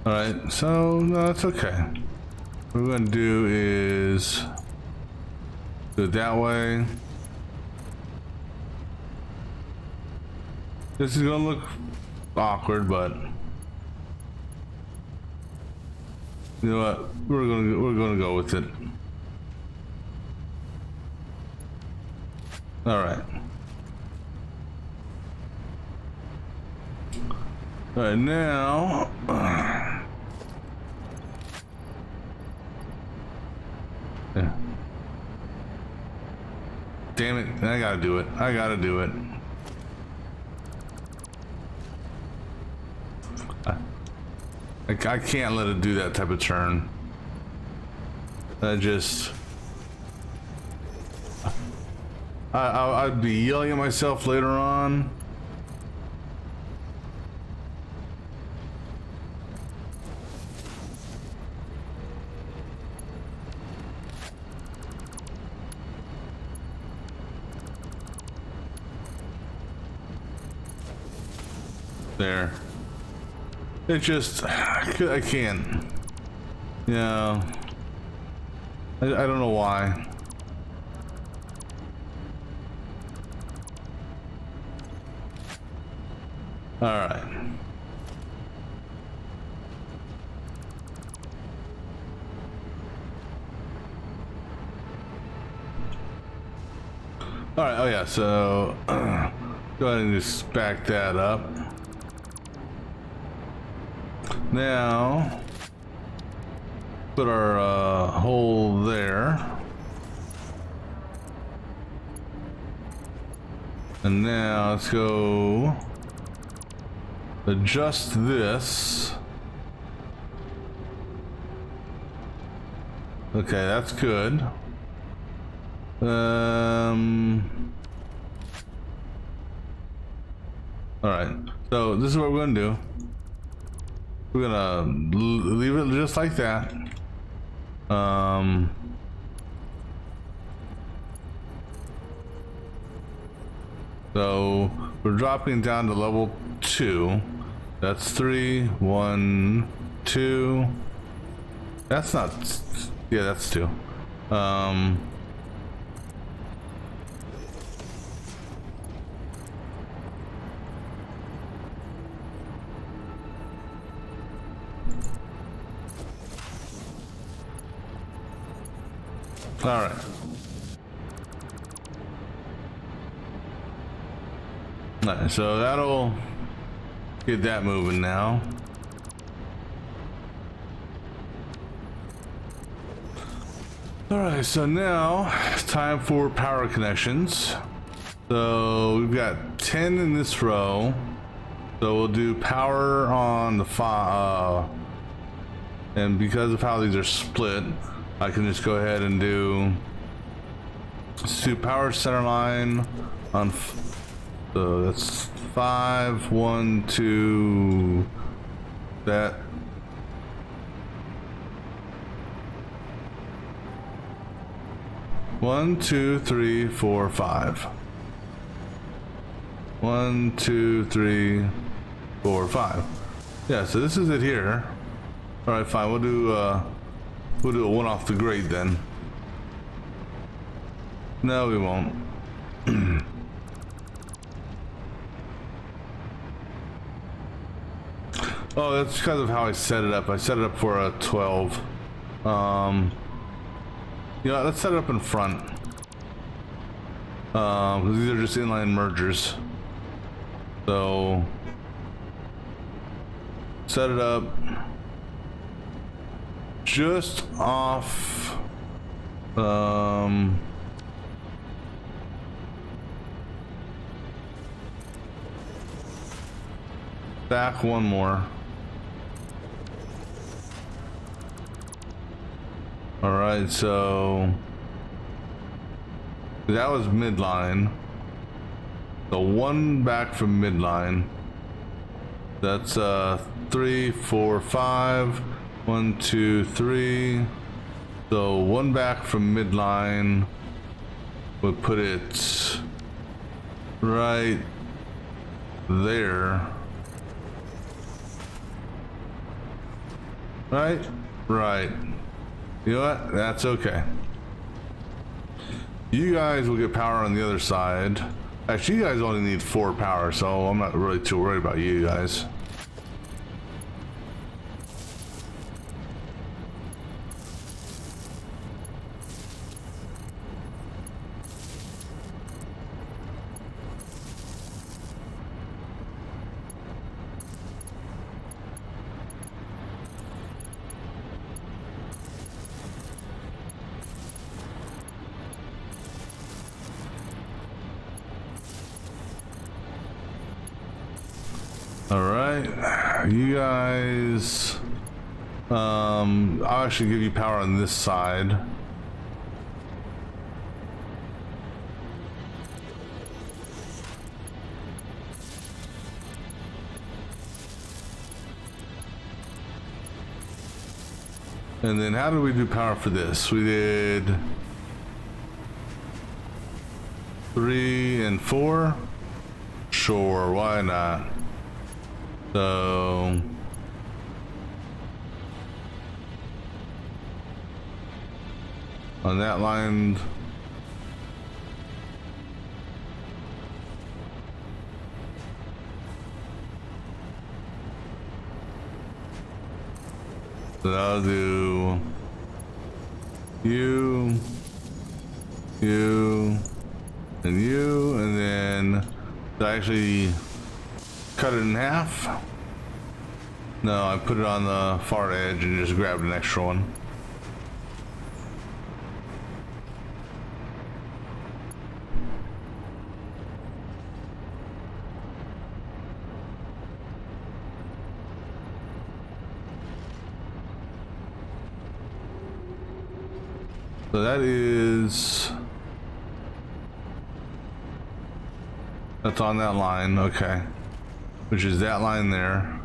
All right, so no, that's okay. What we're gonna do is do it that way. This is gonna look awkward, but you know what? We're gonna go with it. All right. All right, now. Yeah. Damn it! I gotta do it. I gotta do it. I can't let it do that type of turn. I'd be yelling at myself later on. There. It just, I can't. You know, I don't know why. All right. All right. Oh yeah. So go ahead and just back that up. Now, put our hole there. And now let's go adjust this. Okay, that's good. All right, so this is what we're gonna do. We're gonna leave it just like that. So we're dropping down to level 2. That's 3, 1, 2. That's not. Yeah, that's 2. All right. All right, so that'll get that moving now. All right, so now it's time for power connections. So we've got 10 in this row. So we'll do power on the and because of how these are split, I can just go ahead and do, let's do power center line on, so that's 5, 1, 2, that. One, two, three, four, 5. 1, 2, 3, 4, 5. Yeah, so this is it here. All right, fine. We'll do a one off the grate then. No, we won't. Oh, that's because of how I set it up. I set it up for a 12. You know, let's set it up in front. Because these are just inline mergers. So set it up just off back one more. All right, so that was midline. So one back from midline. That's 3, 4, 5. 1, 2, 3. So one back from midline. We'll put it right there. Right? Right. You know what? That's okay. You guys will get power on the other side. Actually, you guys only need 4 power, so I'm not really too worried about you guys. Alright, you guys, I'll actually give you power on this side. And then how do we do power for this? We did 3 and 4? Sure, why not? So on that line, so I'll do you, and then I actually cut it in half. No, I put it on the far edge and just grabbed an extra one. So that's on that line, okay. Which is that line there.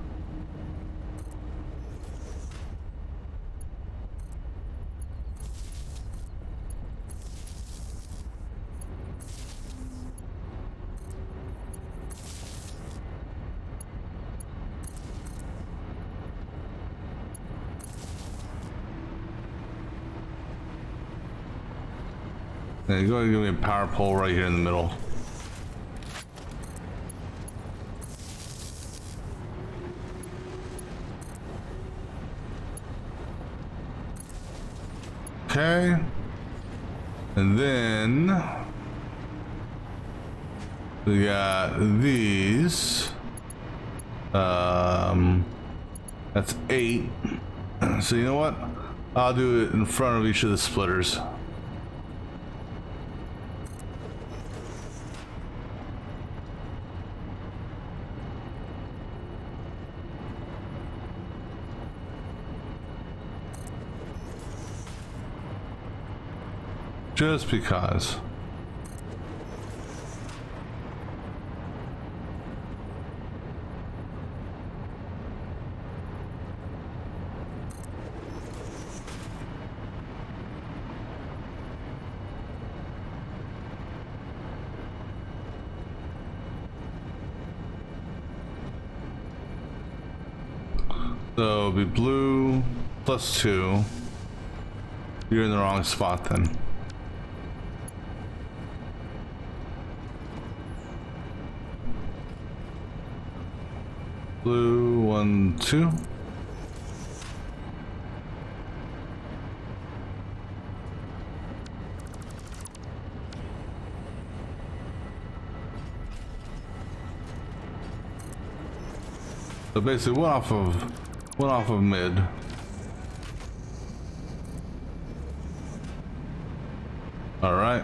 Yeah, go ahead and give me a power pole right here in the middle. Okay. And then we got these. That's 8. So you know what? I'll do it in front of each of the splitters. Just because. So it'll be blue plus 2. You're in the wrong spot then. Blue 1, 2. So basically one off of mid. All right.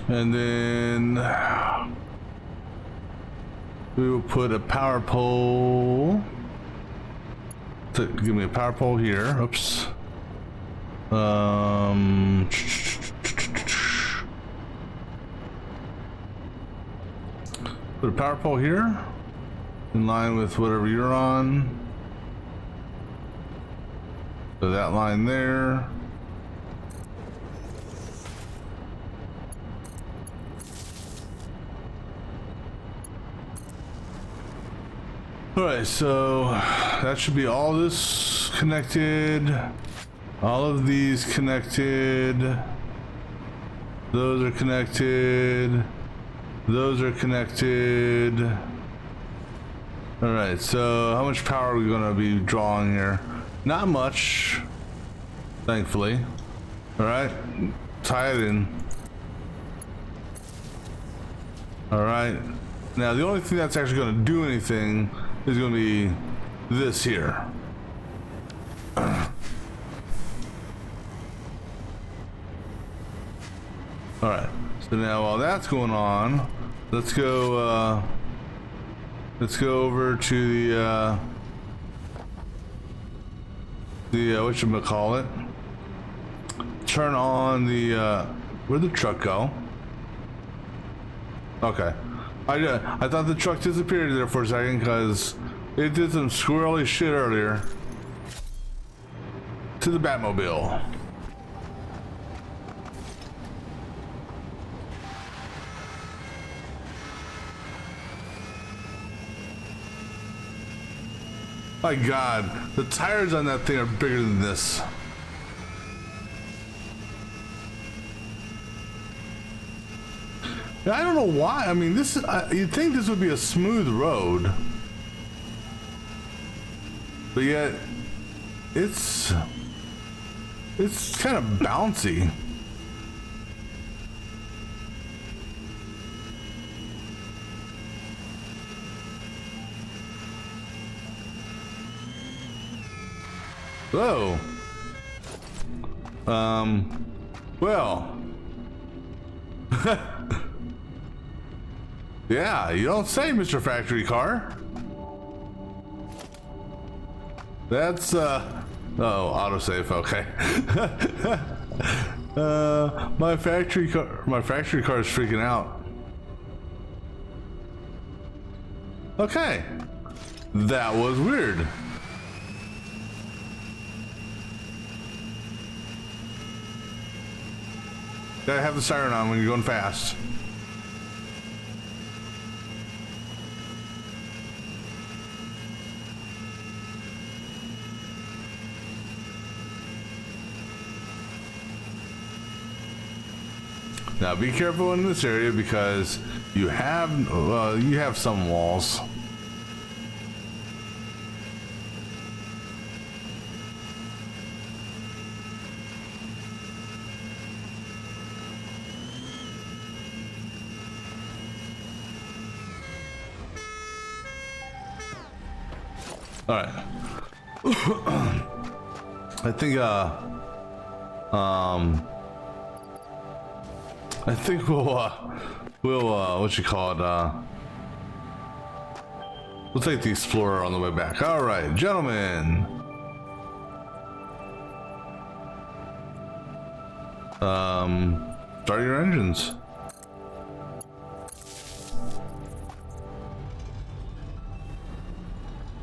And then we will put a power pole. Give me a power pole here. Oops. Put a power pole here, in line with whatever you're on. So that line there. Alright, so that should be all this connected, all of these connected, those are connected, those are connected. Alright, so how much power are we going to be drawing here? Not much, thankfully. Alright, tie it in. Alright, now the only thing that's actually going to do anything is going to be this here. Alright, so now while that's going on, let's go over to the whatchamacallit. Turn on the where'd the truck go? Okay. I thought the truck disappeared there for a second because it did some squirrely shit earlier. To the Batmobile. My God, the tires on that thing are bigger than this. I don't know why. I mean, this you'd think this would be a smooth road, but yet it's kind of bouncy. Whoa. Well. Yeah, you don't say, Mr. Factory Car. That's, oh, autosave, okay. My factory car is freaking out. Okay. That was weird. Gotta have the siren on when you're going fast. Now be careful in this area because you have some walls. All right. I think we'll what you call it? We'll take the Explorer on the way back. All right, gentlemen. Start your engines.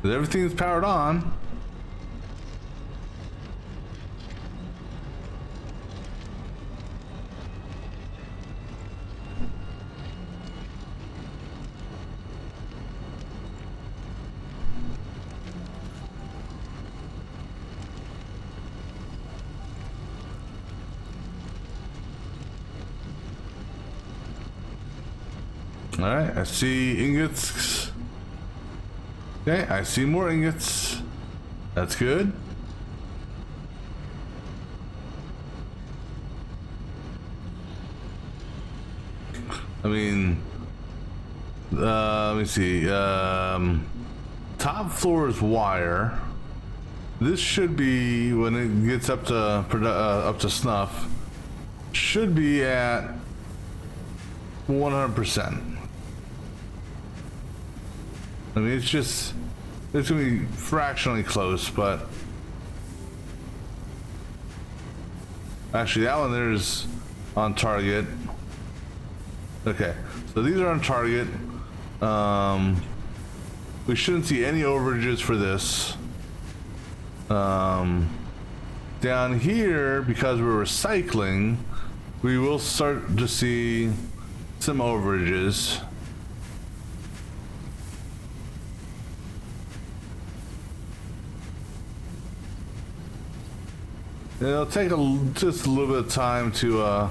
Everything is powered on. All right, I see ingots. Okay, I see more ingots. That's good. I mean, let me see. Top floor is wire. This should be, when it gets up to snuff, should be at 100%. I mean, it's gonna be fractionally close, but actually that one there's on target. Okay, so these are on target. We shouldn't see any overages for this. Down here, because we're recycling, we will start to see some overages. It'll take just a little bit of time to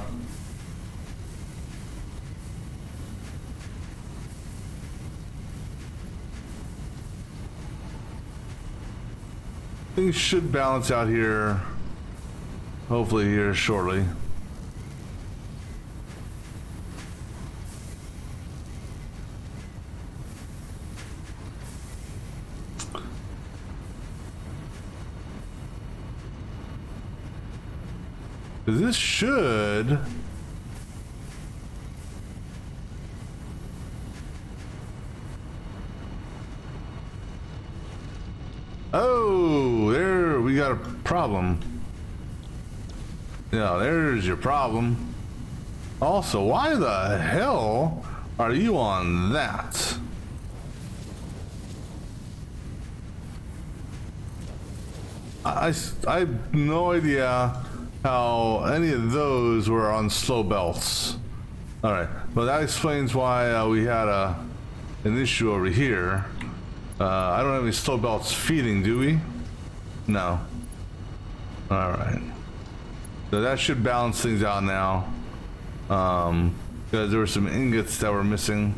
things should balance out here, hopefully here shortly. This should oh, there we got a problem. Yeah, there's your problem. Also, why the hell are you on that? I have no idea how any of those were on slow belts. All right, well that explains why we had an issue over here. I don't have any slow belts feeding, do we? No. All right. So that should balance things out now. Because there were some ingots that were missing.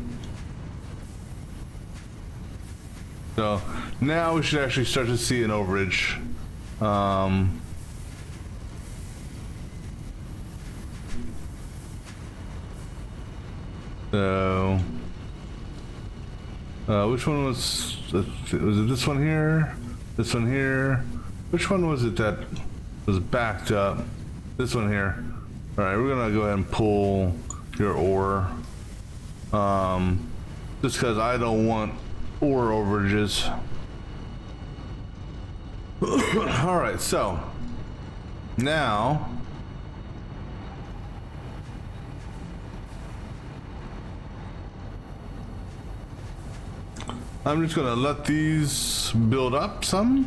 So now we should actually start to see an overage. So, which one was it this one here? This one here? Which one was it that was backed up? This one here. All right, we're gonna go ahead and pull your ore. Just because I don't want ore overages. All right, so now I'm just gonna let these build up some.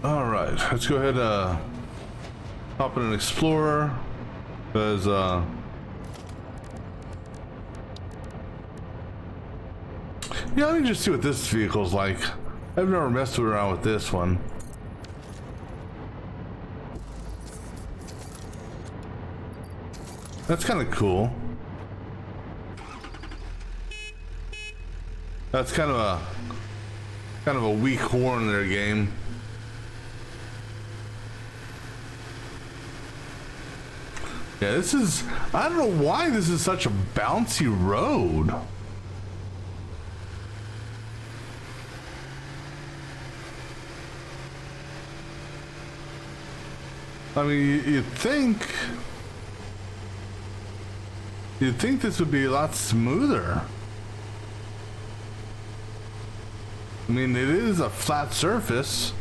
All right, let's go ahead hop in an Explorer, because yeah, let me just see what this vehicle's like. I've never messed around with this one. That's kind of cool. That's kind of a weak horn in their game. Yeah, this is, I don't know why this is such a bouncy road. I mean, you'd think this would be a lot smoother. I mean, it is a flat surface.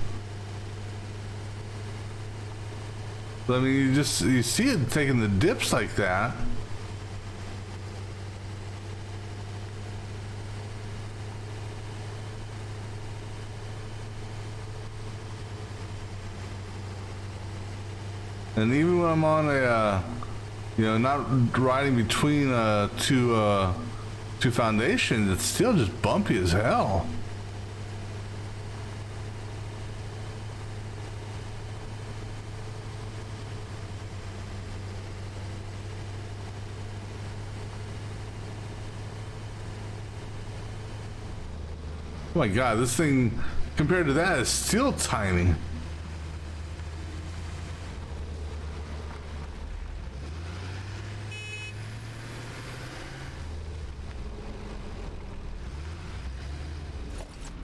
But I mean, you see it taking the dips like that. And even when I'm on a, you know, not riding between two foundations, it's still just bumpy as hell. Oh my god, this thing compared to that is still tiny.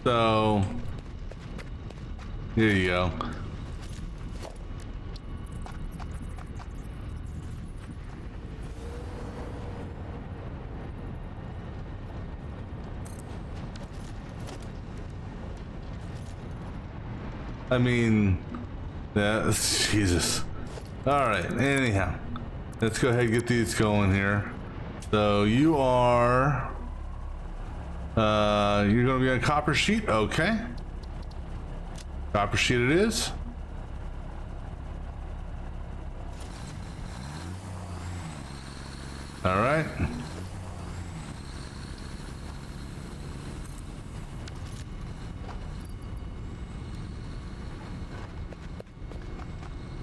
So, here you go. I mean, Jesus. All right, anyhow, let's go ahead and get these going here. So you are, you're gonna be on copper sheet, okay. Copper sheet it is. All right.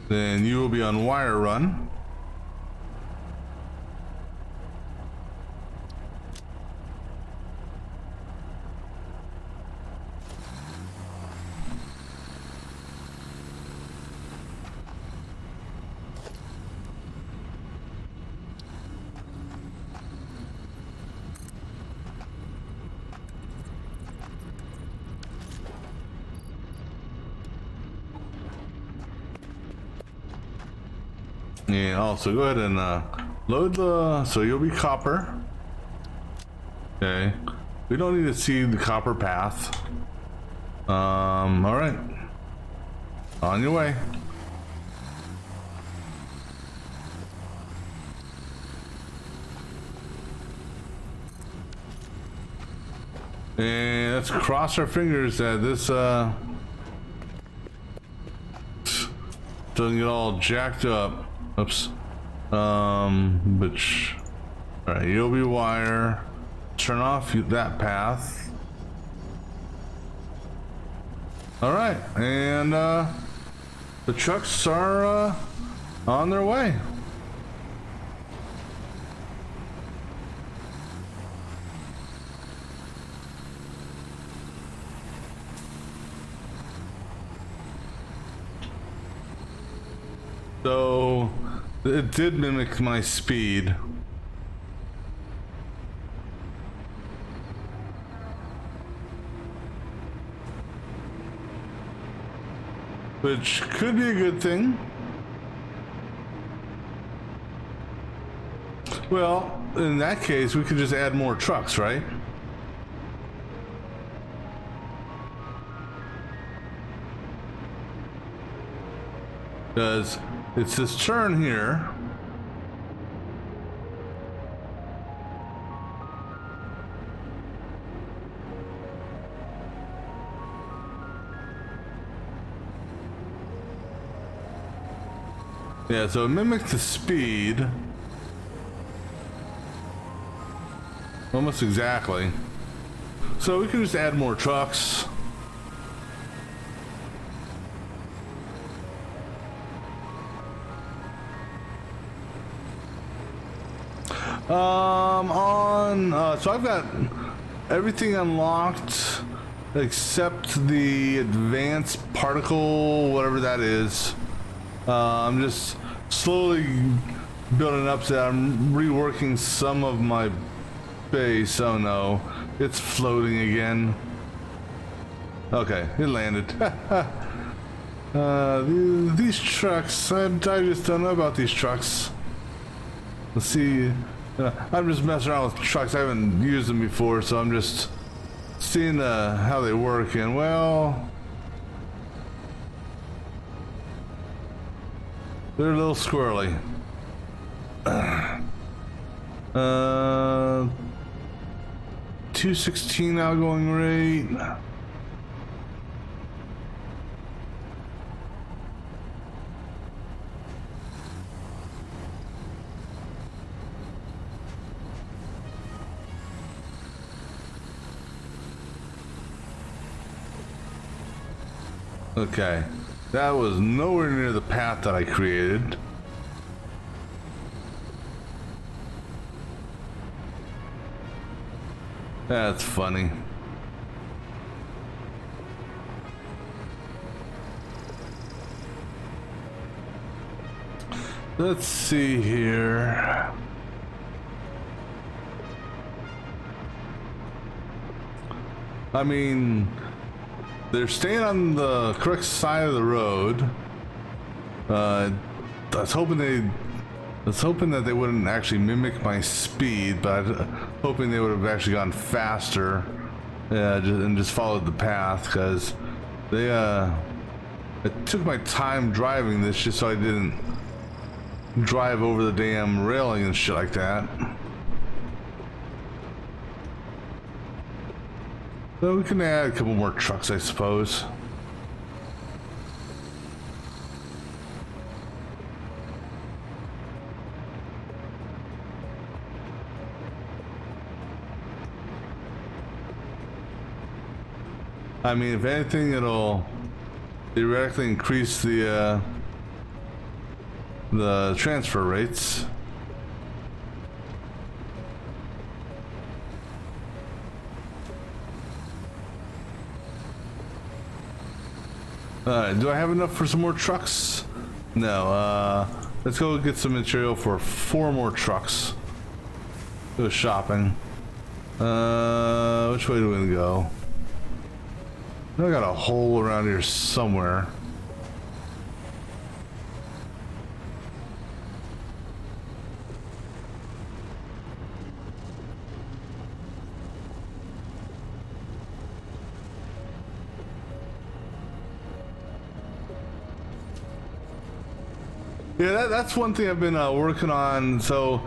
Then you will be on wire run. And also go ahead and load the, so you'll be copper. Okay. We don't need to see the copper path. All right. On your way. And let's cross our fingers that this doesn't get all jacked up. Oops. All right, you'll be wire. Turn off that path. All right, and the trucks are on their way. So it did mimic my speed. Which could be a good thing. Well, in that case, we could just add more trucks, right? Because it's this turn here. Yeah, so it mimics the speed. Almost exactly. So we can just add more trucks. So I've got everything unlocked except the advanced particle, whatever that is. I'm just slowly building up to that. I'm reworking some of my base. Oh no, it's floating again. Okay, it landed. These trucks, I just don't know about these trucks. Let's see, I'm just messing around with trucks. I haven't used them before, so I'm just seeing how they work, and well, they're a little squirrely. 216 outgoing rate. Okay, that was nowhere near the path that I created. That's funny. Let's see here. I mean, they're staying on the correct side of the road. I was hoping that they wouldn't actually mimic my speed, but hoping they would have actually gone faster, and just followed the path, because I took my time driving this just so I didn't drive over the damn railing and shit like that. So we can add a couple more trucks, I suppose. I mean, if anything, it'll theoretically increase the transfer rates. Do I have enough for some more trucks? No. Let's go get some material for 4 more trucks. Go shopping. Which way do we go? I got a hole around here somewhere. Yeah, that's one thing I've been working on. So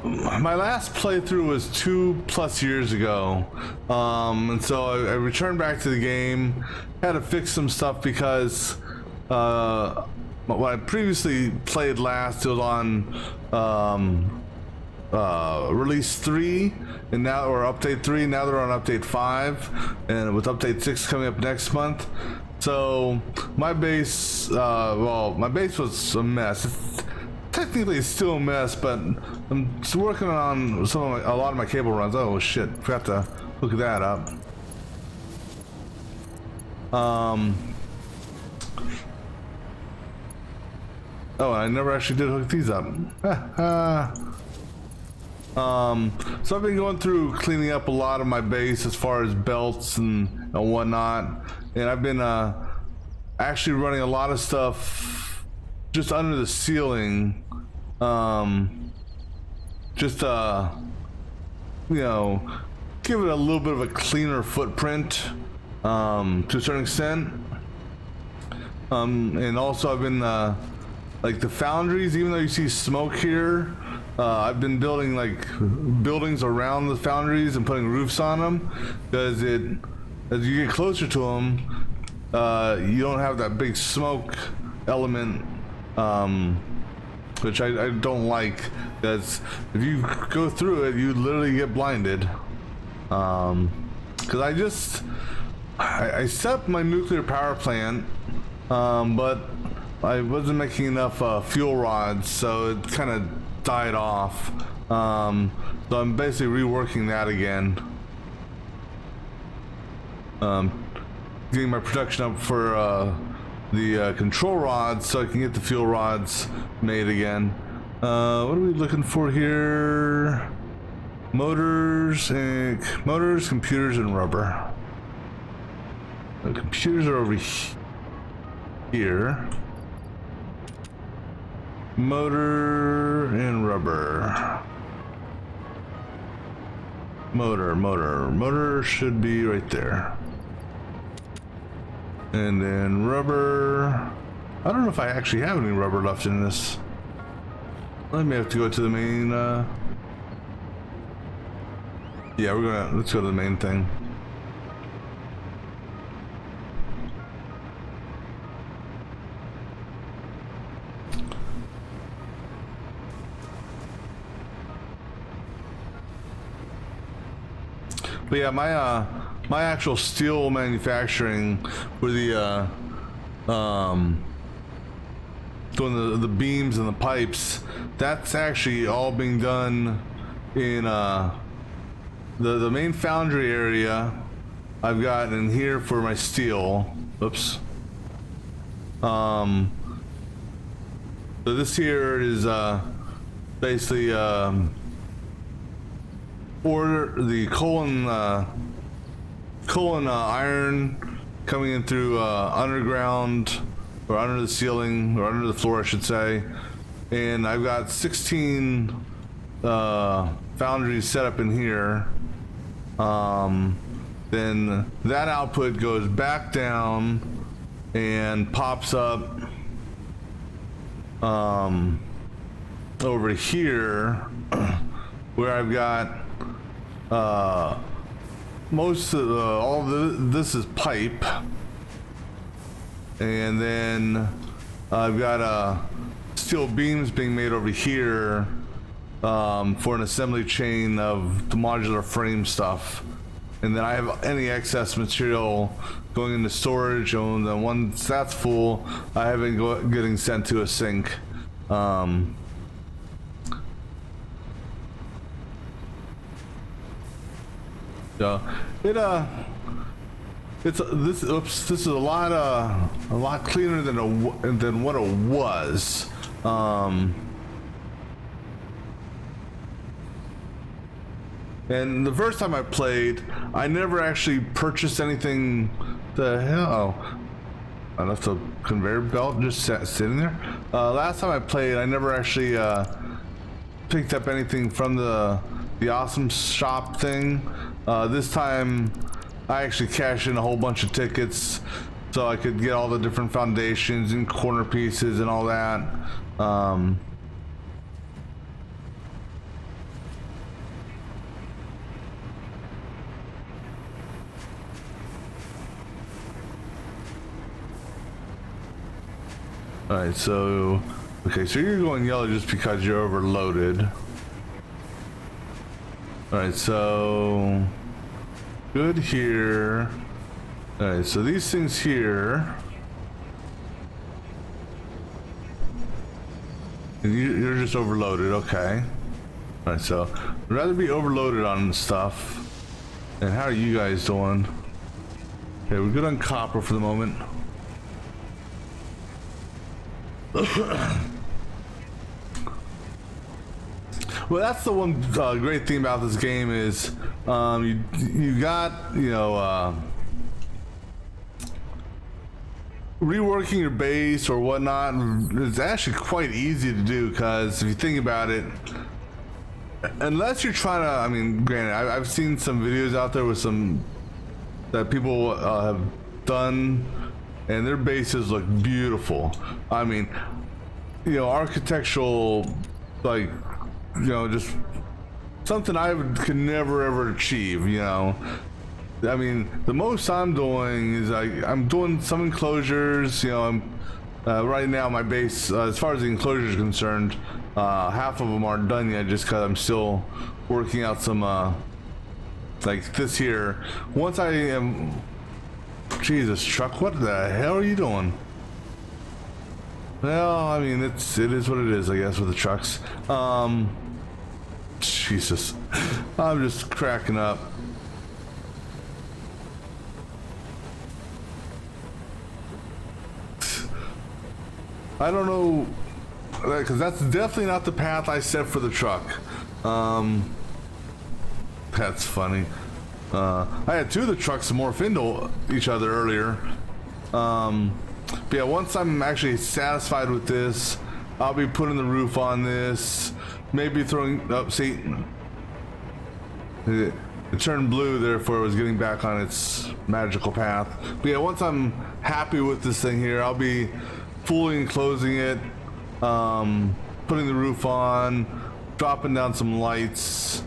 my last playthrough was 2+ years ago, and so I returned back to the game. Had to fix some stuff because what I previously played last, it was on release 3, and now, or update 3. Now they're on update 5, and with update 6 coming up next month. So my base, my base was a mess. Technically it's still a mess, but I'm just working on a lot of my cable runs. Oh shit, forgot to hook that up. Oh, I never actually did hook these up. So I've been going through cleaning up a lot of my base as far as belts and whatnot, and I've been actually running a lot of stuff just under the ceiling, just you know, give it a little bit of a cleaner footprint, to a certain extent. And also I've been like the foundries, even though you see smoke here, I've been building like buildings around the foundries and putting roofs on them, because as you get closer to them, you don't have that big smoke element, which I don't like, because if you go through it, you literally get blinded. Because I set up my nuclear power plant, but I wasn't making enough fuel rods, so it kind of died off. So I'm basically reworking that again. Getting my production up for the control rods, so I can get the fuel rods made again. What are we looking for here? Motors, computers, and rubber. The computers are over here. Motor and rubber. Motor should be right there. And then rubber. I don't know if I actually have any rubber left in this. I may have to go to the main. Yeah, let's go to the main thing. But yeah, my actual steel manufacturing for the doing the beams and the pipes, that's actually all being done in the main foundry area. I've got in here for my steel. Oops. So this here is basically order the coal and iron coming in through underground, or under the ceiling, or under the floor I should say. And I've got 16 foundries set up in here. Then that output goes back down and pops up over here where I've got most of this is pipe, and then I've got steel beams being made over here for an assembly chain of the modular frame stuff. And then I have any excess material going into storage, and then once that's full, I have it getting sent to a sink. So this is a lot cleaner than what it was. And the first time I played, I never actually purchased anything. The hell? I left a conveyor belt just sitting there. Last time I played, I never actually picked up anything from the awesome shop thing. This time, I actually cashed in a whole bunch of tickets so I could get all the different foundations and corner pieces and all that. Alright, so okay, so you're going yellow just because you're overloaded. Alright, so good here. Alright, so these things here, and you're just overloaded. Okay. Alright, so I'd rather be overloaded on stuff. And how are you guys doing? Okay, we're good on copper for the moment. Well, that's the one great thing about this game is you got, you know, reworking your base or whatnot is actually quite easy to do, because if you think about it, unless you're trying to, I mean, granted, I've seen some videos out there with some that people have done, and their bases look beautiful. I mean, you know, architectural, like, you know, just something could never ever achieve, you know. I mean, the most I'm doing is I'm doing some enclosures, you know. I'm right now my base, as far as the enclosure is concerned, half of them aren't done yet, just because I'm still working out some like this here. Once I am, Jesus, truck, what the hell are you doing? Well, I mean, it is what it is, I guess, with the trucks. Jesus, I'm just cracking up. I don't know because that's definitely not the path I set for the truck. That's funny. I had two of the trucks morph into each other earlier. But yeah, once I'm actually satisfied with this, I'll be putting the roof on this. Maybe throwing up. See, it turned blue, therefore it was getting back on its magical path. But yeah, once I'm happy with this thing here, I'll be fully enclosing it, putting the roof on, dropping down some lights.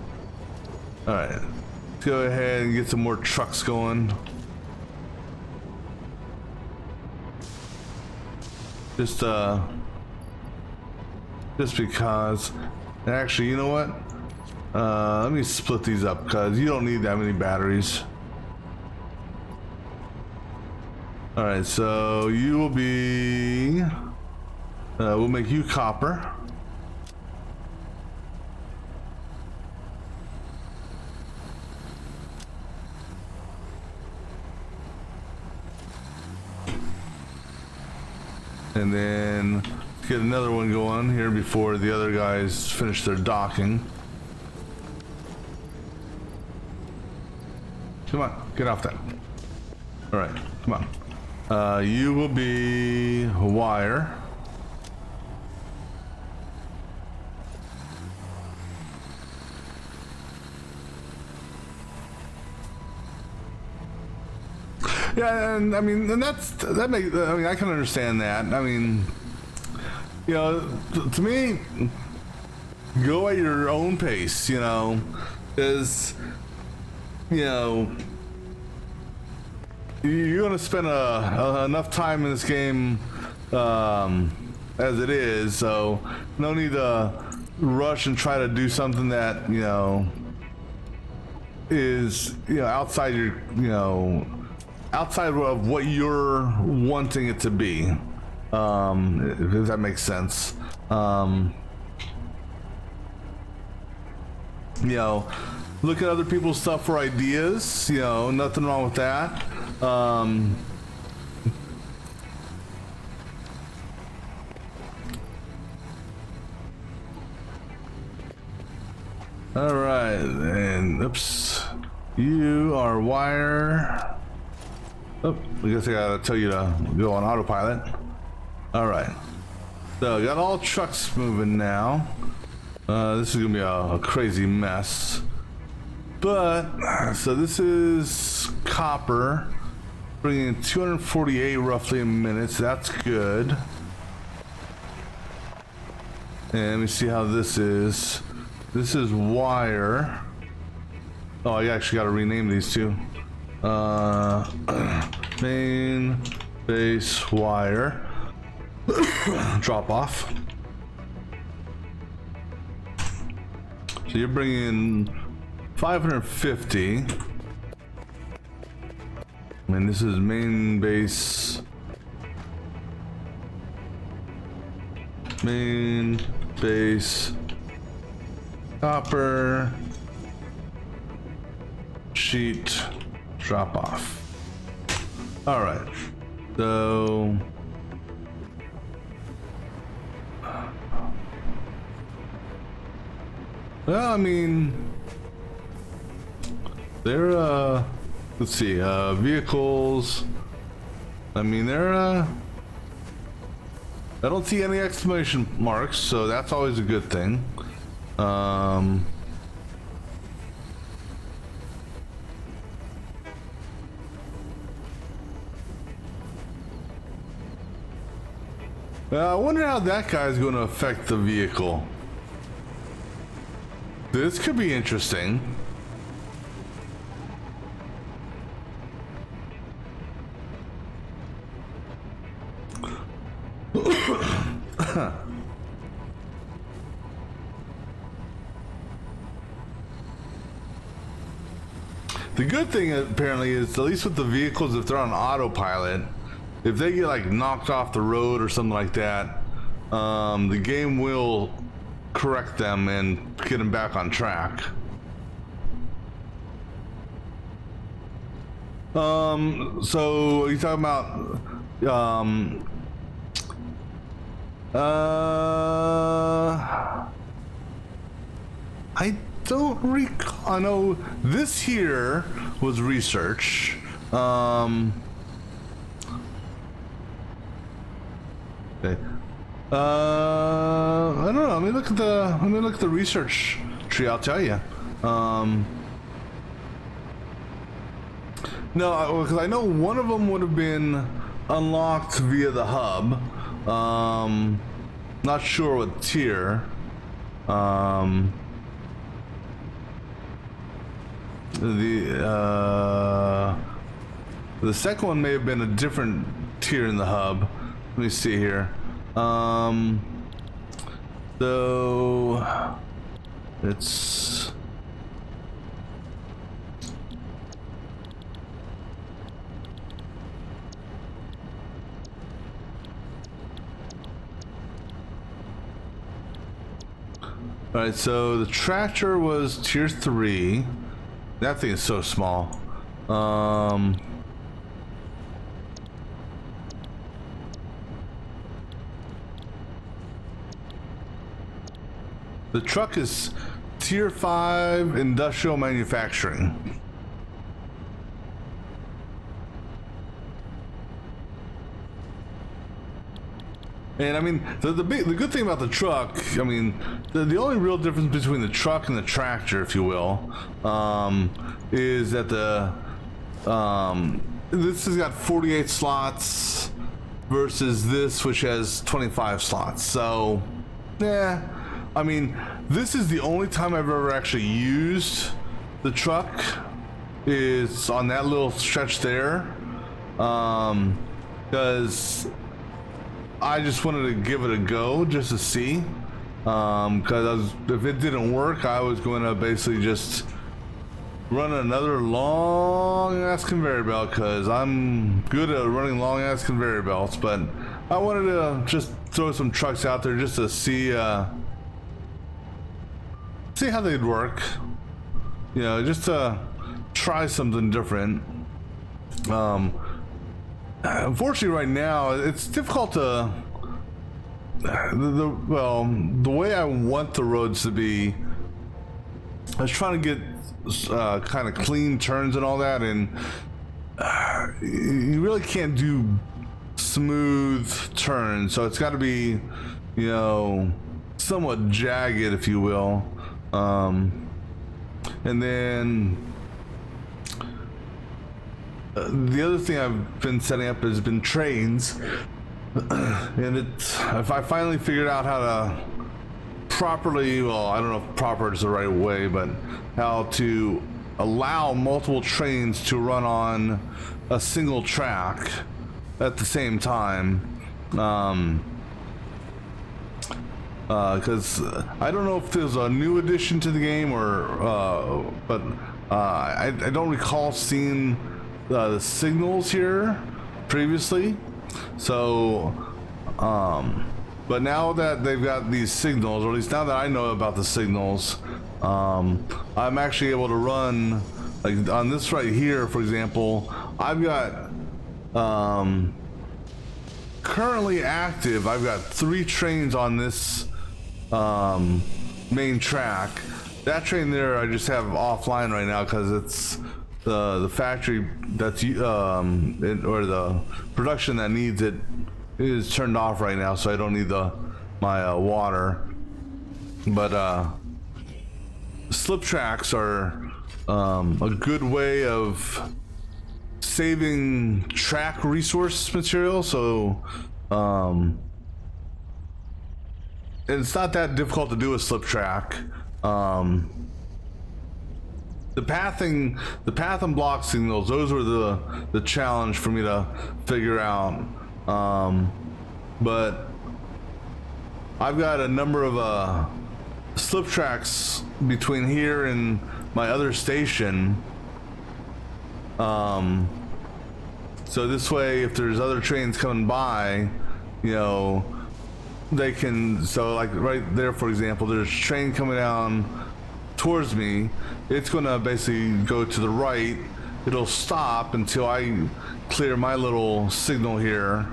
All right, let's go ahead and get some more trucks going. Just because. Actually, you know what? Let me split these up because you don't need that many batteries. All right, so you will be. We'll make you copper. And then get another one going here before the other guys finish their docking. Come on, get off that. All right, come on. You will be wire. Yeah, and I mean, and that makes. I mean, I can understand that. I mean, you know, to me, go at your own pace. You know, is, you know, you're gonna spend enough time in this game as it is. So no need to rush and try to do something that, you know, is, you know, outside your, you know, outside of what you're wanting it to be, if that makes sense. You know, look at other people's stuff for ideas, you know, nothing wrong with that. All right, and oops, you are wire. Oh, I guess I gotta tell you to go on autopilot. All right, so got all trucks moving now. This is gonna be a crazy mess. But, so this is copper, bringing in 248 roughly a minute, so that's good. And let me see how this is. This is wire. Oh, I actually gotta rename these two. Main, base, wire. Drop off. So you're bringing 550. I mean, this is main, base, copper, sheet, drop off. All right, so well, I mean, they're let's see, vehicles. I mean, they're I don't see any exclamation marks, so that's always a good thing. I wonder how that guy's going to affect the vehicle. This could be interesting. The good thing apparently is, at least with the vehicles, if they're on autopilot, if they get like knocked off the road or something like that, the game will correct them and get them back on track. So are you talking about don't recall. I know this here was research. Okay. I don't know. Let me look at the research tree. I'll tell you. No, because I know one of them would have been unlocked via the hub. Not sure what tier. The second one may have been a different tier in the hub. Let me see here. So it's all right. So the tractor was tier 3. That thing is so small. The truck is tier 5 industrial manufacturing. And I mean, the good thing about the truck, I mean, the only real difference between the truck and the tractor, if you will, is that this has got 48 slots versus this, which has 25 slots. So, yeah, I mean, this is the only time I've ever actually used the truck is on that little stretch there, because I just wanted to give it a go just to see, because if it didn't work, I was going to basically just run another long ass conveyor belt, because I'm good at running long ass conveyor belts. But I wanted to just throw some trucks out there just to see how they'd work, you know, just to try something different. Unfortunately, right now it's difficult to the way I want the roads to be. I was trying to get kind of clean turns and all that, and you really can't do smooth turns, so it's got to be, you know, somewhat jagged, if you will. And then the other thing I've been setting up has been trains, and if I finally figured out how to properly, well, I don't know if proper is the right way, but how to allow multiple trains to run on a single track at the same time, because I don't know if there's a new addition to the game or but I don't recall seeing the signals here previously. So but now that they've got these signals, or at least now that I know about the signals, I'm actually able to run, like on this right here, for example, I've got currently active, I've got 3 trains on this main track. That train there I just have offline right now because it's the factory that's or the production that needs it is turned off right now, so I don't need my water. But slip tracks are a good way of saving track resource material, so it's not that difficult to do a slip track. The path and block signals, those were the challenge for me to figure out. But I've got a number of slip tracks between here and my other station. So this way, if there's other trains coming by, you know, they can, so like right there, for example, there's a train coming down towards me. It's gonna basically go to the right. It'll stop until I clear my little signal here,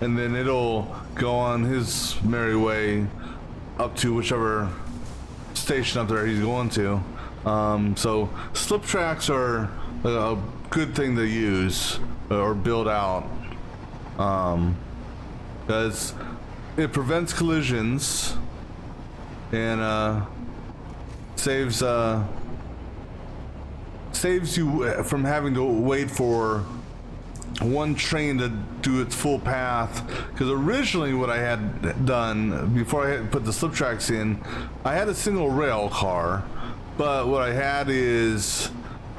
and then it'll go on his merry way up to whichever station up there he's going to. So slip tracks are a good thing to use or build out, because it prevents collisions and saves you from having to wait for one train to do its full path. Because originally what I had done before I had put the slip tracks in, I had a single rail car, but what I had is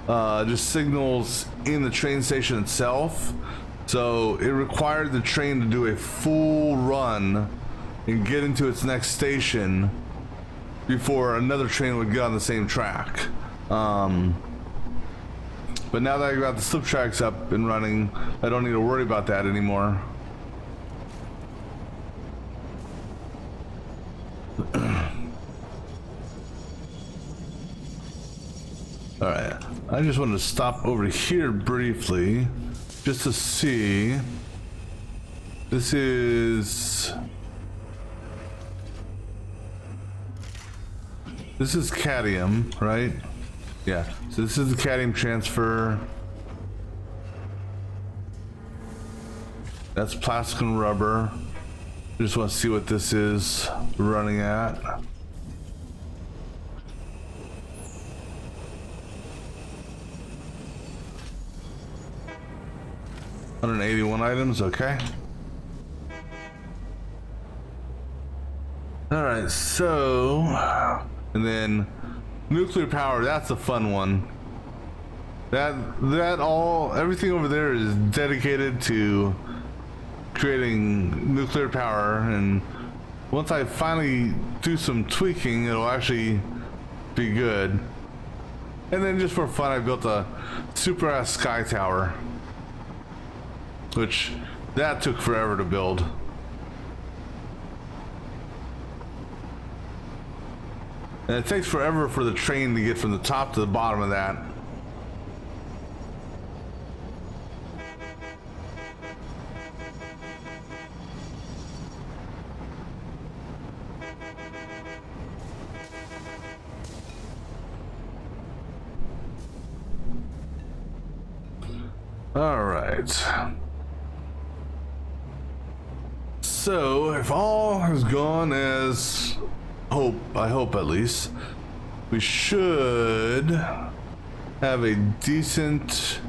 just signals in the train station itself. So it required the train to do a full run and get into its next station before another train would get on the same track. But now that I got the slip tracks up and running, I don't need to worry about that anymore. Alright, I just wanted to stop over here briefly just to see. This is cadmium, right? Yeah, so this is the cadmium transfer. That's plastic and rubber. Just want to see what this is running at. $181 items, okay. Alright, so, and then nuclear power, that's a fun one. Everything over there is dedicated to creating nuclear power, and once I finally do some tweaking, it'll actually be good. And then just for fun, I built a super ass sky tower, which that took forever to build. And it takes forever for the train to get from the top to the bottom of that. All right. So, if all has gone as I hope at least, we should have a decent,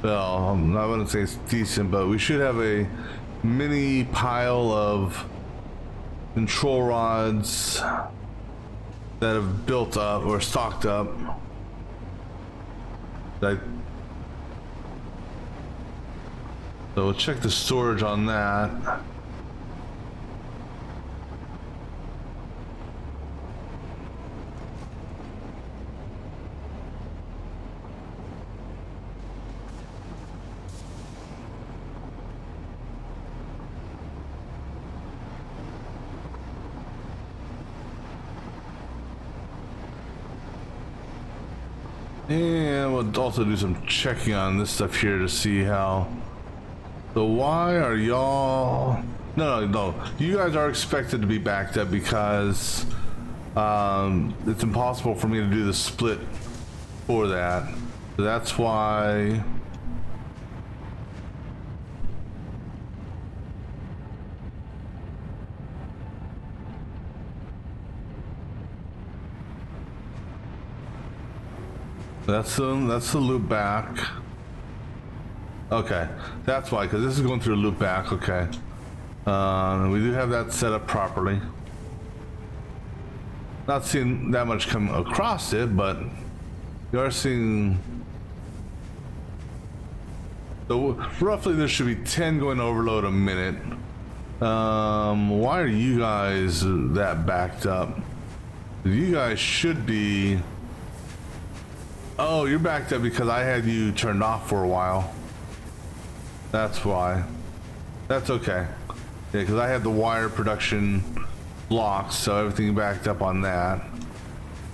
well, I'm not going to say it's decent, but we should have a mini pile of control rods that have built up or stocked up. So we'll check the storage on that. And we'll also do some checking on this stuff here to see how. So why are y'all? No. You guys are expected to be backed up because it's impossible for me to do the split for that. So that's why. That's the loop back. Okay, that's why, because this is going through a loop back. Okay, we do have that set up properly. Not seeing that much come across it, but you are seeing. So roughly there should be 10 going overload a minute. Why are you guys that backed up? You guys should be. Oh, you're backed up because I had you turned off for a while. That's why. That's okay. Yeah, because I had the wire production blocked, so everything backed up on that.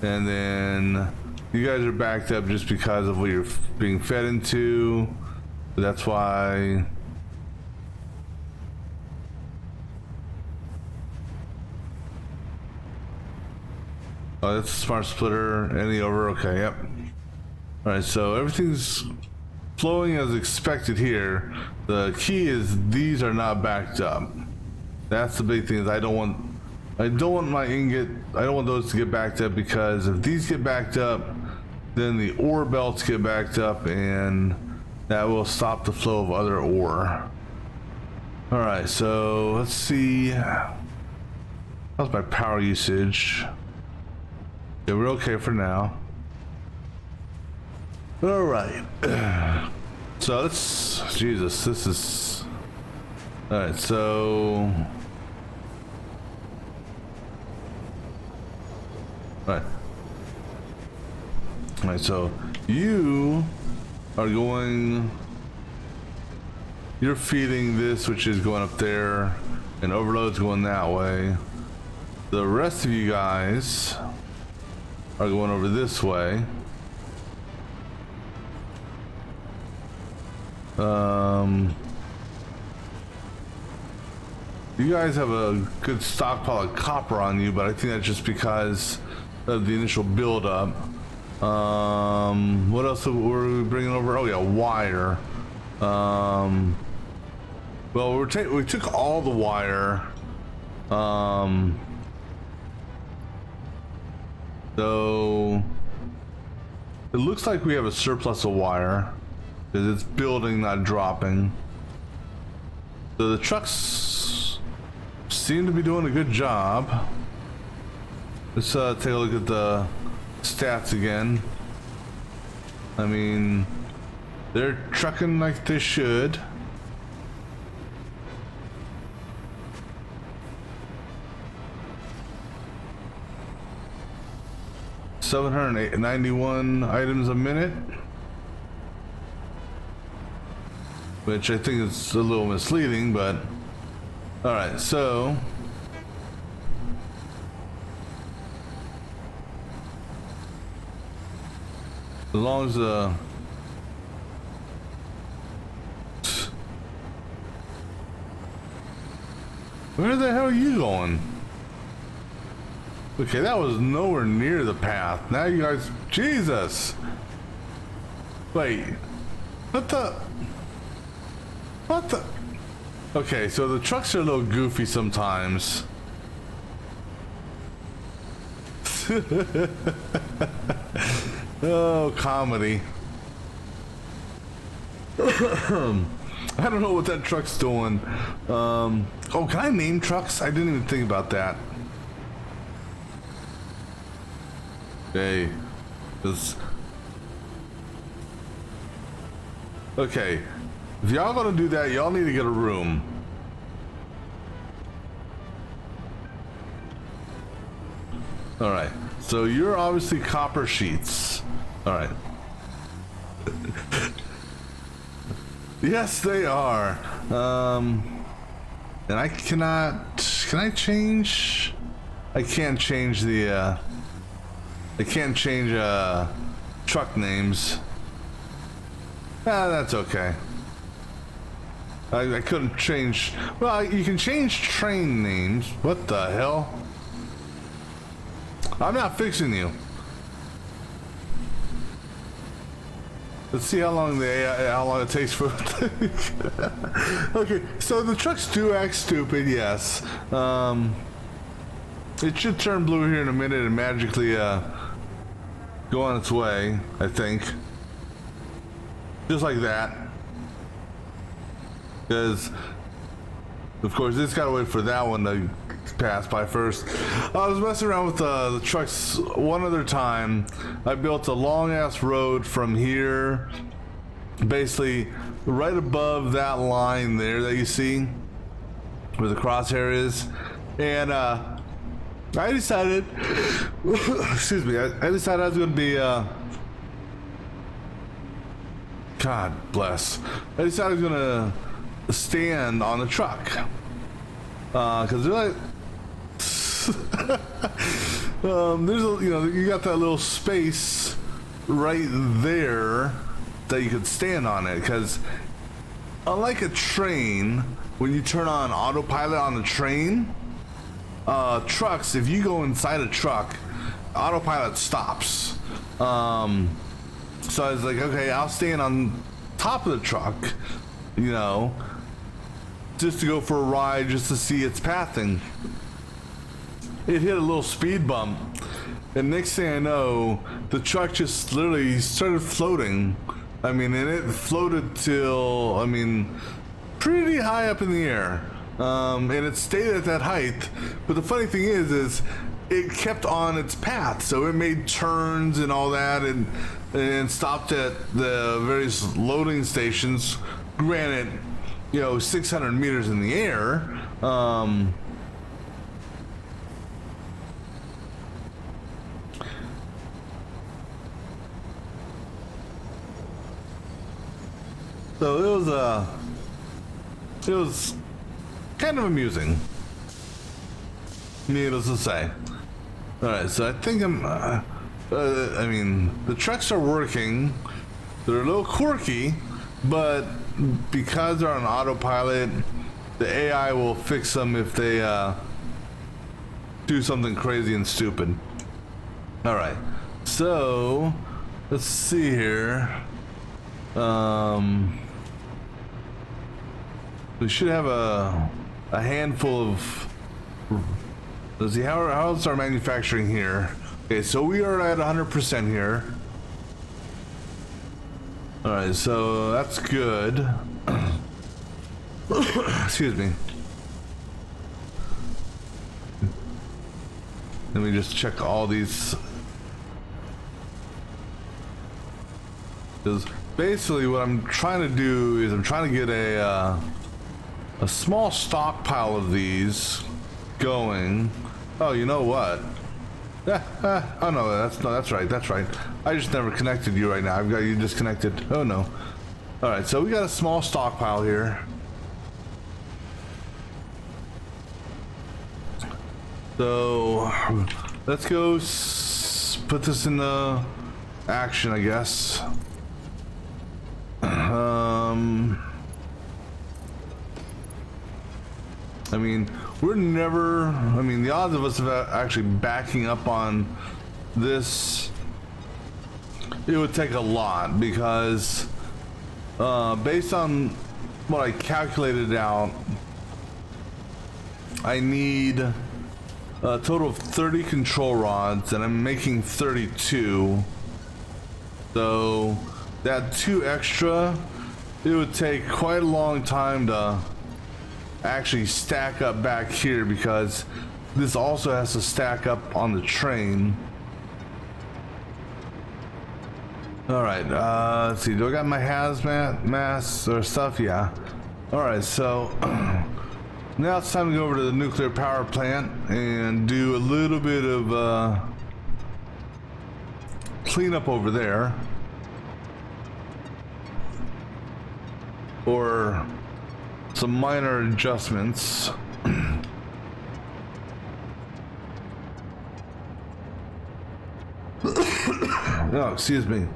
And then you guys are backed up just because of what you're being fed into. That's why. Oh, that's a smart splitter. Any over? Okay, yep. All right, so everything's flowing as expected here. The key is these are not backed up. That's the big thing. Is I don't want my ingot. I don't want those to get backed up, because if these get backed up, then the ore belts get backed up, and that will stop the flow of other ore. All right, so let's see. How's my power usage? Yeah, we're okay for now. All right. So let's. Jesus, this is. All right, so. All right, so you are going. You're feeding this, which is going up there, and overload's going that way. The rest of you guys are going over this way. You guys have a good stockpile of copper on you, but I think that's just because of the initial build-up. What else were we bringing over? Oh yeah, wire. Well, we took all the wire. So it looks like we have a surplus of wire, because it's building, not dropping. So the trucks seem to be doing a good job. Let's take a look at the stats again. I mean, they're trucking like they should. $791 items a minute, which I think is a little misleading, but all right. So as long as where the hell are you going? Okay, that was nowhere near the path. Now you guys, Jesus. Wait, what the? Okay, so the trucks are a little goofy sometimes. Oh, comedy. I don't know what that truck's doing. Oh, can I name trucks? I didn't even think about that. Okay. Okay. If y'all gonna do that, y'all need to get a room. Alright. So you're obviously copper sheets. Alright. Yes, they are. And I cannot. Can I change? I can't change the. I can't change truck names. Ah, that's okay. I couldn't change. Well, you can change train names. What the hell? I'm not fixing you. Let's see how long it takes for. Okay, so the trucks do act stupid, yes. It should turn blue here in a minute and magically go on its way, I think. Just like that. Because, of course, it's got to wait for that one to pass by first. I was messing around with the trucks one other time. I built a long ass road from here, basically right above that line there that you see where the crosshair is, and I decided excuse me, I decided I was going to be God bless, I decided I was going to stand on the truck because they're like there's a, you know, you got that little space right there that you could stand on it, because unlike a train, when you turn on autopilot on the train, trucks, if you go inside a truck, autopilot stops. So I was like, okay, I'll stand on top of the truck, you know, just to go for a ride, just to see its pathing. It hit a little speed bump, and next thing I know, the truck just literally started floating. I mean, and it floated till, I mean, pretty high up in the air. And it stayed at that height. But the funny thing is it kept on its path, so it made turns and all that, and stopped at the various loading stations. Granted, you know, 600 meters in the air. So it was kind of amusing, needless to say. All right, so I think I mean, the trucks are working. They're a little quirky, but because they're on autopilot, the AI will fix them if they do something crazy and stupid. All right, so let's see here. We should have a handful of. Let's see, how else are manufacturing here? Okay, so we are at 100% here. All right, so that's good. Excuse me. Let me just check all these. Because basically what I'm trying to do is I'm trying to get a small stockpile of these going. Oh, you know what? Oh no, that's right. I just never connected you right now. I've got you disconnected. Oh no. All right, so we got a small stockpile here. So let's go put this in the action, I guess. I mean, we're never, I mean, the odds of us actually backing up on this, it would take a lot, because based on what I calculated out, I need a total of 30 control rods, and I'm making 32. So that 2 extra, it would take quite a long time to actually stack up back here, because this also has to stack up on the train. All right, let's see, do I got my hazmat masks or stuff? Yeah. All right, so now it's time to go over to the nuclear power plant and do a little bit of cleanup over there, or some minor adjustments. Oh, excuse me.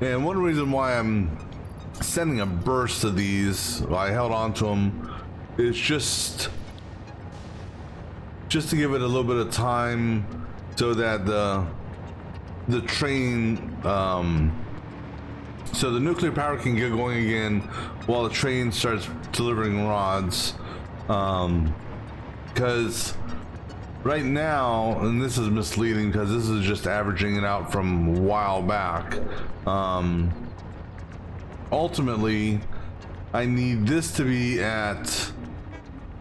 And one reason why I'm sending a burst of these, I held on to them, is just to give it a little bit of time so that the train, so the nuclear power can get going again while the train starts delivering rods. Because right now, and this is misleading because this is just averaging it out from a while back, ultimately I need this to be at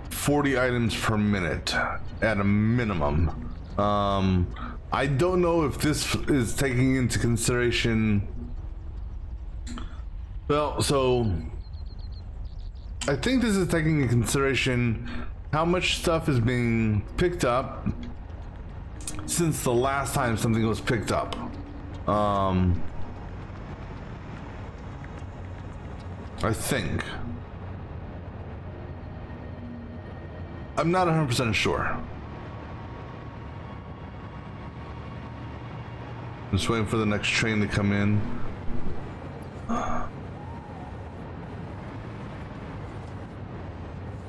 40 items per minute at a minimum. I don't know if this is taking into consideration, well, so I think this is taking into consideration how much stuff is being picked up since the last time something was picked up. I think. I'm not 100% sure. Just waiting for the next train to come in.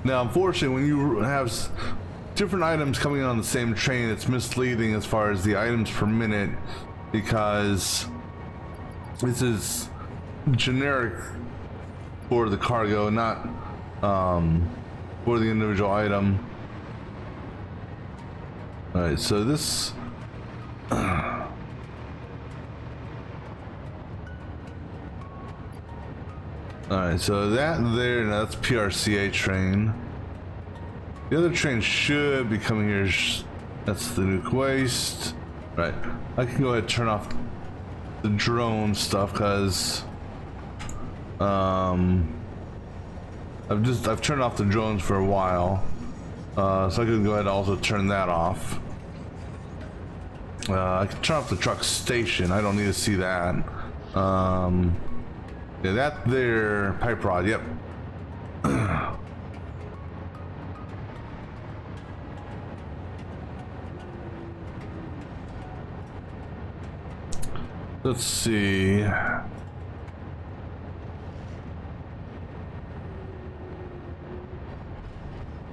Now, unfortunately, when you have different items coming on the same train, it's misleading as far as the items per minute, because this is generic for the cargo, not for the individual item. All right, so this. Alright, so that there, now that's PRCA train. The other train should be coming here. That's the nuke waste. Right, I can go ahead and turn off the drone stuff because I've turned off the drones for a while. So I can go ahead and also turn that off. I can turn off the truck station. I don't need to see that. Yeah, that there, pipe rod, yep. Let's see.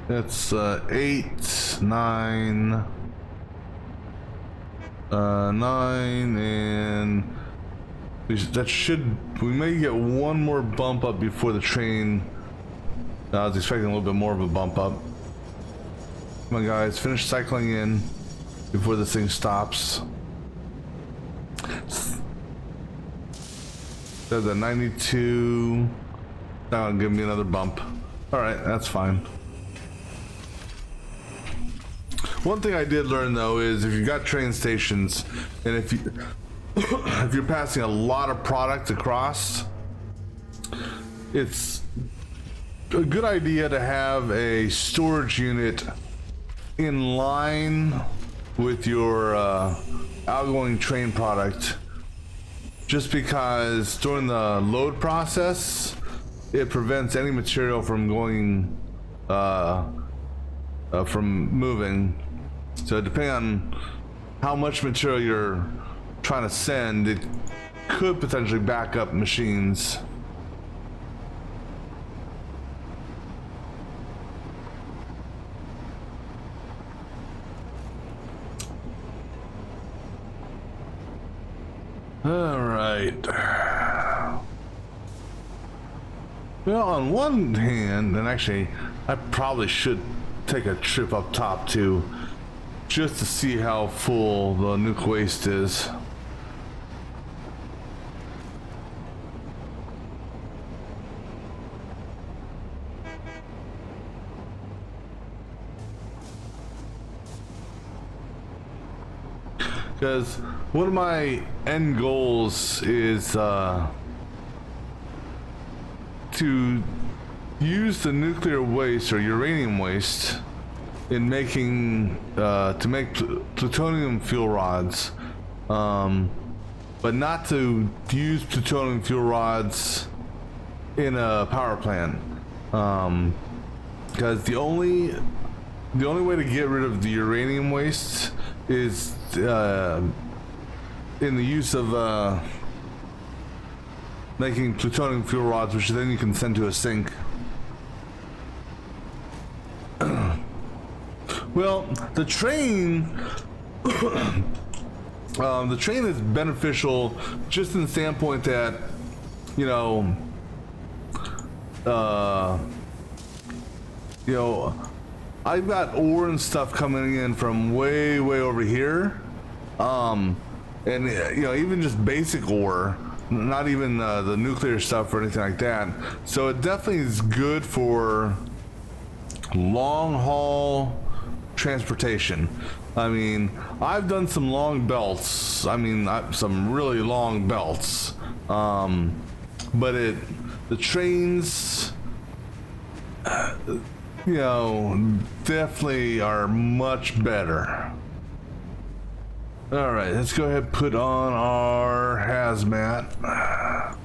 That's 8, 9, 9, and we may get one more bump up before the train. I was expecting a little bit more of a bump up. Come on, guys, finish cycling in before this thing stops. There's a 92. That'll give me another bump. All right, that's fine. One thing I did learn though is if you've got train stations, and if you're passing a lot of product across, it's a good idea to have a storage unit in line with your outgoing train product, just because during the load process it prevents any material from going from moving. So depending on how much material you're trying to send, it could potentially back up machines. All right. Well, on one hand, and actually I probably should take a trip up top too, just to see how full the nuke waste is. Because one of my end goals is to use the nuclear waste or uranium waste in making to make plutonium fuel rods, but not to use plutonium fuel rods in a power plant, because the only way to get rid of the uranium waste is in the use of making plutonium fuel rods, which then you can send to a sink. Well, the train is beneficial just in the standpoint that, I've got ore and stuff coming in from way over here, and even just basic ore, not even the nuclear stuff or anything like that. So it definitely is good for long haul transportation. I mean, I've done some long belts. I mean, some really long belts. But the trains, definitely are much better. All right, let's go ahead and put on our hazmat.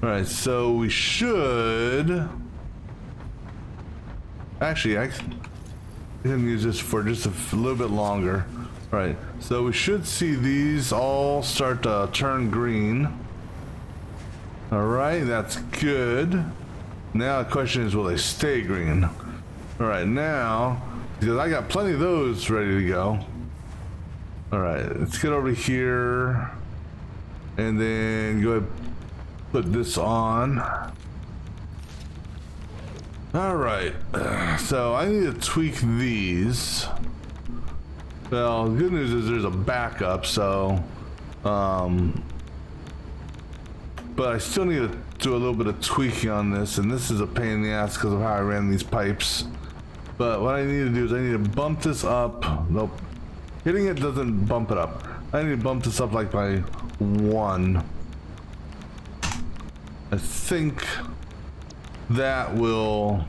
All right, so we should. Actually, I can use this for just a little bit longer. Right, so we should see these all start to turn green. All right, that's good. Now the question is, will they stay green? All right, now, because I got plenty of those ready to go. All right, let's get over here and then go ahead and put this on. All right, so I need to tweak these. Well, the good news is there's a backup, so, but I still need to do a little bit of tweaking on this, and this is a pain in the ass because of how I ran these pipes. But what I need to do is I need to bump this up. Nope. Hitting it doesn't bump it up. I need to bump this up like by 1. I think that will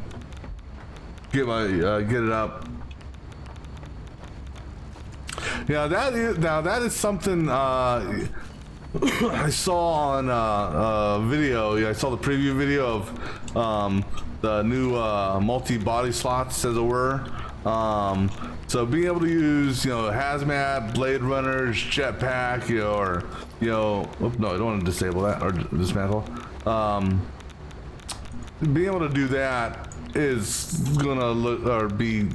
get my get it up. Yeah, that is something I saw on video. Yeah, I saw the preview video of the new multi-body slots, as it were. So being able to use, hazmat, blade runners, jetpack, or no, I don't want to disable that or dismantle. Being able to do that is gonna look or be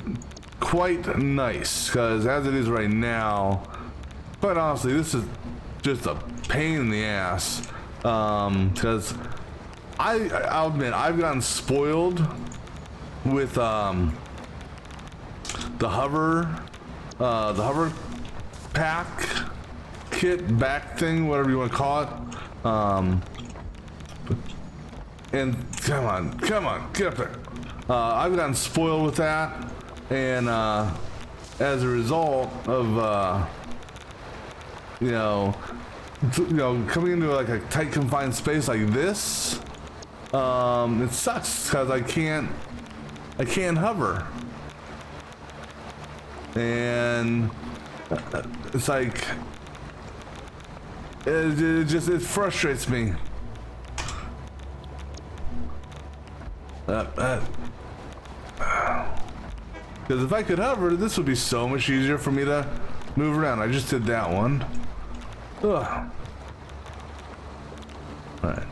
quite nice, because as it is right now, quite honestly, this is just a pain in the ass. Because I'll admit I've gotten spoiled with the hover pack kit back thing, whatever you want to call it. And come on, get up there. I've gotten spoiled with that, and as a result of coming into like a tight confined space like this, it sucks because I can't hover, and it's like it frustrates me. Because if I could hover, this would be so much easier for me to move around. I just did that one. Ugh. Alright.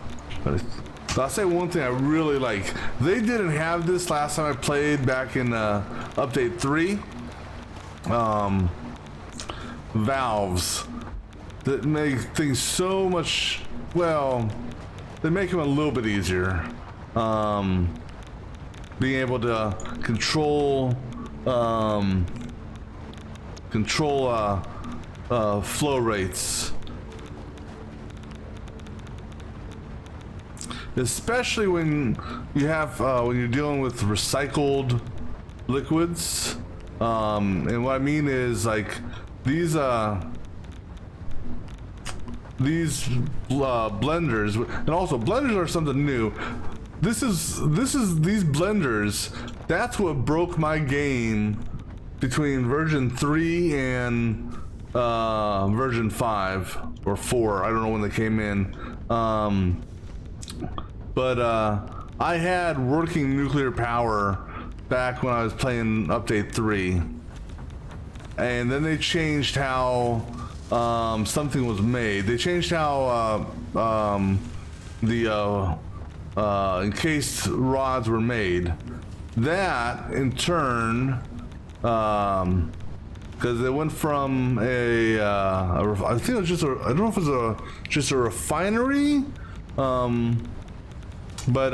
So I'll say one thing I really like. They didn't have this last time I played back in update 3. Valves that make things so much, well, they make them a little bit easier. Being able to control flow rates, especially when you have when you're dealing with recycled liquids. And what I mean is, like, these blenders, and also blenders are something new. This is these blenders. That's what broke my game between version 3 and version 5 or 4. I don't know when they came in. But I had working nuclear power back when I was playing update 3, and then they changed how something was made. They changed how the encased rods were made. That in turn, because they went from I think it was just I don't know if it was just a refinery, but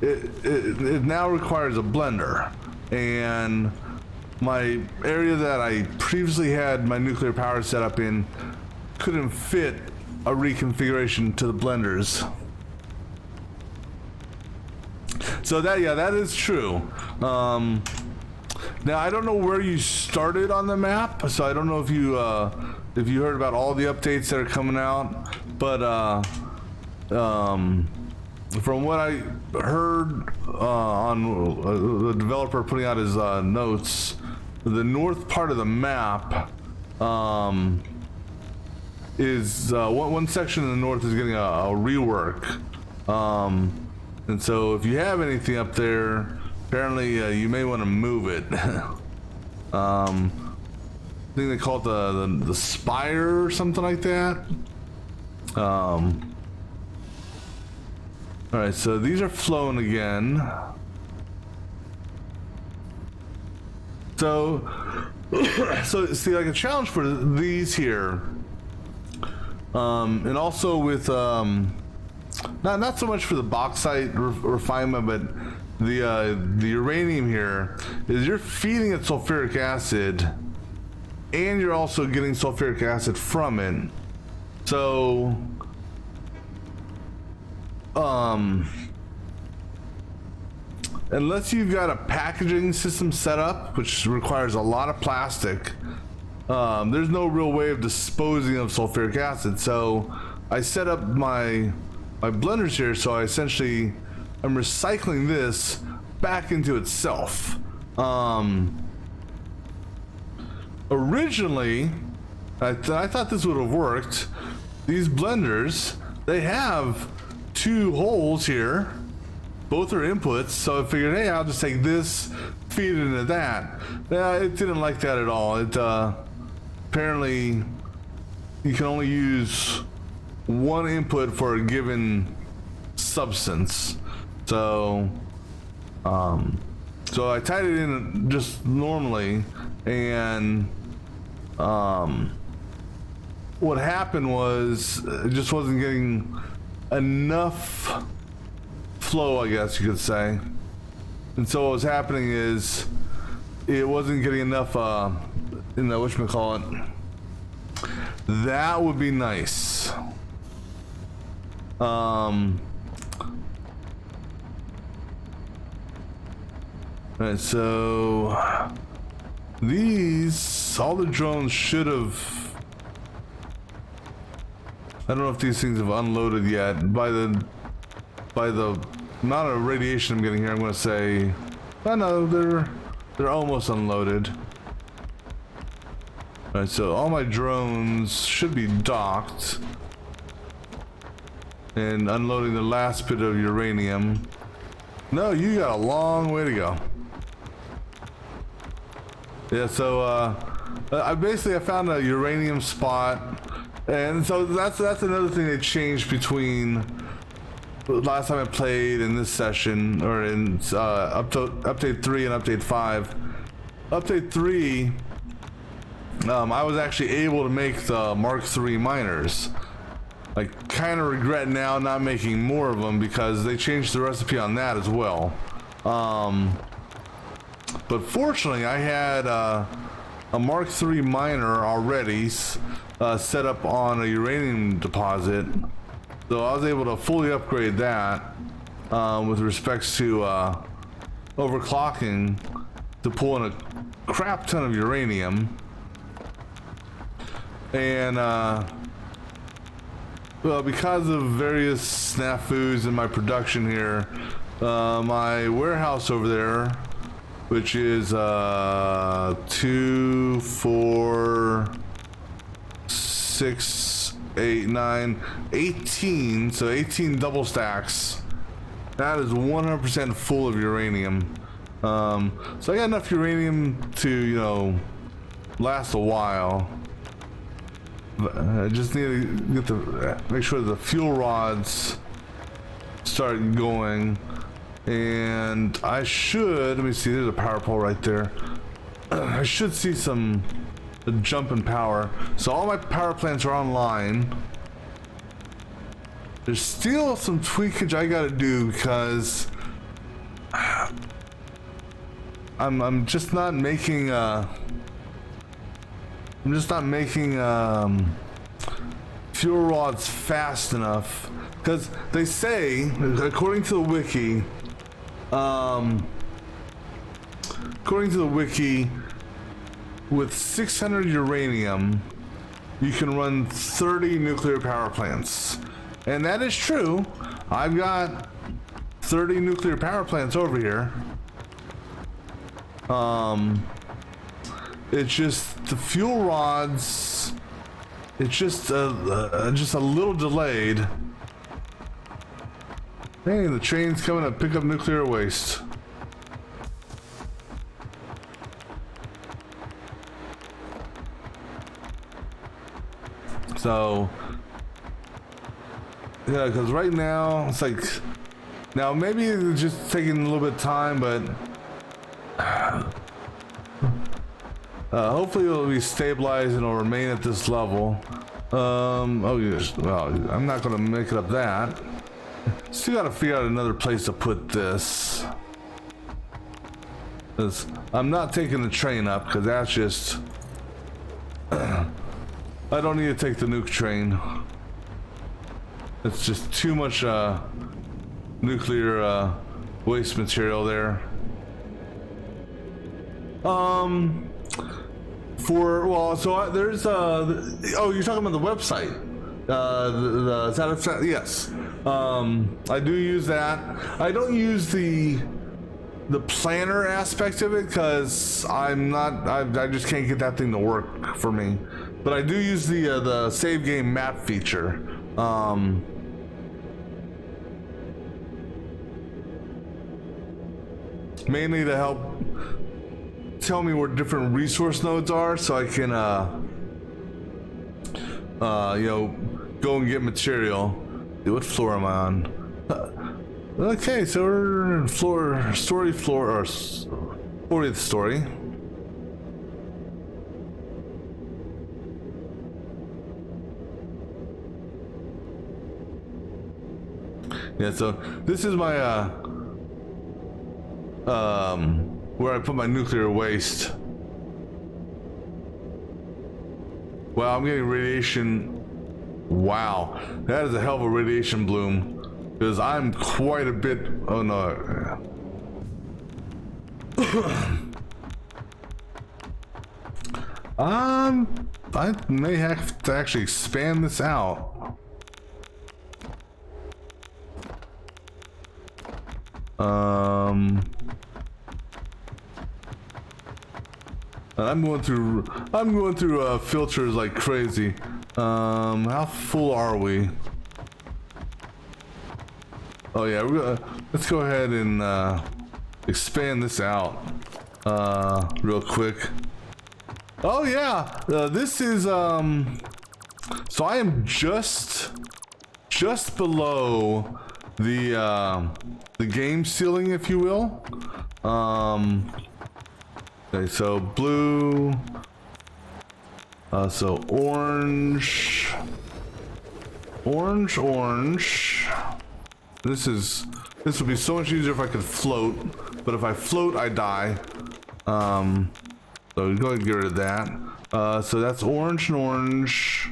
it now requires a blender, and my area that I previously had my nuclear power set up in couldn't fit a reconfiguration to the blenders. So that is true. Now I don't know where you started on the map, so I don't know if you heard about all the updates that are coming out, but from what I heard on the developer putting out his notes, the north part of the map is one section in the north is getting a rework. And so if you have anything up there, apparently you may want to move it. think they call it the spire or something like that. All right, so these are flowing again. So, so see, like a challenge for these here, and also with not so much for the bauxite refinement, but the uranium here is you're feeding it sulfuric acid, and you're also getting sulfuric acid from it. So, unless you've got a packaging system set up, which requires a lot of plastic, there's no real way of disposing of sulfuric acid. So I set up my blenders here, so I essentially I'm recycling this back into itself. Originally, I thought this would have worked. These blenders, they have two holes here. Both are inputs, so I figured, hey, I'll just take this, feed it into that. Yeah, it didn't like that at all. It apparently you can only use one input for a given substance. So, so I tied it in just normally, and what happened was it just wasn't getting enough flow, I guess you could say. And so what was happening is it wasn't getting enough whatchamacallit. That would be nice. Alright, so these, all the drones should have, I don't know if these things have unloaded yet. By the amount of radiation I'm getting here, I'm going to say, oh no, they're almost unloaded. Alright, so all my drones should be docked and unloading the last bit of uranium. No, you got a long way to go. Yeah, so I found a uranium spot, and so that's another thing they changed between last time I played in this session, or in update 3 and update 5. Update 3, I was actually able to make the Mark III miners. I kind of regret now not making more of them because they changed the recipe on that as well. But fortunately, I had a Mark III miner already set up on a uranium deposit. So I was able to fully upgrade that with respects to overclocking to pull in a crap ton of uranium. And well, because of various snafus in my production here, my warehouse over there, which is 2, 4, 6, 8, 9, 18, so 18 double stacks. That is 100% full of uranium. So I got enough uranium to, you know, last a while. I just need to get make sure the fuel rods start going. And I should, let me see, there's a power pole right there. I should see a jump in power. So all my power plants are online. There's still some tweakage I gotta do because I'm just not making fuel rods fast enough, because they say, according to the wiki, with 600 uranium, you can run 30 nuclear power plants. And that is true. I've got 30 nuclear power plants over here. It's just the fuel rods, it's just a little delayed. Hey, the train's coming to pick up nuclear waste. So yeah, because right now it's like, now maybe it's just taking a little bit of time, but hopefully it'll be stabilized and it'll remain at this level. Oh yes, well, I'm not gonna make it up that. Still gotta figure out another place to put this. 'Cause I'm not taking the train up, because that's just I don't need to take the nuke train. It's just too much nuclear waste material there. There's oh, you're talking about the website, the Satisfactory. Yes, I do use that. I don't use the planner aspect of it because I just can't get that thing to work for me. But I do use the save game map feature. Mainly to help tell me where different resource nodes are, so I can you know, go and get material. What floor am I on? Okay, so we're in 40th story. Yeah, so this is my where I put my nuclear waste. Wow, I'm getting radiation. Wow, that is a hell of a radiation bloom. Because I'm quite a bit. Oh no. I may have to actually expand this out. I'm going through filters like crazy. How full are we? Oh yeah, let's go ahead and expand this out real quick. Oh yeah, this is so I am just below the game ceiling, if you will. Okay, so blue, so orange. This would be so much easier if I could float, but if I float, I die. So go ahead and get rid of that. So that's orange and orange.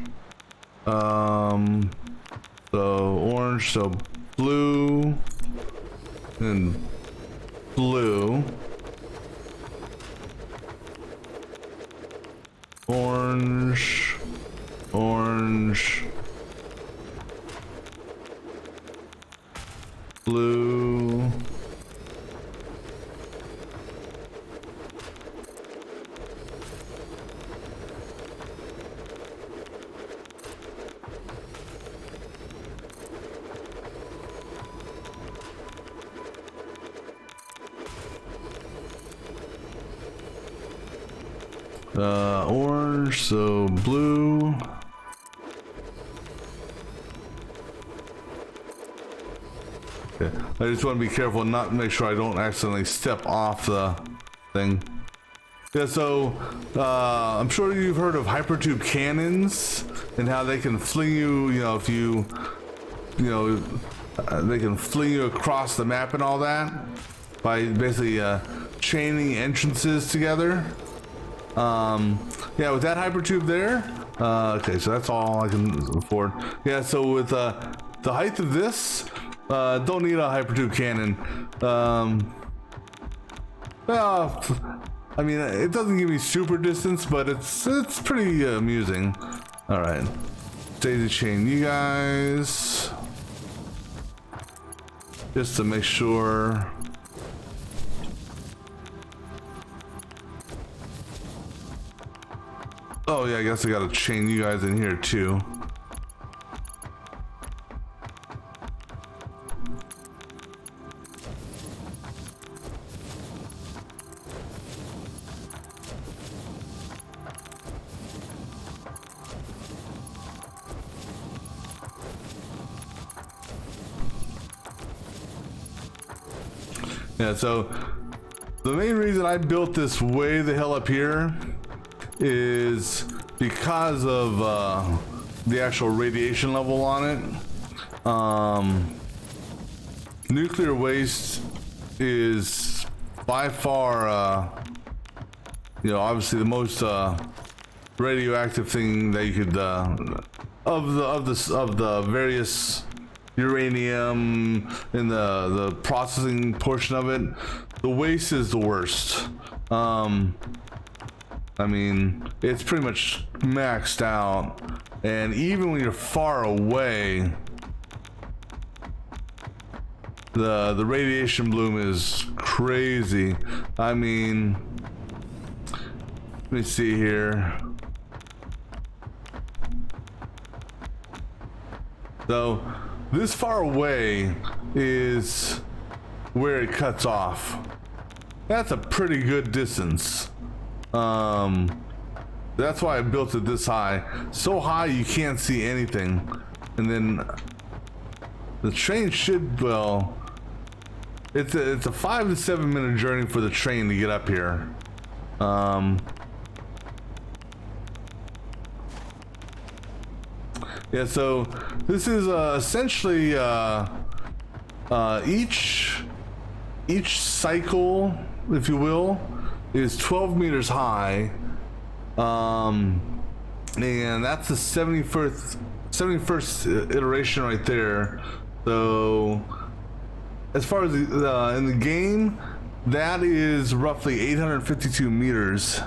So orange, so blue and blue. Orange, orange, blue, orange, so blue. Okay. I just want to be careful and not make sure I don't accidentally step off the thing. Yeah, so I'm sure you've heard of hypertube cannons and how they can fling you, if you they can fling you across the map and all that by basically chaining entrances together. Yeah, with that hypertube there, okay, so that's all I can afford. Yeah, so with the height of this, don't need a hypertube cannon. Well, I mean, it doesn't give me super distance, but it's pretty amusing. All right, daisy chain you guys, just to make sure. Oh yeah, I guess I gotta chain you guys in here too. Yeah, so the main reason I built this way the hell up here is because of the actual radiation level on it. Nuclear waste is by far, you know, obviously the most radioactive thing that you could of the various uranium and the processing portion of it. The waste is the worst. I mean, it's pretty much maxed out, and even when you're far away, the radiation bloom is crazy. I mean, let me see here. So this far away is where it cuts off. That's a pretty good distance. That's why I built it this high. So high you can't see anything. And then the train should, well, it's a 5 to 7 minute journey for the train to get up here. Yeah, so this is essentially each cycle, if you will, is 12 meters high, and that's the 71st iteration right there. So as far as in the game, that is roughly 852 meters.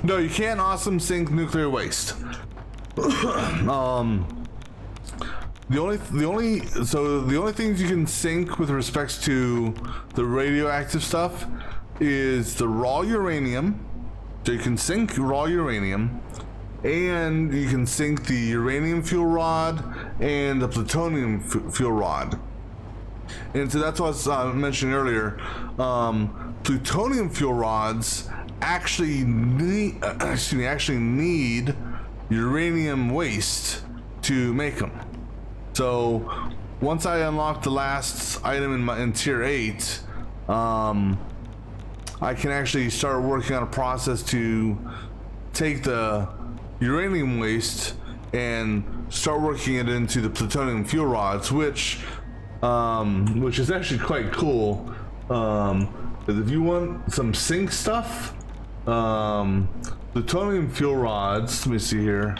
No, you can't awesome sink nuclear waste. The only things you can sink with respects to the radioactive stuff is the raw uranium. So you can sink raw uranium, and you can sink the uranium fuel rod and the plutonium fuel rod. And so that's what I was mentioning earlier. Plutonium fuel rods actually need uranium waste to make them. So once I unlock the last item in tier 8, I can actually start working on a process to take the uranium waste and start working it into the plutonium fuel rods, which is actually quite cool. Because if you want some sync stuff, plutonium fuel rods, let me see here.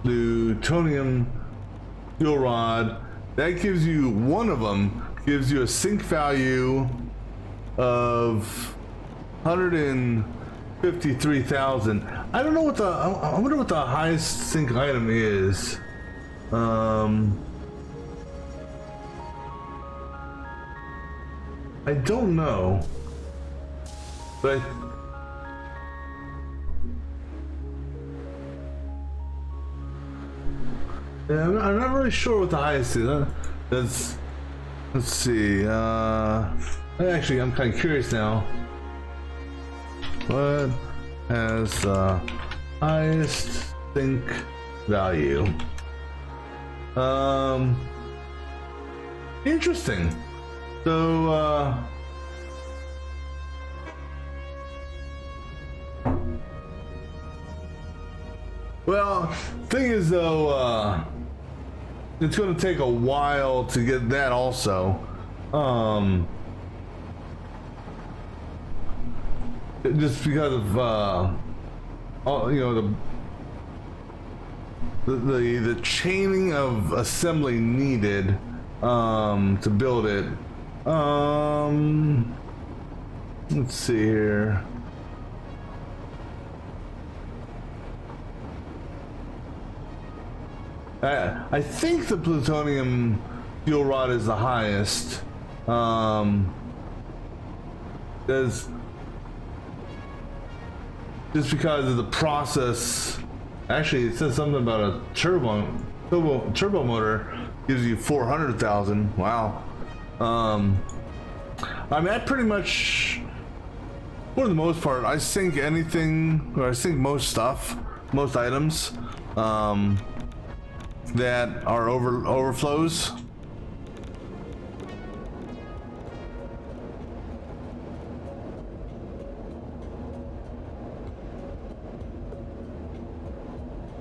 Plutonium fuel rod, that gives you, one of them gives you a sync value of 153,000. I don't know what I wonder what the highest sync item is. I don't know, but yeah, I'm not really sure what the highest is. Let's see. Actually, I'm kind of curious now. What has the highest sync value? Interesting. So, well, thing is though, it's going to take a while to get that also. Just because of, you know, the chaining of assembly needed to build it. Let's see here. I think the plutonium fuel rod is the highest. Just because of the process. Actually, it says something about a turbo motor gives you 400,000. Wow. I mean, that pretty much for the most part, I sink anything, or I sink most stuff, most items, that are overflows.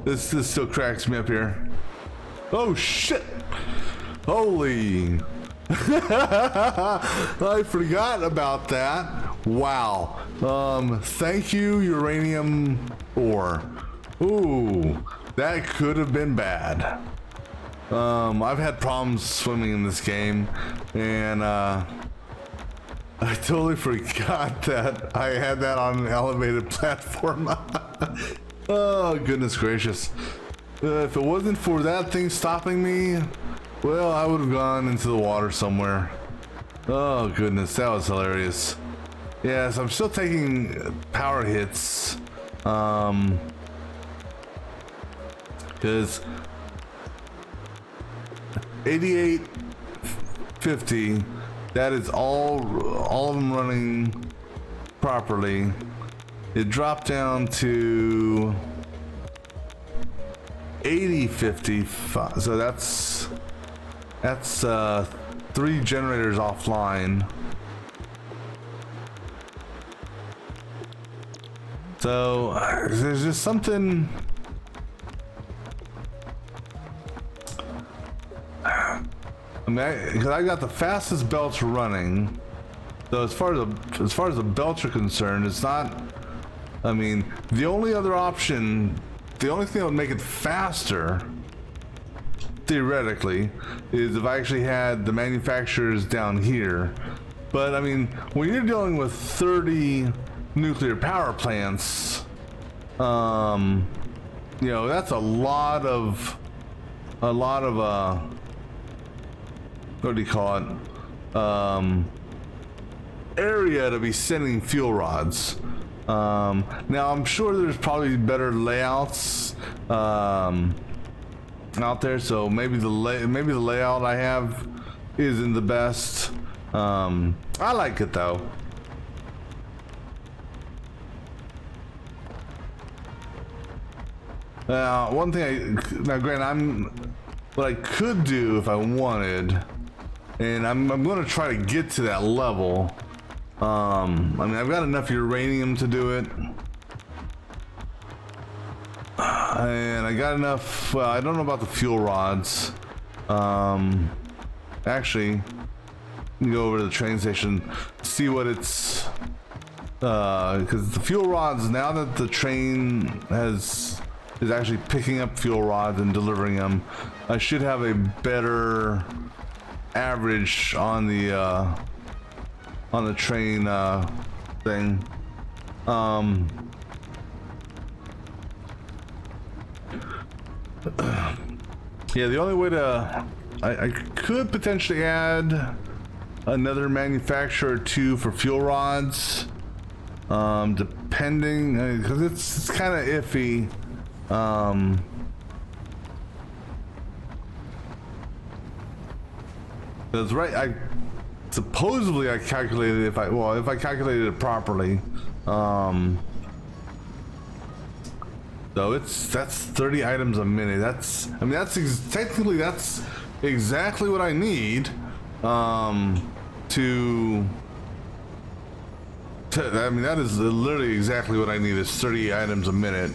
This still cracks me up here. Oh shit! Holy! I forgot about that. Wow. Thank you, uranium ore. Ooh, that could have been bad. I've had problems swimming in this game, and I totally forgot that I had that on an elevated platform. Oh, goodness gracious. If it wasn't for that thing stopping me, well, I would have gone into the water somewhere. Oh, goodness, that was hilarious. Yes, I'm still taking power hits. Because 8850, that is all of them running properly. It dropped down to 8050, so that's 3 generators offline. So there's just something. I mean, because I got the fastest belts running. So as far as the belts are concerned, it's not. I mean, the only other option, the only thing that would make it faster, theoretically, is if I actually had the manufacturers down here. But I mean, when you're dealing with 30 nuclear power plants, you know, that's a lot of what do you call it? Area to be sending fuel rods. Now I'm sure there's probably better layouts out there, so maybe the layout I have isn't the best. I like it though. Now, one thing granted, what I could do if I wanted, and I'm going to try to get to that level. I mean, I've got enough uranium to do it, and I got enough. Well, I don't know about the fuel rods. Actually, go over to the train station, see what it's. Because the fuel rods, now that the train is actually picking up fuel rods and delivering them, I should have a better average on the train thing. Yeah, the only way to I could potentially add another manufacturer or two for fuel rods, depending, because it's kind of iffy. That's right. I calculated, if I calculated it properly. So that's 30 items a minute. Technically that's exactly what I need I mean, that is literally exactly what I need, is 30 items a minute.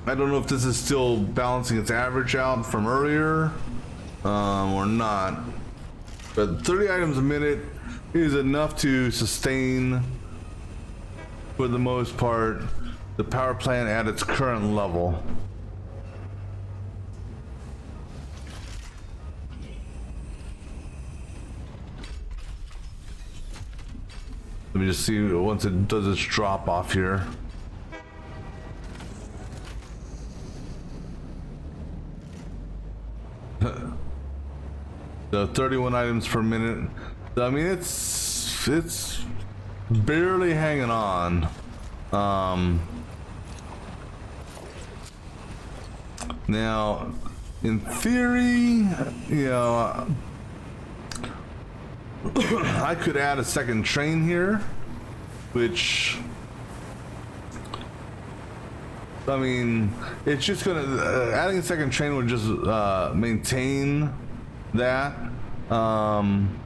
I don't know if this is still balancing its average out from earlier or not, but 30 items a minute is enough to sustain, for the most part, the power plant at its current level. Let me just see once it does its drop off here. So 31 items per minute. I mean, it's barely hanging on. Now, in theory, you know, I could add a second train here, which, I mean, it's just gonna, adding a second train would just maintain that. I'm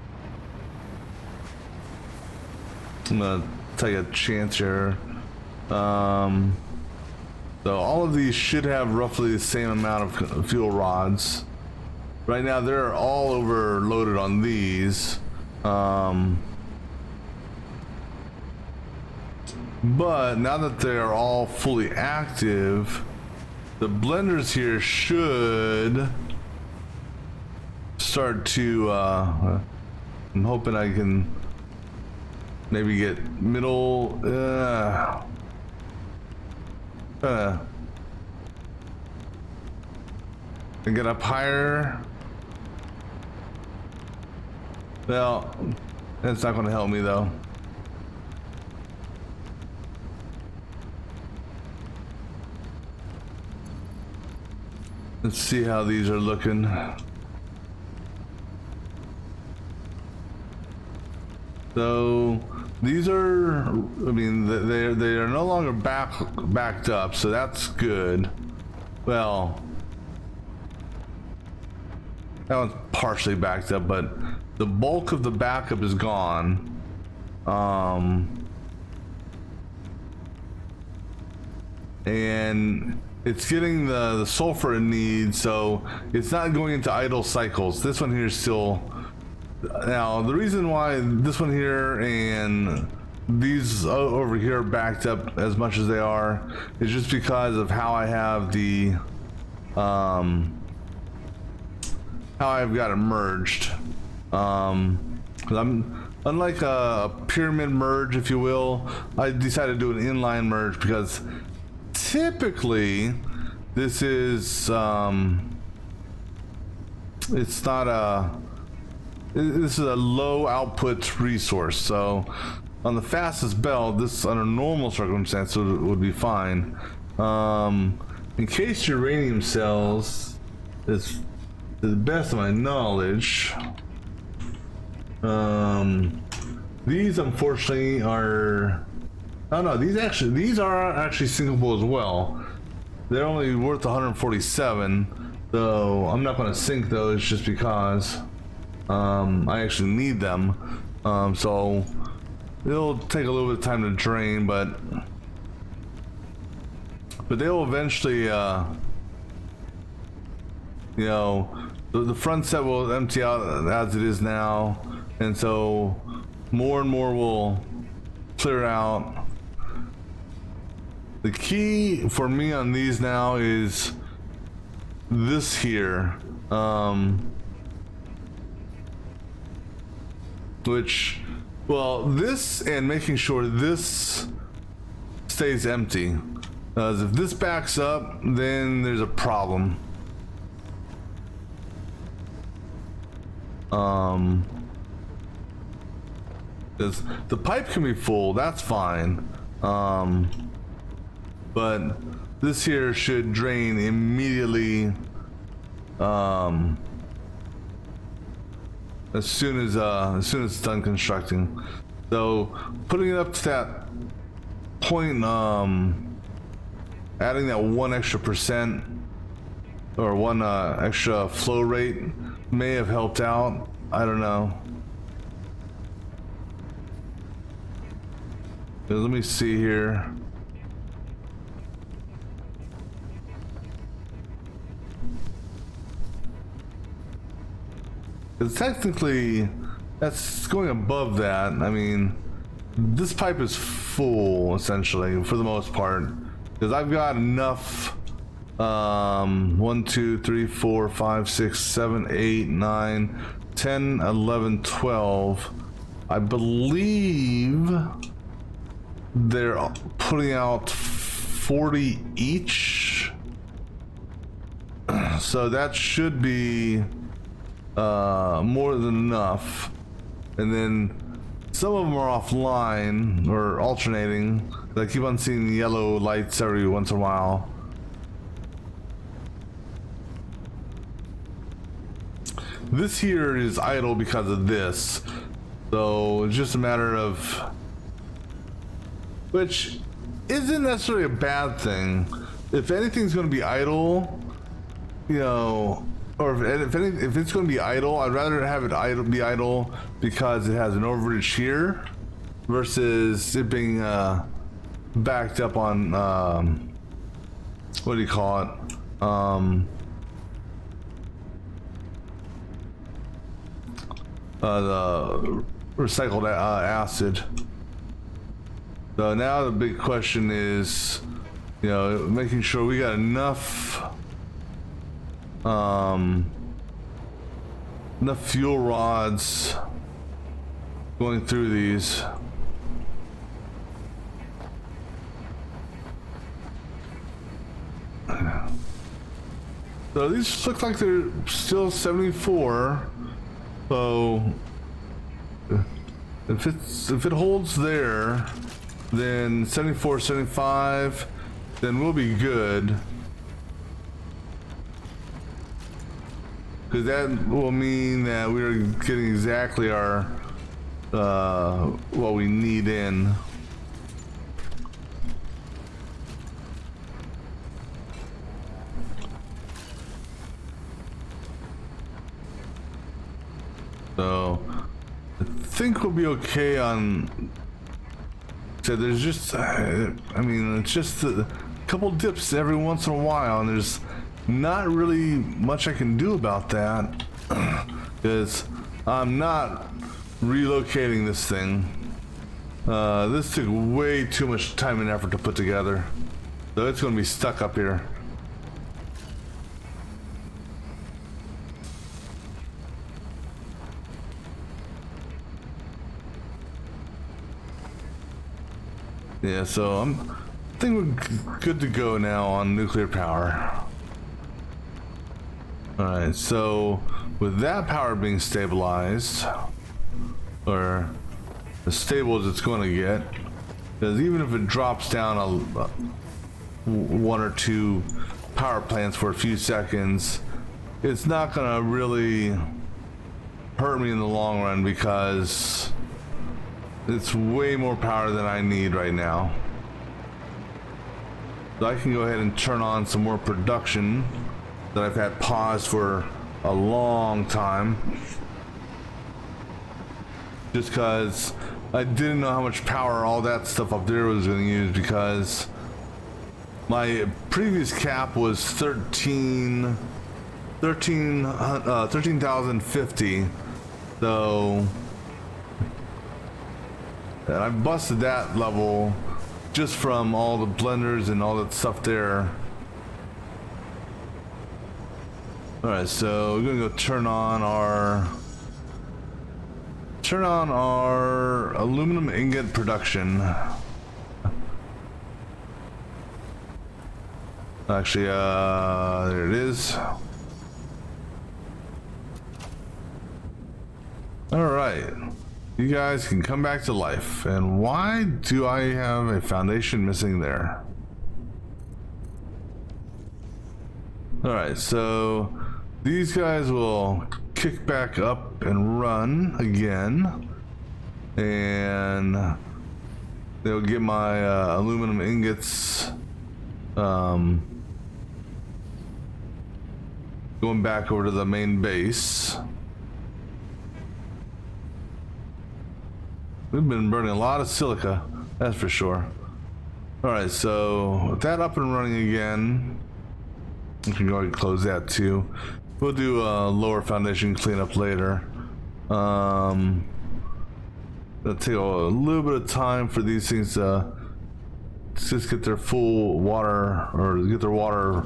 gonna take a chance here. So all of these should have roughly the same amount of fuel rods. Right now they're all overloaded on these. But now that they're all fully active, the blenders here should start to, I'm hoping I can maybe get middle, and get up higher. Well, that's not going to help me though. Let's see how these are looking. So these are, I mean, they are no longer backed up, so that's good. Well, that one's partially backed up, but the bulk of the backup is gone. And it's getting the sulfur it needs, so it's not going into idle cycles. This one here is still. Now, the reason why this one here and these over here are backed up as much as they are is just because of how I have the how I've got it merged. 'Cause I'm, unlike a pyramid merge, if you will, I decided to do an inline merge because typically this is it's not a, this is a low output resource. So on the fastest belt, this under normal circumstances would be fine. In case uranium cells, is to the best of my knowledge, these unfortunately are, oh no, these are actually sinkable as well. They're only worth 147, though I'm not going to sink those just because I actually need them. So it'll take a little bit of time to drain, but they'll eventually, you know, the front set will empty out as it is now, and so more and more will clear out. The key for me on these now is this here, which, well, this and making sure this stays empty. If this backs up, then there's a problem. Because the pipe can be full, that's fine. But this here should drain immediately as soon as it's done constructing. So putting it up to that point, adding that 1 extra percent or 1 extra flow rate may have helped out. I don't know. Let me see here. Because technically, that's going above that. I mean, this pipe is full, essentially, for the most part. Because I've got enough, 1, 2, 3, 4, 5, 6, 7, 8, 9, 10, 11, 12. I believe they're putting out 40 each. So that should be more than enough. And then some of them are offline or alternating. I keep on seeing yellow lights every once in a while. This here is idle because of this. So it's just a matter of, which isn't necessarily a bad thing. If anything's going to be idle, you know, or if it's going to be idle, I'd rather have it be idle because it has an overage here versus it being backed up on what do you call it? The recycled acid. So now the big question is, you know, making sure we got enough fuel rods going through these. So these look like they're still 74. So if it holds there, then 74, 75, then we'll be good. Because that will mean that we're getting exactly our what we need in. So I think we'll be okay on. So there's just, I mean, it's just a couple dips every once in a while, and there's not really much I can do about that because I'm not relocating this thing. This took way too much time and effort to put together, so it's going to be stuck up here. Yeah, so I think we're good to go now on nuclear power. Alright, so with that power being stabilized, or as stable as it's going to get, because even if it drops down one or two power plants for a few seconds, it's not going to really hurt me in the long run because it's way more power than I need right now. So I can go ahead and turn on some more production that I've had paused for a long time. Just because I didn't know how much power all that stuff up there was going to use, because my previous cap was 13,050. So and I busted that level just from all the blenders and all that stuff there. Alright, so we're gonna go turn on our aluminum ingot production. Actually, there it is. Alright. You guys can come back to life. And why do I have a foundation missing there? Alright, so these guys will kick back up and run again. And they'll get my aluminum ingots going back over to the main base. We've been burning a lot of silica, that's for sure. Alright, so with that up and running again, we can go ahead and close that too. We'll do a lower foundation cleanup later. It'll take a little bit of time for these things to just get their full water, or get their water,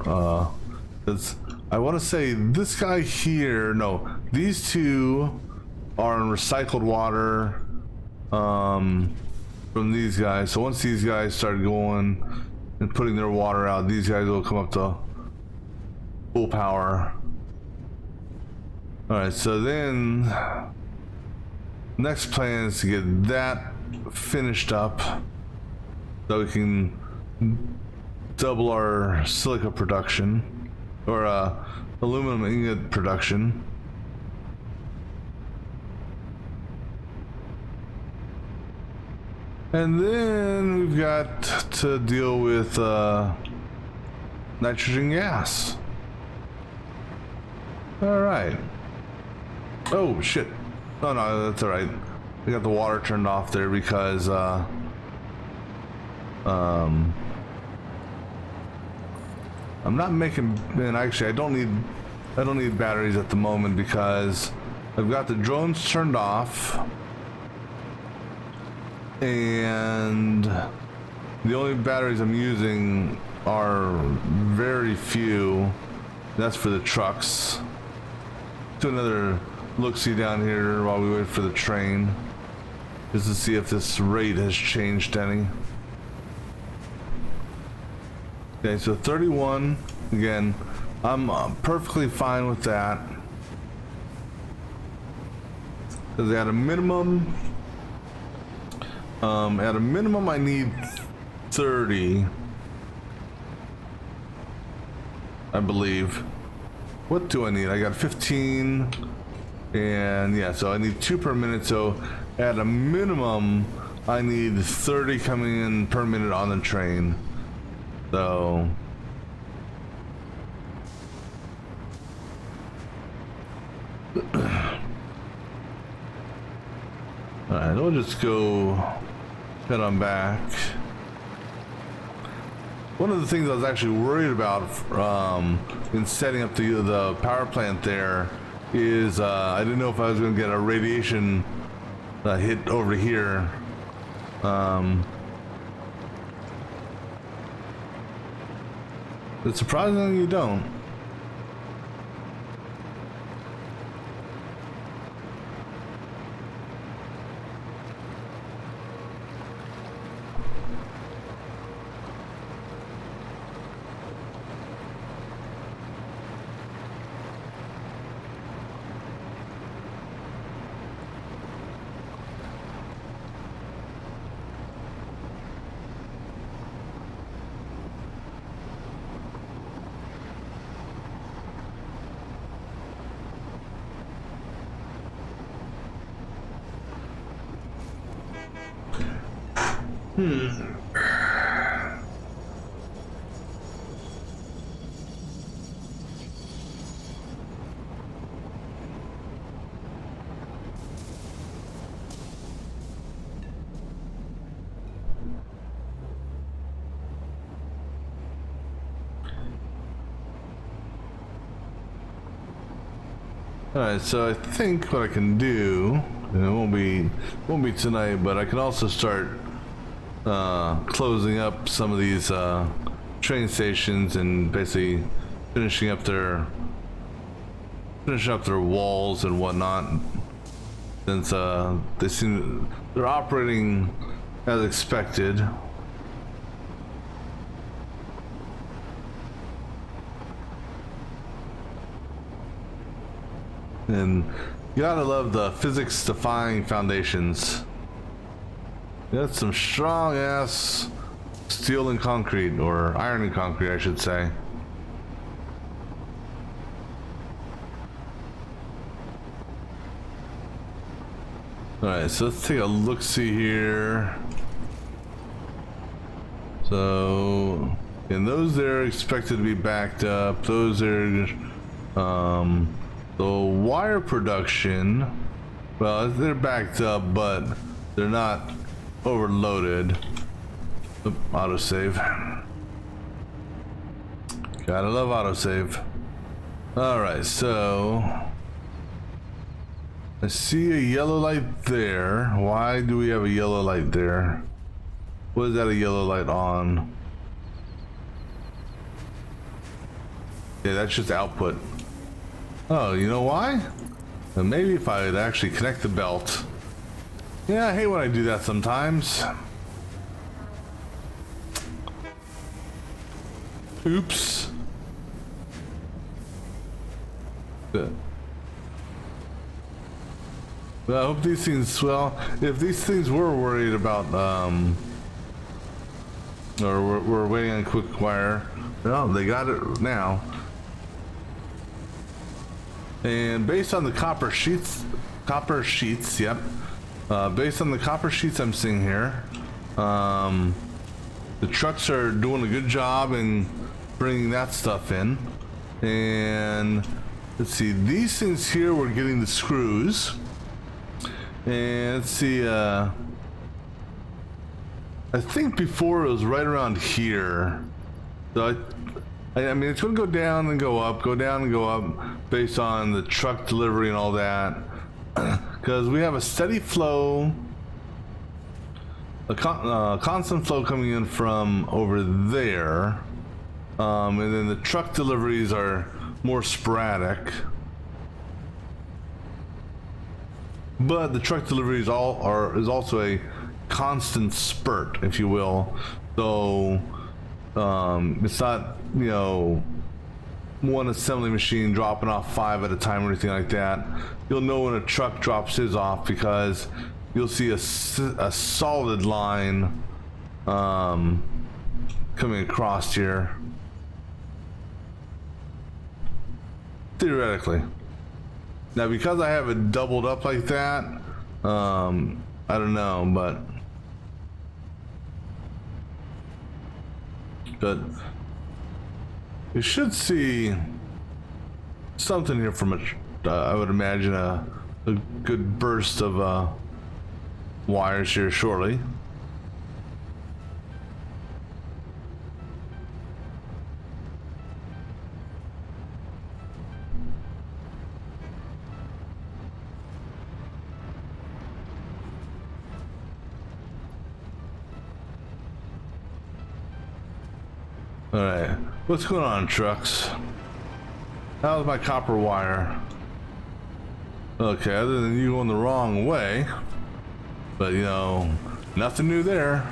because I want to say this guy here, no, these two are in recycled water from these guys. So once these guys start going and putting their water out, these guys will come up to full power. Alright, so then next plan is to get that finished up so we can double our silica production, or aluminum ingot production. And then we've got to deal with nitrogen gas. All right. Oh shit. Oh no, that's all right. We got the water turned off there because I'm not making, and actually I don't need batteries at the moment because I've got the drones turned off, and the only batteries I'm using are very few. That's for the trucks. Do another look-see down here while we wait for the train, just to see if this rate has changed any. Okay, so 31 again. I'm perfectly fine with that because at a minimum, I need 30, I believe. What do I need? I got 15, and yeah, so I need 2 per minute. So at a minimum, I need 30 coming in per minute on the train. So alright, we'll just go head on back. One of the things I was actually worried about in setting up the power plant there is I didn't know if I was going to get a radiation hit over here. But surprisingly, you don't. Alright, so I think what I can do, and it won't be tonight, but I can also start closing up some of these train stations and basically finishing up their walls and whatnot, since they're operating as expected. And you gotta love the physics-defying foundations. That's some strong-ass steel and concrete, or iron and concrete, I should say. Alright, so let's take a look-see here. So, and those there are expected to be backed up. Those are the wire production, well, they're backed up, but they're not overloaded. Oop, autosave. Gotta love autosave. Alright, so I see a yellow light there. Why do we have a yellow light there? What is that a yellow light on? Yeah, that's just output. Oh, you know why? And maybe if I would actually connect the belt. Yeah, I hate when I do that sometimes. Oops. Good. Well, I hope these things, well, if these things were worried about, or we're waiting on quick wire, well, they got it now. And based on the copper sheets, yep. Based on the copper sheets I'm seeing here, The trucks are doing a good job in bringing that stuff in. And let's see, these things here, we're getting the screws. And let's see, I think before it was right around here. So I mean, it's going to go down and go up, go down and go up based on the truck delivery and all that. Because we have a steady flow, a constant flow coming in from over there. And then the truck deliveries are more sporadic. But the truck deliveries is also a constant spurt, if you will. So it's not, you know, one assembly machine dropping off 5 at a time or anything like that. You'll know when a truck drops his off because you'll see a solid line coming across here. Theoretically. Now, because I have it doubled up like that, I don't know, but you should see something here from I would imagine a good burst of wires here shortly. Alright, what's going on, trucks? How's my copper wire? Okay, other than you going the wrong way, but you know, nothing new there.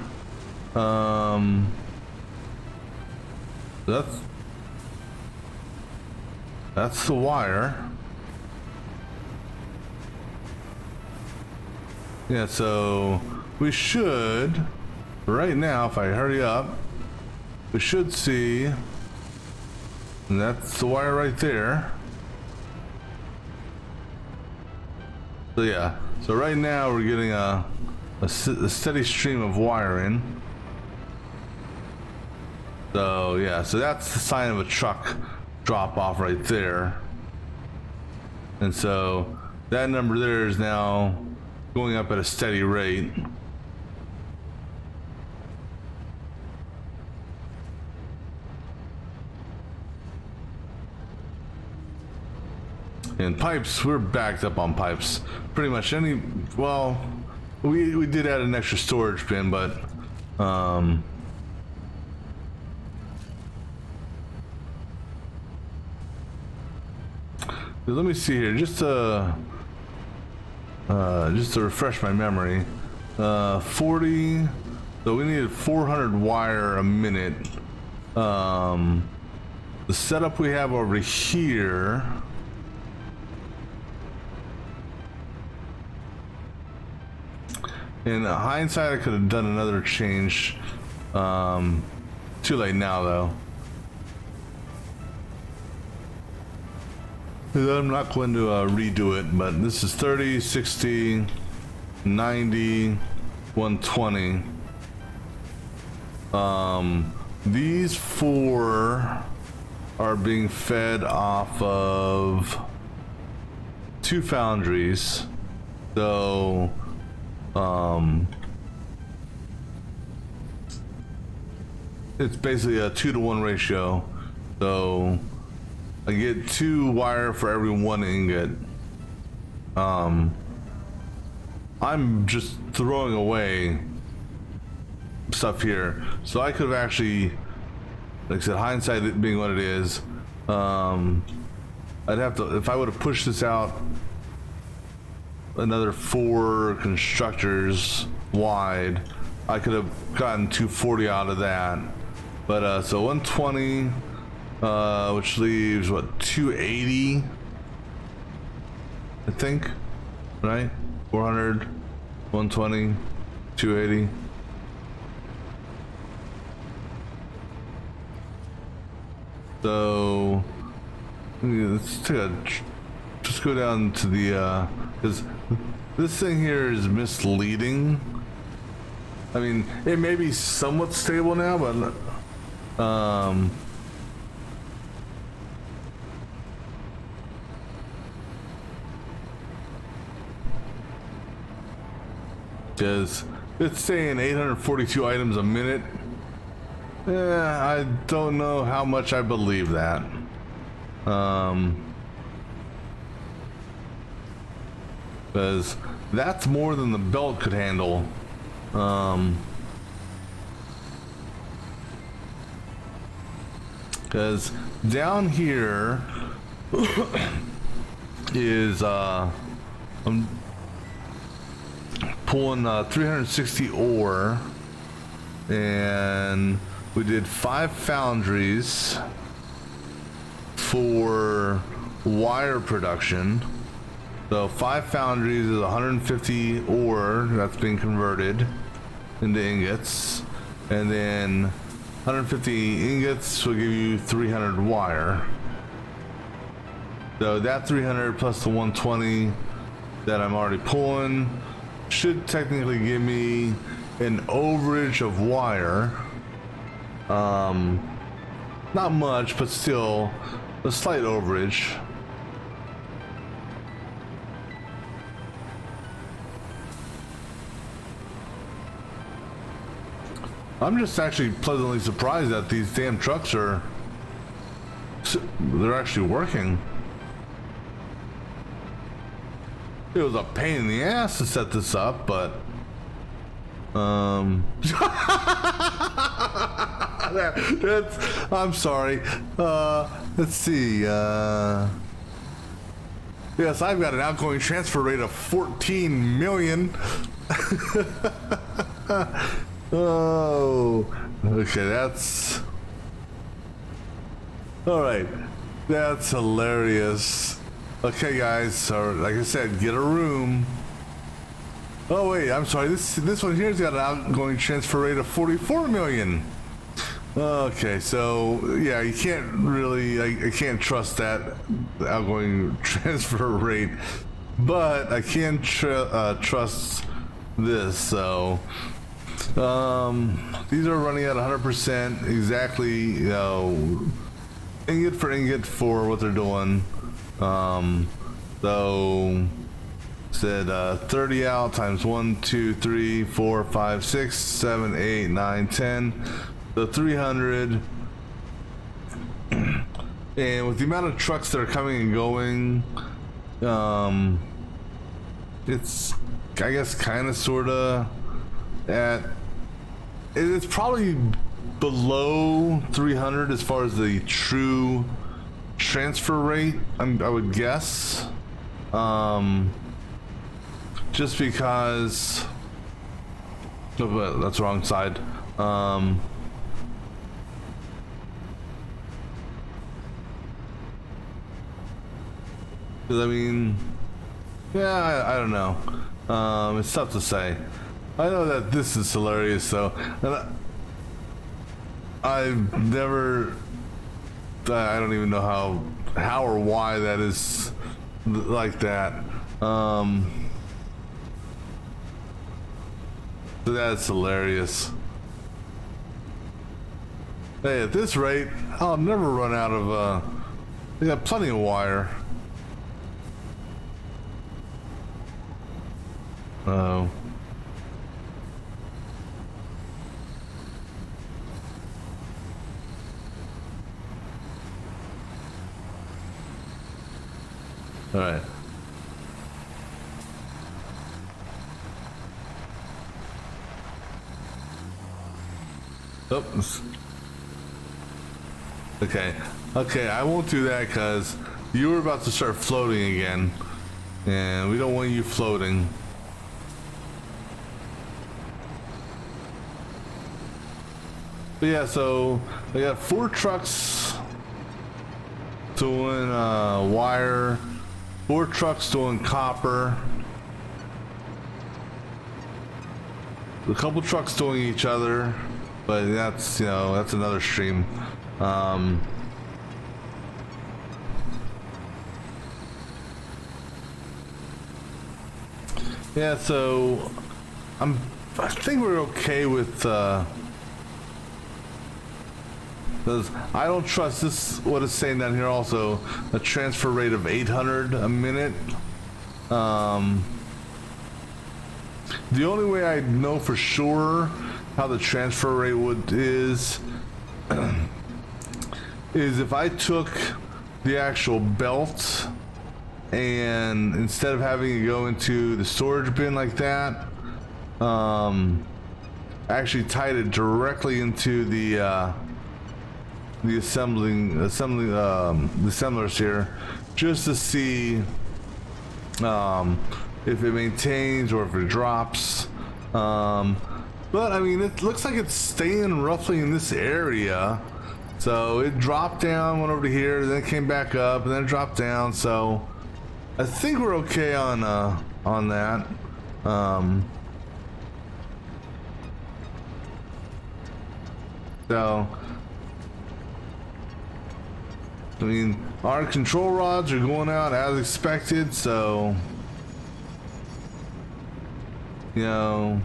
That's the wire. Yeah, so we should, right now, if I hurry up, we should see, and that's the wire right there. So yeah, so right now we're getting a steady stream of wire in. So yeah, so that's the sign of a truck drop off right there. And so that number there is now going up at a steady rate. And pipes, we're backed up on pipes. Pretty much any, well, we did add an extra storage bin, but let me see here, just to refresh my memory. 40, so we needed 400 wire a minute. The setup we have over here, in hindsight, I could have done another change. Too late now, though. I'm not going to redo it, but this is 30, 60, 90, 120. These 4 are being fed off of 2 foundries. So it's basically a 2-to-1 ratio. So I get 2 wire for every 1 ingot. I'm just throwing away stuff here. So I could have actually, like I said, hindsight it being what it is, I'd have to, if I would have pushed this out another 4 constructors wide, I could have gotten 240 out of that. But so 120, which leaves what, 280, I think, right? 400, 120, 280. So let's take a, just go down to the because this thing here is misleading. I mean, it may be somewhat stable now, but because it's saying 842 items a minute. Yeah, I don't know how much I believe that. Because that's more than the belt could handle. Because down here is I'm pulling 360 ore, and we did 5 foundries for wire production. So 5 foundries is 150 ore that's being converted into ingots, and then 150 ingots will give you 300 wire. So that 300 plus the 120 that I'm already pulling should technically give me an overage of wire. Not much, but still a slight overage. I'm just actually pleasantly surprised that these damn trucks they're actually working. It was a pain in the ass to set this up, but I'm sorry. Let's see. Yes, I've got an outgoing transfer rate of 14 million. Oh, okay, that's all right. That's hilarious. Okay, guys, so like I said, get a room. Oh wait, I'm sorry. This one here's got an outgoing transfer rate of 44 million. Okay, so yeah, you can't really, I can't trust that outgoing transfer rate, but I can trust this. So these are running at 100% exactly, you know, ingot for what they're doing. So said 30 out times 1, 2, 3, 4, 5, 6, 7, 8, 9, 10. So 300. And with the amount of trucks that are coming and going, it's, I guess, kind of sort of at, it's probably below 300 as far as the true transfer rate, I would guess. Just because, oh, that's the wrong side. Because I mean, yeah, I don't know. It's tough to say. I know that this is hilarious though, and I've never, I don't even know how or why that is like that. So that's hilarious. Hey, at this rate, I'll never run out of, they got plenty of wire. Oh. All right. Oops. Okay. Okay, I won't do that because you were about to start floating again, and we don't want you floating. But yeah, so I got 4 trucks doing wire, 4 trucks doing copper, a couple trucks doing each other, but that's, you know, that's another stream. Yeah, so I'm I think we're okay with, because I don't trust this, what it's saying down here also, a transfer rate of 800 a minute. The only way I know for sure how the transfer rate is if I took the actual belt and instead of having it go into the storage bin like that, actually tied it directly into the assemblers here, just to see if it maintains or if it drops. But I mean, it looks like it's staying roughly in this area. So it dropped down, went over to here, then it came back up, and then it dropped down. So I think we're okay on that. So I mean, our control rods are going out as expected, so you know,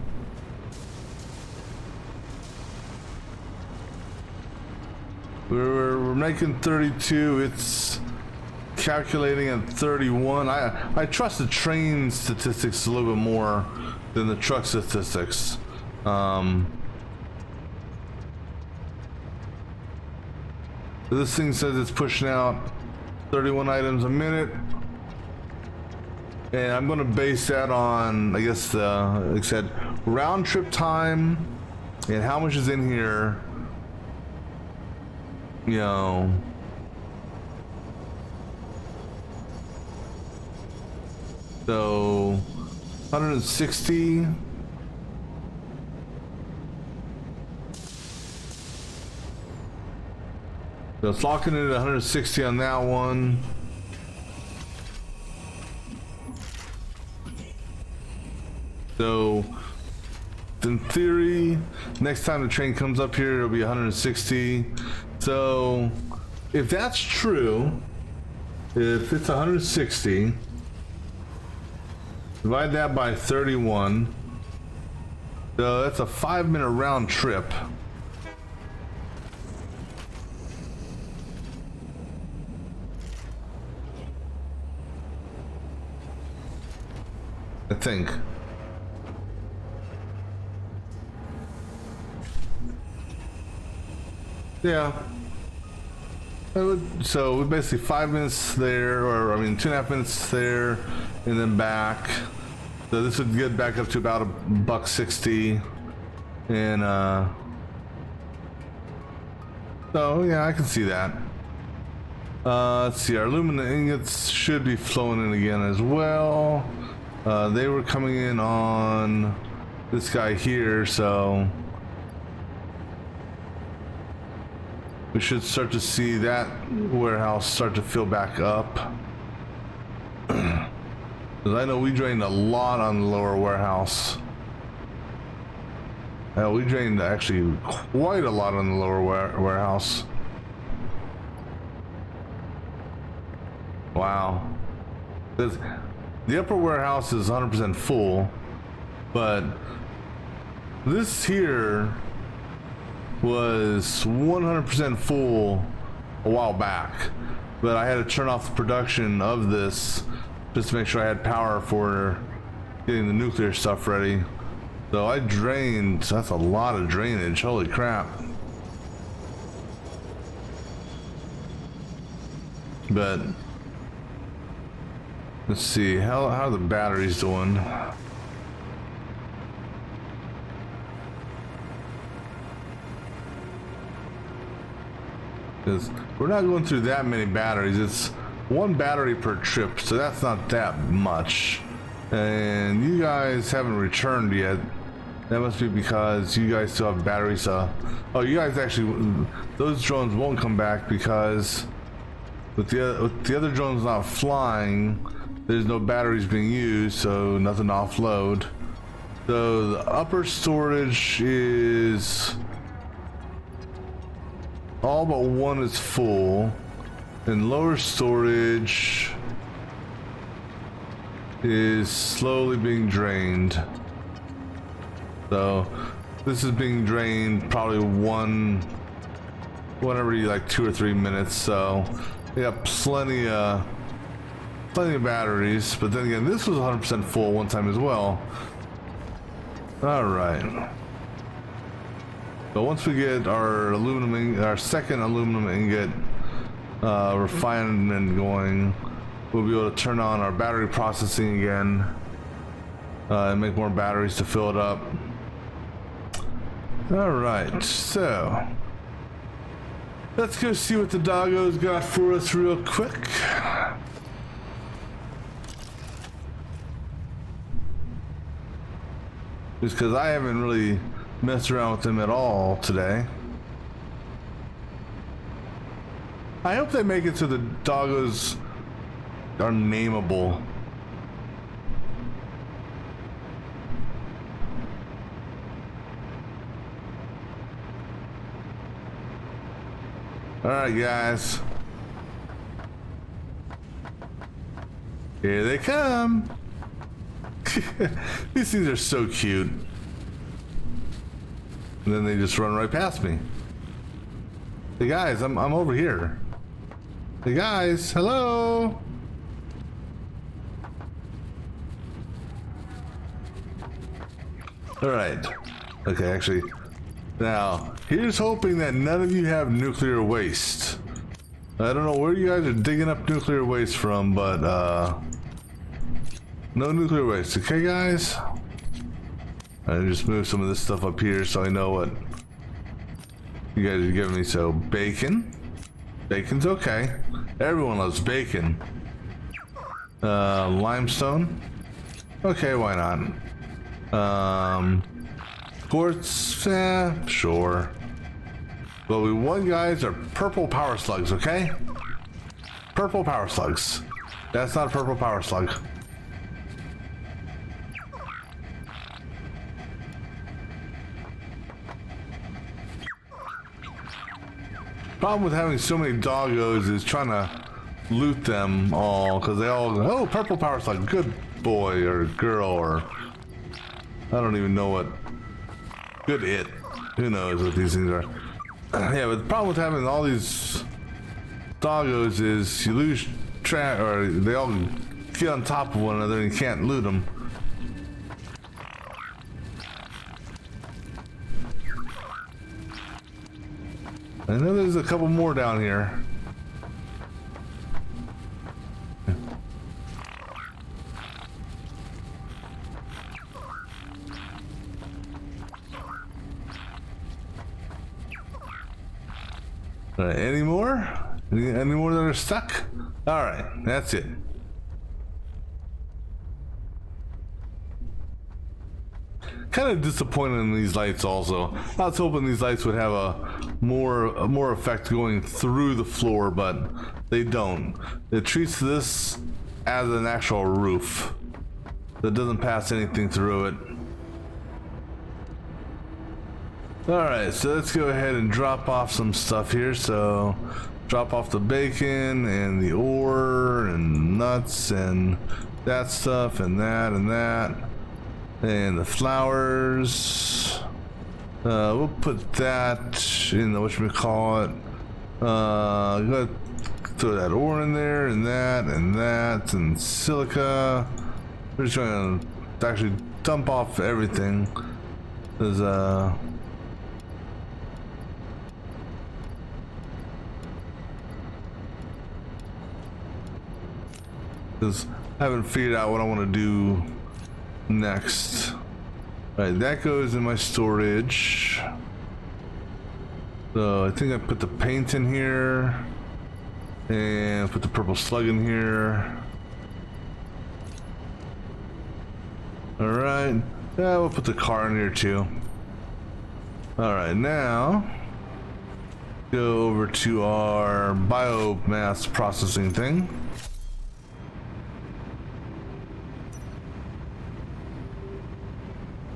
we're making 32. It's calculating at 31. I trust the train statistics a little bit more than the truck statistics. This thing says it's pushing out 31 items a minute, and I'm going to base that on, I guess, like I said, round trip time and how much is in here. You know, so 160. So it's locking it at 160 on that one. So in theory, next time the train comes up here, it'll be 160. So if that's true, if it's 160, divide that by 31. So that's a 5-minute round trip. I think. Yeah. So basically 5 minutes there, or I mean 2.5 minutes there, and then back. So this would get back up to about $1.60, and so yeah, I can see that. Let's see, our aluminum ingots should be flowing in again as well. They were coming in on this guy here, so we should start to see that warehouse start to fill back up. Because I know we drained a lot on the lower warehouse. We drained actually quite a lot on the lower warehouse. Wow. The upper warehouse is 100% full, but this here was 100% full a while back, but I had to turn off the production of this just to make sure I had power for getting the nuclear stuff ready. So I drained, that's a lot of drainage, holy crap. But let's see, how are the batteries doing? Because we're not going through that many batteries. It's one battery per trip, so that's not that much. And you guys haven't returned yet. That must be because you guys still have batteries. Oh, you guys actually, those drones won't come back because with the other drones not flying, there's no batteries being used, so nothing to offload. So the upper storage is all but one is full, and lower storage is slowly being drained. So this is being drained probably one every like 2 or 3 minutes. So we got plenty of batteries. But then again, this was 100% full one time as well. All right. So once we get our our second aluminum ingot refined and going, we'll be able to turn on our battery processing again and make more batteries to fill it up. All right, so let's go see what the doggo's got for us real quick. Just because I haven't really messed around with them at all today. I hope they make it so the doggos are nameable. All right, guys. Here they come. These things are so cute. And then they just run right past me. Hey guys, I'm over here. Hey guys, hello. All right. Okay, actually, now here's hoping that none of you have nuclear waste. I don't know where you guys are digging up nuclear waste from, but no nuclear waste. Okay, guys. I just move some of this stuff up here so I know what you guys are giving me. So bacon. Bacon's okay. Everyone loves bacon. Limestone. Okay, why not? Quartz, sure. What we want, guys, are purple power slugs, okay? Purple power slugs. That's not a purple power slug. Problem with having so many doggos is trying to loot them all, because they all go, oh, purple power slug, good boy or girl, or I don't even know what, good it. Who knows what these things are. Yeah, but the problem with having all these doggos is you lose track, or they all get on top of one another and you can't loot them. I know there's a couple more down here. All right, any more? Any more that are stuck? All right, that's it. Kind of disappointed in these lights also. I was hoping these lights would have a more effect going through the floor, but they don't. It treats this as an actual roof that doesn't pass anything through it. Alright, so let's go ahead and drop off some stuff here. So drop off the bacon and the ore and nuts and that stuff and that and that. And the flowers, we'll put that in the whatchamacallit. Go throw that ore in there, and that, and silica. We're just trying to actually dump off everything. There's because I haven't figured out what I want to do next. All right, that goes in my storage. So I think I put the paint in here and put the purple slug in here. All right, yeah, we'll put the car in here too. All right, now go over to our biomass processing thing.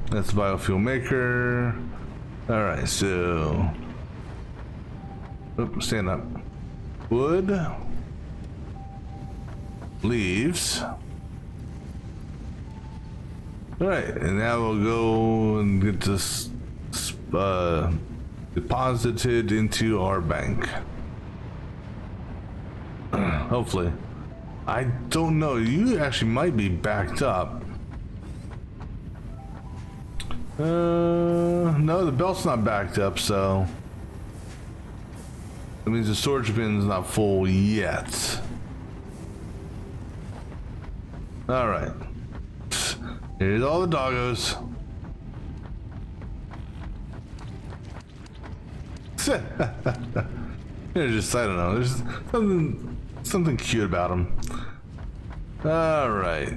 That's the biofuel maker. All right, so stand up. Wood, leaves, All right, and now we'll go and get this deposited into our bank. Hopefully. I don't know. You actually might be backed up. No, the belt's not backed up, so that means the storage bin's not full yet. All right. Here's all the doggos. They're just, I don't know, there's something cute about them. All right.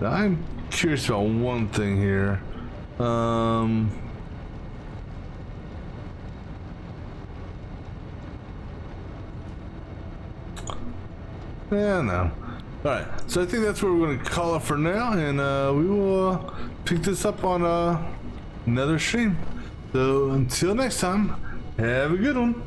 I'm curious about one thing here. Yeah, no. Alright, so I think that's where we're going to call it for now, and we will pick this up on another stream. So until next time, have a good one.